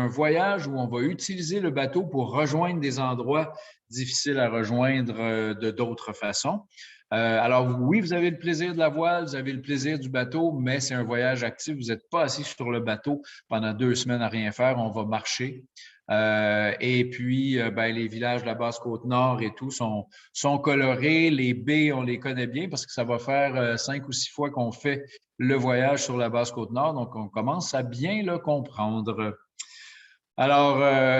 voyage où on va utiliser le bateau pour rejoindre des endroits difficiles à rejoindre de d'autres façons. Alors, oui, vous avez le plaisir de la voile, vous avez le plaisir du bateau, mais c'est un voyage actif. Vous n'êtes pas assis sur le bateau pendant 2 semaines à rien faire. On va marcher. Et puis, les villages de la Basse-Côte-Nord et tout sont colorés. Les baies, on les connaît bien parce que ça va faire 5 ou 6 fois qu'on fait le voyage sur la Basse-Côte-Nord. Donc, on commence à bien le comprendre. Alors,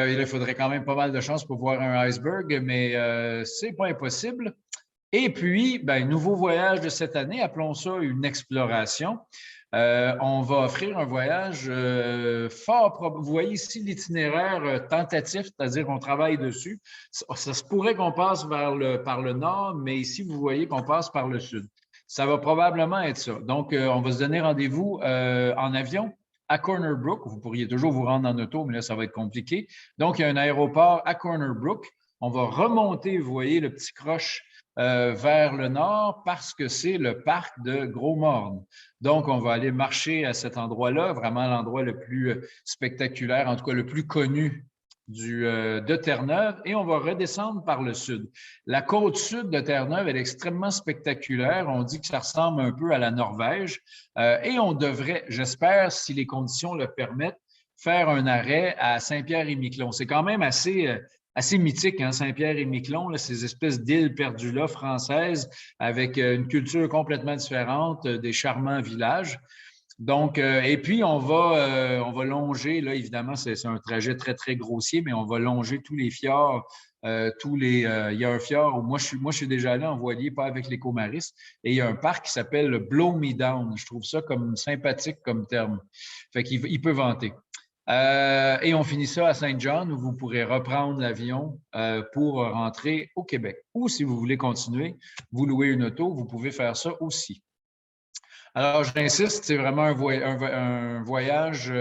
il faudrait quand même pas mal de chance pour voir un iceberg, mais c'est pas impossible. Et puis, nouveau voyage de cette année, appelons ça une exploration. On va offrir un voyage fort probable. Vous voyez ici l'itinéraire tentatif, c'est-à-dire qu'on travaille dessus. Ça se pourrait qu'on passe par le nord, mais ici, vous voyez qu'on passe par le sud. Ça va probablement être ça. Donc, on va se donner rendez-vous en avion à Corner Brook. Vous pourriez toujours vous rendre en auto, mais là, ça va être compliqué. Donc, il y a un aéroport à Corner Brook. On va remonter, vous voyez, le petit croche vers le nord parce que c'est le parc de Gros-Morne. Donc, on va aller marcher à cet endroit-là, vraiment l'endroit le plus spectaculaire, en tout cas le plus connu de Terre-Neuve, et on va redescendre par le sud. La côte sud de Terre-Neuve, elle est extrêmement spectaculaire. On dit que ça ressemble un peu à la Norvège et on devrait, j'espère, si les conditions le permettent, faire un arrêt à Saint-Pierre-et-Miquelon. C'est quand même assez mythique, hein, Saint-Pierre-et-Miquelon, ces espèces d'îles perdues-là françaises avec une culture complètement différente, des charmants villages. Donc, et puis, on va longer, là, évidemment, c'est un trajet très, très grossier, mais on va longer tous les fjords, il y a un fjord où moi, je suis déjà allé en voilier, pas avec les Comaris, et il y a un parc qui s'appelle le Blow Me Down. Je trouve ça comme sympathique comme terme. Fait qu'il peut vanter. Et on finit ça à Saint-John, où vous pourrez reprendre l'avion pour rentrer au Québec. Ou si vous voulez continuer, vous louez une auto, vous pouvez faire ça aussi. Alors, j'insiste, c'est vraiment un voyage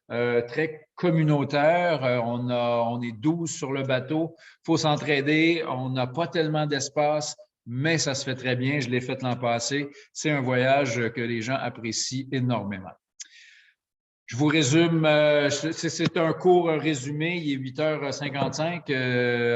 très communautaire. On est 12 sur le bateau. Il faut s'entraider. On n'a pas tellement d'espace, mais ça se fait très bien. Je l'ai fait l'an passé. C'est un voyage que les gens apprécient énormément. Je vous résume, c'est un court résumé, il est 8h55,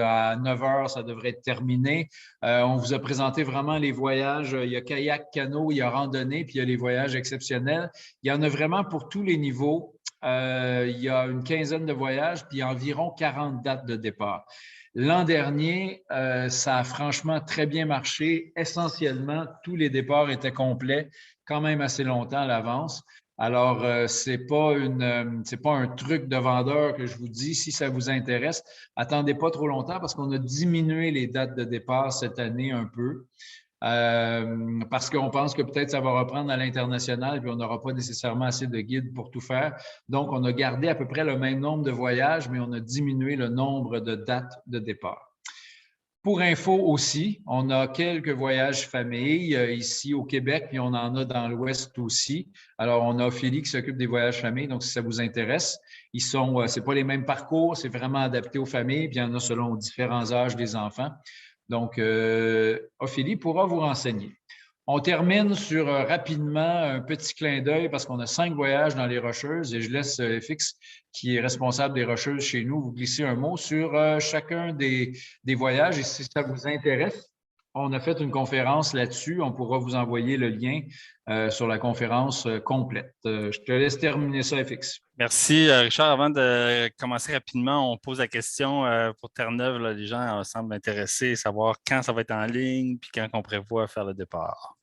à 9h, ça devrait être terminé. On vous a présenté vraiment les voyages, il y a kayak, canot, il y a randonnée, puis il y a les voyages exceptionnels. Il y en a vraiment pour tous les niveaux. Il y a une quinzaine de voyages, puis environ 40 dates de départ. L'an dernier, ça a franchement très bien marché. Essentiellement, tous les départs étaient complets, quand même assez longtemps à l'avance. Alors, c'est pas un truc de vendeur que je vous dis. Si ça vous intéresse, attendez pas trop longtemps parce qu'on a diminué les dates de départ cette année un peu. Parce qu'on pense que peut-être ça va reprendre à l'international puis on n'aura pas nécessairement assez de guides pour tout faire. Donc, on a gardé à peu près le même nombre de voyages, mais on a diminué le nombre de dates de départ. Pour info aussi, on a quelques voyages famille ici au Québec, puis on en a dans l'Ouest aussi. Alors, on a Ophélie qui s'occupe des voyages famille, donc si ça vous intéresse, c'est pas les mêmes parcours, c'est vraiment adapté aux familles, puis il y en a selon différents âges des enfants. Donc, Ophélie pourra vous renseigner. On termine sur rapidement un petit clin d'œil parce qu'on a 5 voyages dans les Rocheuses et je laisse FX, qui est responsable des Rocheuses chez nous, vous glisser un mot sur chacun des voyages. Et si ça vous intéresse, on a fait une conférence là-dessus. On pourra vous envoyer le lien sur la conférence complète. Je te laisse terminer ça, FX. Merci, Richard. Avant de commencer rapidement, on pose la question pour Terre-Neuve. Là, les gens semblent intéressés, savoir quand ça va être en ligne puis quand on prévoit faire le départ.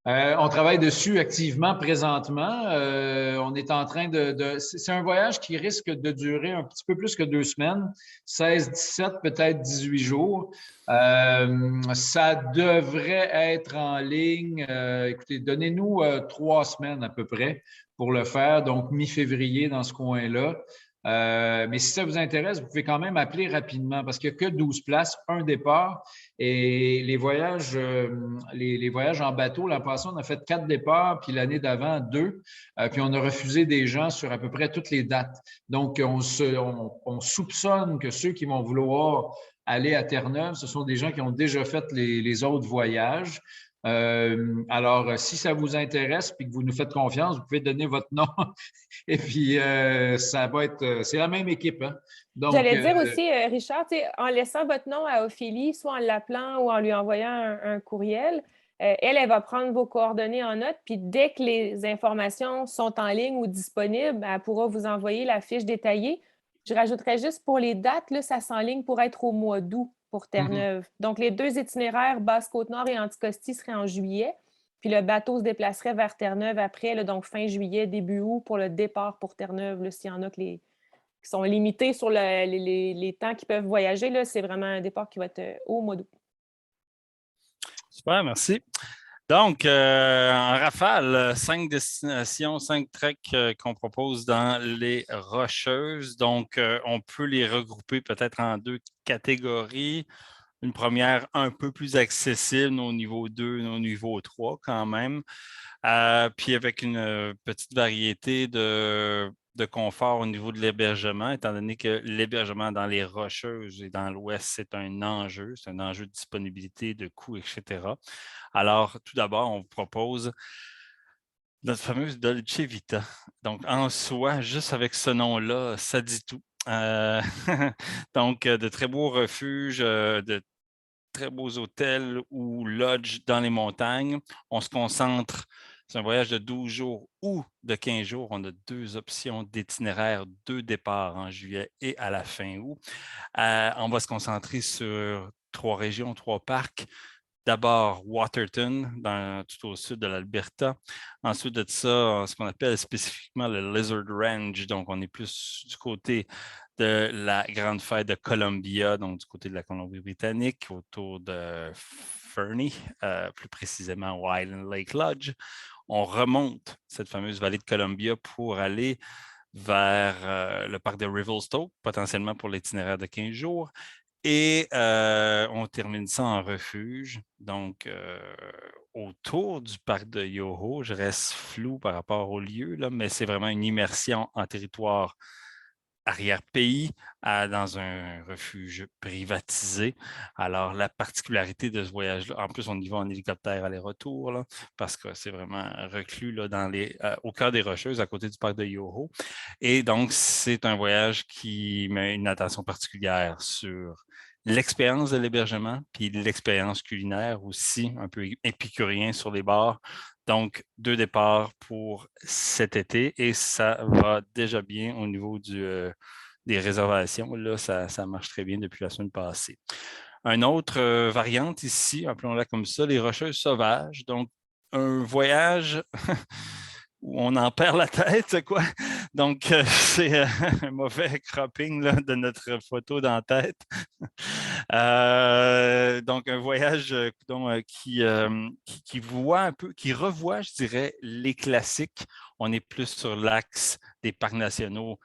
On travaille dessus activement présentement. On est en train c'est un voyage qui risque de durer un petit peu plus que 2 semaines, 16, 17, peut-être 18 jours. Ça devrait être en ligne. Écoutez, donnez-nous 3 semaines à peu près pour le faire, donc mi-février dans ce coin-là. Mais si ça vous intéresse, vous pouvez quand même appeler rapidement parce qu'il n'y a que 12 places, un départ. Et les voyages en bateau, l'an passé, on a fait 4 départs, puis l'année d'avant, 2. Puis on a refusé des gens sur à peu près toutes les dates. Donc, on soupçonne que ceux qui vont vouloir aller à Terre-Neuve, ce sont des gens qui ont déjà fait les autres voyages. Alors, si ça vous intéresse puis que vous nous faites confiance, vous pouvez donner votre nom et puis ça va être, c'est la même équipe. Hein? Donc, j'allais dire aussi, Richard, en laissant votre nom à Ophélie, soit en l'appelant ou en lui envoyant un courriel, elle va prendre vos coordonnées en note, puis dès que les informations sont en ligne ou disponibles, elle pourra vous envoyer la fiche détaillée. Je rajouterais juste pour les dates, là, ça s'enligne pour être au mois d'août pour Terre-Neuve. Donc, les 2 itinéraires, Basse-Côte-Nord et Anticosti, seraient en juillet. Puis le bateau se déplacerait vers Terre-Neuve après, là, donc fin juillet, début août, pour le départ pour Terre-Neuve, s'il y en a qui sont limités sur les temps qu'ils peuvent voyager. Là, c'est vraiment un départ qui va être au mois d'août. Super, merci. Donc, en rafale, 5 destinations, 5 treks qu'on propose dans les Rocheuses. Donc, on peut les regrouper peut-être en 2 catégories. Une première un peu plus accessible au niveau 2, au niveau 3 quand même. Puis avec une petite variété de confort au niveau de l'hébergement, étant donné que l'hébergement dans les Rocheuses et dans l'Ouest, c'est un enjeu de disponibilité, de coûts, etc. Alors, tout d'abord, on vous propose notre fameuse Dolce Vita. Donc, en soi, juste avec ce nom-là, ça dit tout. Donc, de très beaux refuges, de très beaux hôtels ou lodges dans les montagnes. On se concentre, c'est un voyage de 12 jours ou de 15 jours. On a 2 options d'itinéraire, 2 départs en juillet et à la fin août. On va se concentrer sur 3 régions, 3 parcs, d'abord Waterton, tout au sud de l'Alberta. Ensuite de ça, ce qu'on appelle spécifiquement le Lizard Range. Donc, on est plus du côté de la Grande Fête de Columbia, donc du côté de la Colombie-Britannique, autour de Fernie, plus précisément Island Lake Lodge. On remonte cette fameuse vallée de Columbia pour aller vers le parc de Revelstoke, potentiellement pour l'itinéraire de 15 jours. Et on termine ça en refuge. Donc, autour du parc de Yoho, je reste flou par rapport au lieu, là, mais c'est vraiment une immersion en territoire arrière-pays dans un refuge privatisé. Alors, la particularité de ce voyage-là, en plus, on y va en hélicoptère aller-retour, là, parce que c'est vraiment reclus là, au cœur des Rocheuses, à côté du parc de Yoho. Et donc, c'est un voyage qui met une attention particulière sur l'expérience de l'hébergement, puis l'expérience culinaire aussi, un peu épicurien sur les bars. Donc, 2 départs pour cet été et ça va déjà bien au niveau des réservations. Là, ça marche très bien depuis la semaine passée. Une autre variante ici, appelons-la comme ça, les Rocheuses sauvages. Donc, un voyage où on en perd la tête, quoi. Donc, c'est un mauvais cropping là, de notre photo dans la tête. Donc, un voyage qui voit un peu, qui revoit, je dirais, les classiques. On est plus sur l'axe des parcs nationaux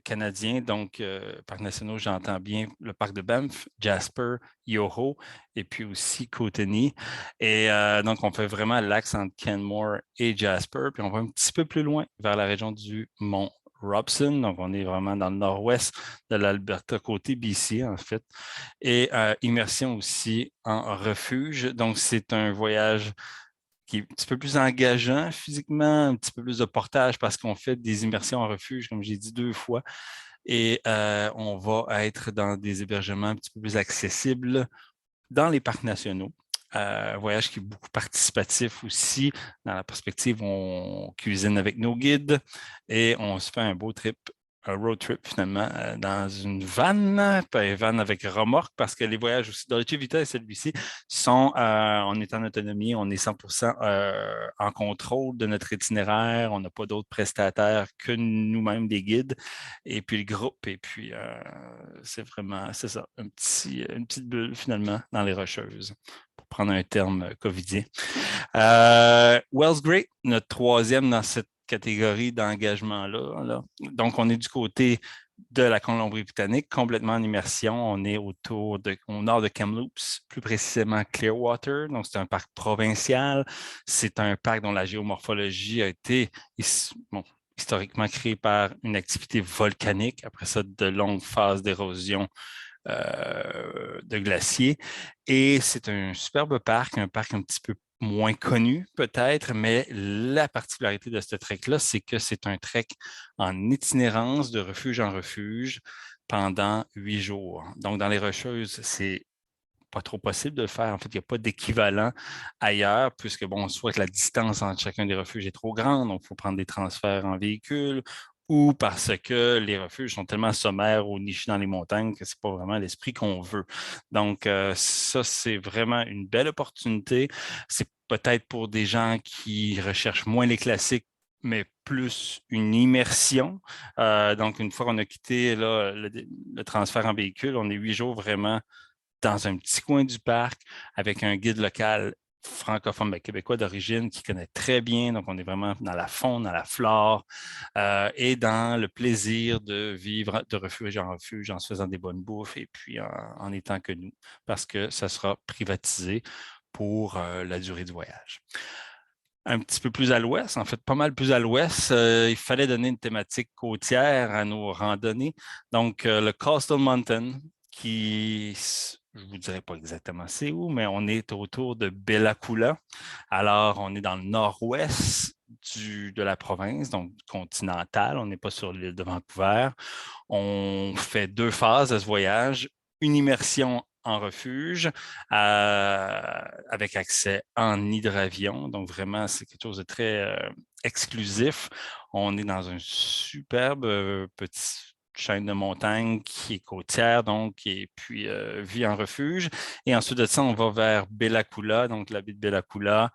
canadiens. Donc, parcs nationaux, j'entends bien le parc de Banff, Jasper, Yoho et puis aussi Kootenay. Et donc, on fait vraiment l'axe entre Canmore et Jasper. Puis, on va un petit peu plus loin vers la région du Mont Robson. Donc, on est vraiment dans le nord-ouest de l'Alberta, côté BC, en fait. Et immersion aussi en refuge. Donc, c'est un voyage qui est un petit peu plus engageant physiquement, un petit peu plus de portage parce qu'on fait des immersions en refuge, comme j'ai dit 2 fois. Et on va être dans des hébergements un petit peu plus accessibles dans les parcs nationaux. Un voyage qui est beaucoup participatif aussi. Dans la perspective, on cuisine avec nos guides et on se fait un beau trip, un road trip finalement, dans une van, pas une van avec remorque, parce que les voyages aussi, Dolce Vita et celui-ci, on est en autonomie, on est 100% en contrôle de notre itinéraire, on n'a pas d'autres prestataires que nous-mêmes des guides, et puis le groupe, et puis c'est ça, une petite bulle finalement dans les Rocheuses, pour prendre un terme covidien. Wells Great, notre 3e dans cette catégorie d'engagement-là. Là. Donc, on est du côté de la Colombie-Britannique, complètement en immersion. On est au nord de Kamloops, plus précisément Clearwater. Donc, c'est un parc provincial. C'est un parc dont la géomorphologie a été historiquement créée par une activité volcanique. Après ça, de longues phases d'érosion de glaciers. Et c'est un superbe parc, un parc un petit peu moins connu peut-être, mais la particularité de ce trek-là, c'est que c'est un trek en itinérance de refuge en refuge pendant 8 jours. Donc, dans les Rocheuses, c'est pas trop possible de le faire. En fait, il n'y a pas d'équivalent ailleurs, puisque, soit la distance entre chacun des refuges est trop grande, donc il faut prendre des transferts en véhicule, ou parce que les refuges sont tellement sommaires ou nichés dans les montagnes que ce n'est pas vraiment l'esprit qu'on veut. Donc, ça, c'est vraiment une belle opportunité. C'est peut-être pour des gens qui recherchent moins les classiques, mais plus une immersion. Donc, une fois qu'on a quitté là, le transfert en véhicule, on est 8 jours vraiment dans un petit coin du parc avec un guide local francophone, québécois d'origine qui connaît très bien. Donc, on est vraiment dans la faune, dans la flore et dans le plaisir de vivre de refuge en refuge en se faisant des bonnes bouffes et puis en étant que nous, parce que ça sera privatisé pour la durée du voyage. Un petit peu plus à l'ouest, en fait, pas mal plus à l'ouest, il fallait donner une thématique côtière à nos randonnées. Donc, le Coastal Mountain, qui, je ne vous dirai pas exactement c'est où, mais on est autour de Bella Coola. Alors, on est dans le nord-ouest de la province, donc continentale. On n'est pas sur l'île de Vancouver. On fait 2 phases à ce voyage. Une immersion en refuge avec accès en hydravion. Donc, vraiment, c'est quelque chose de très exclusif. On est dans un superbe petit chaîne de montagne qui est côtière, donc, et puis vit en refuge. Et ensuite de ça, on va vers Bella Coola, donc la baie de Bella Coola,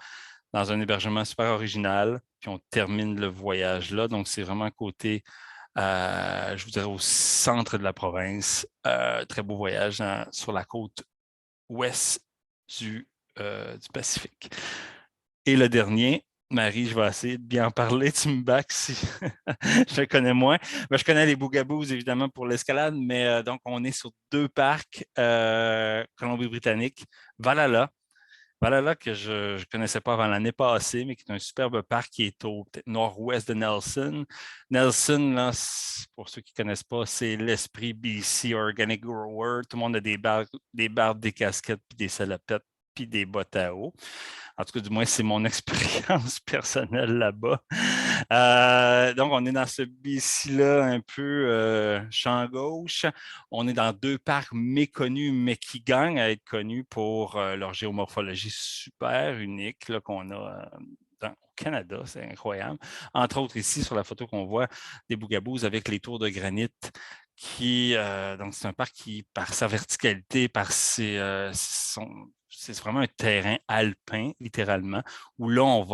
dans un hébergement super original. Puis on termine le voyage là. Donc, c'est vraiment côté, je vous dirais, au centre de la province. Très beau voyage sur la côte ouest du Pacifique. Et le dernier, Marie, je vais essayer de bien en parler. Tu me backs si je le connais moins. Ben, je connais les Bougaboos, évidemment, pour l'escalade, mais donc, on est sur 2 parcs Colombie-Britannique. Valhalla. Valhalla, que je ne connaissais pas avant l'année passée, mais qui est un superbe parc qui est au nord-ouest de Nelson. Nelson, là, pour ceux qui ne connaissent pas, c'est l'esprit BC Organic Grower. Tout le monde a des barbes, des casquettes, puis des salopettes, puis des bottes à eau. En tout cas, du moins, c'est mon expérience personnelle là-bas. Donc, on est dans ce BC-là un peu champ gauche. On est dans 2 parcs méconnus, mais qui gagnent à être connus pour leur géomorphologie super unique là, qu'on a au Canada. C'est incroyable. Entre autres, ici, sur la photo qu'on voit des Bougaboos avec les tours de granit donc, c'est un parc qui, par sa verticalité, par c'est vraiment un terrain alpin, littéralement, où là, on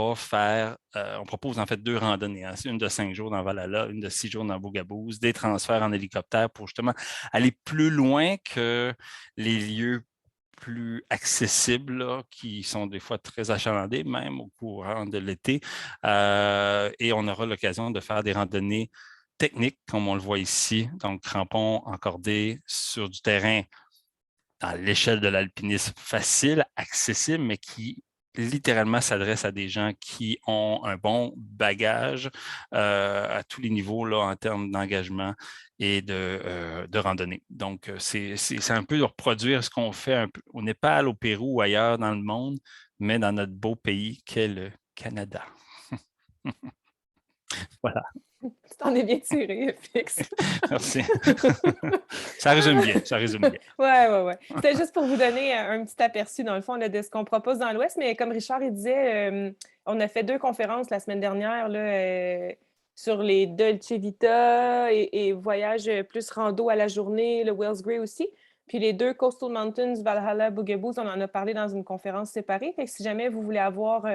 propose en fait 2 randonnées. Hein. C'est une de 5 jours dans Valhalla, une de 6 jours dans Bougaboos, des transferts en hélicoptère pour justement aller plus loin que les lieux plus accessibles, là, qui sont des fois très achalandés, même au courant de l'été. Et on aura l'occasion de faire des randonnées techniques, comme on le voit ici, donc crampons encordés sur du terrain à l'échelle de l'alpinisme facile, accessible, mais qui littéralement s'adresse à des gens qui ont un bon bagage à tous les niveaux là, en termes d'engagement et de randonnée. Donc, c'est un peu de reproduire ce qu'on fait un peu au Népal, au Pérou ou ailleurs dans le monde, mais dans notre beau pays qu'est le Canada. Voilà. Tu t'en es bien tiré, Fix. Merci. Ça résume bien, ça résume bien. Oui. C'était juste pour vous donner un petit aperçu, dans le fond, là, de ce qu'on propose dans l'Ouest. Mais comme Richard il disait, on a fait 2 conférences la semaine dernière là, sur les Dolce Vita et voyages plus rando à la journée, le Wells Grey aussi. Puis les 2 Coastal Mountains, Valhalla, Bougaboos, on en a parlé dans une conférence séparée. Fait que si jamais vous voulez avoir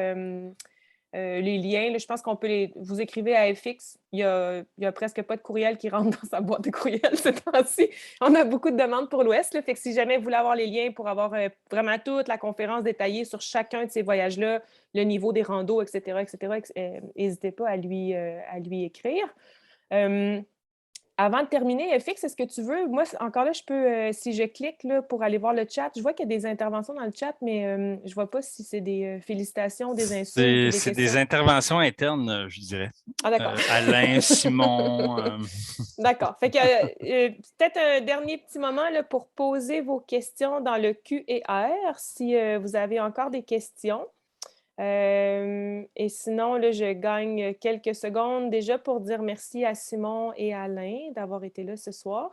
les liens, là, je pense qu'on peut vous écrivez à FX. Il y a presque pas de courriel qui rentre dans sa boîte de courriel ce temps-ci. On a beaucoup de demandes pour l'Ouest. Là, fait que si jamais vous voulez avoir les liens pour avoir vraiment toute la conférence détaillée sur chacun de ces voyages-là, le niveau des randos, etc., n'hésitez pas à lui écrire. Avant de terminer, FX, est-ce que tu veux? Moi, encore là, je peux, si je clique là, pour aller voir le chat, je vois qu'il y a des interventions dans le chat, mais je ne vois pas si c'est des félicitations, des insultes. C'est des interventions internes, je dirais. Ah, d'accord. Alain, Simon. D'accord. Fait que peut-être un dernier petit moment là, pour poser vos questions dans le Q&R si vous avez encore des questions. Et sinon, là, je gagne quelques secondes déjà pour dire merci à Simon et Alain d'avoir été là ce soir.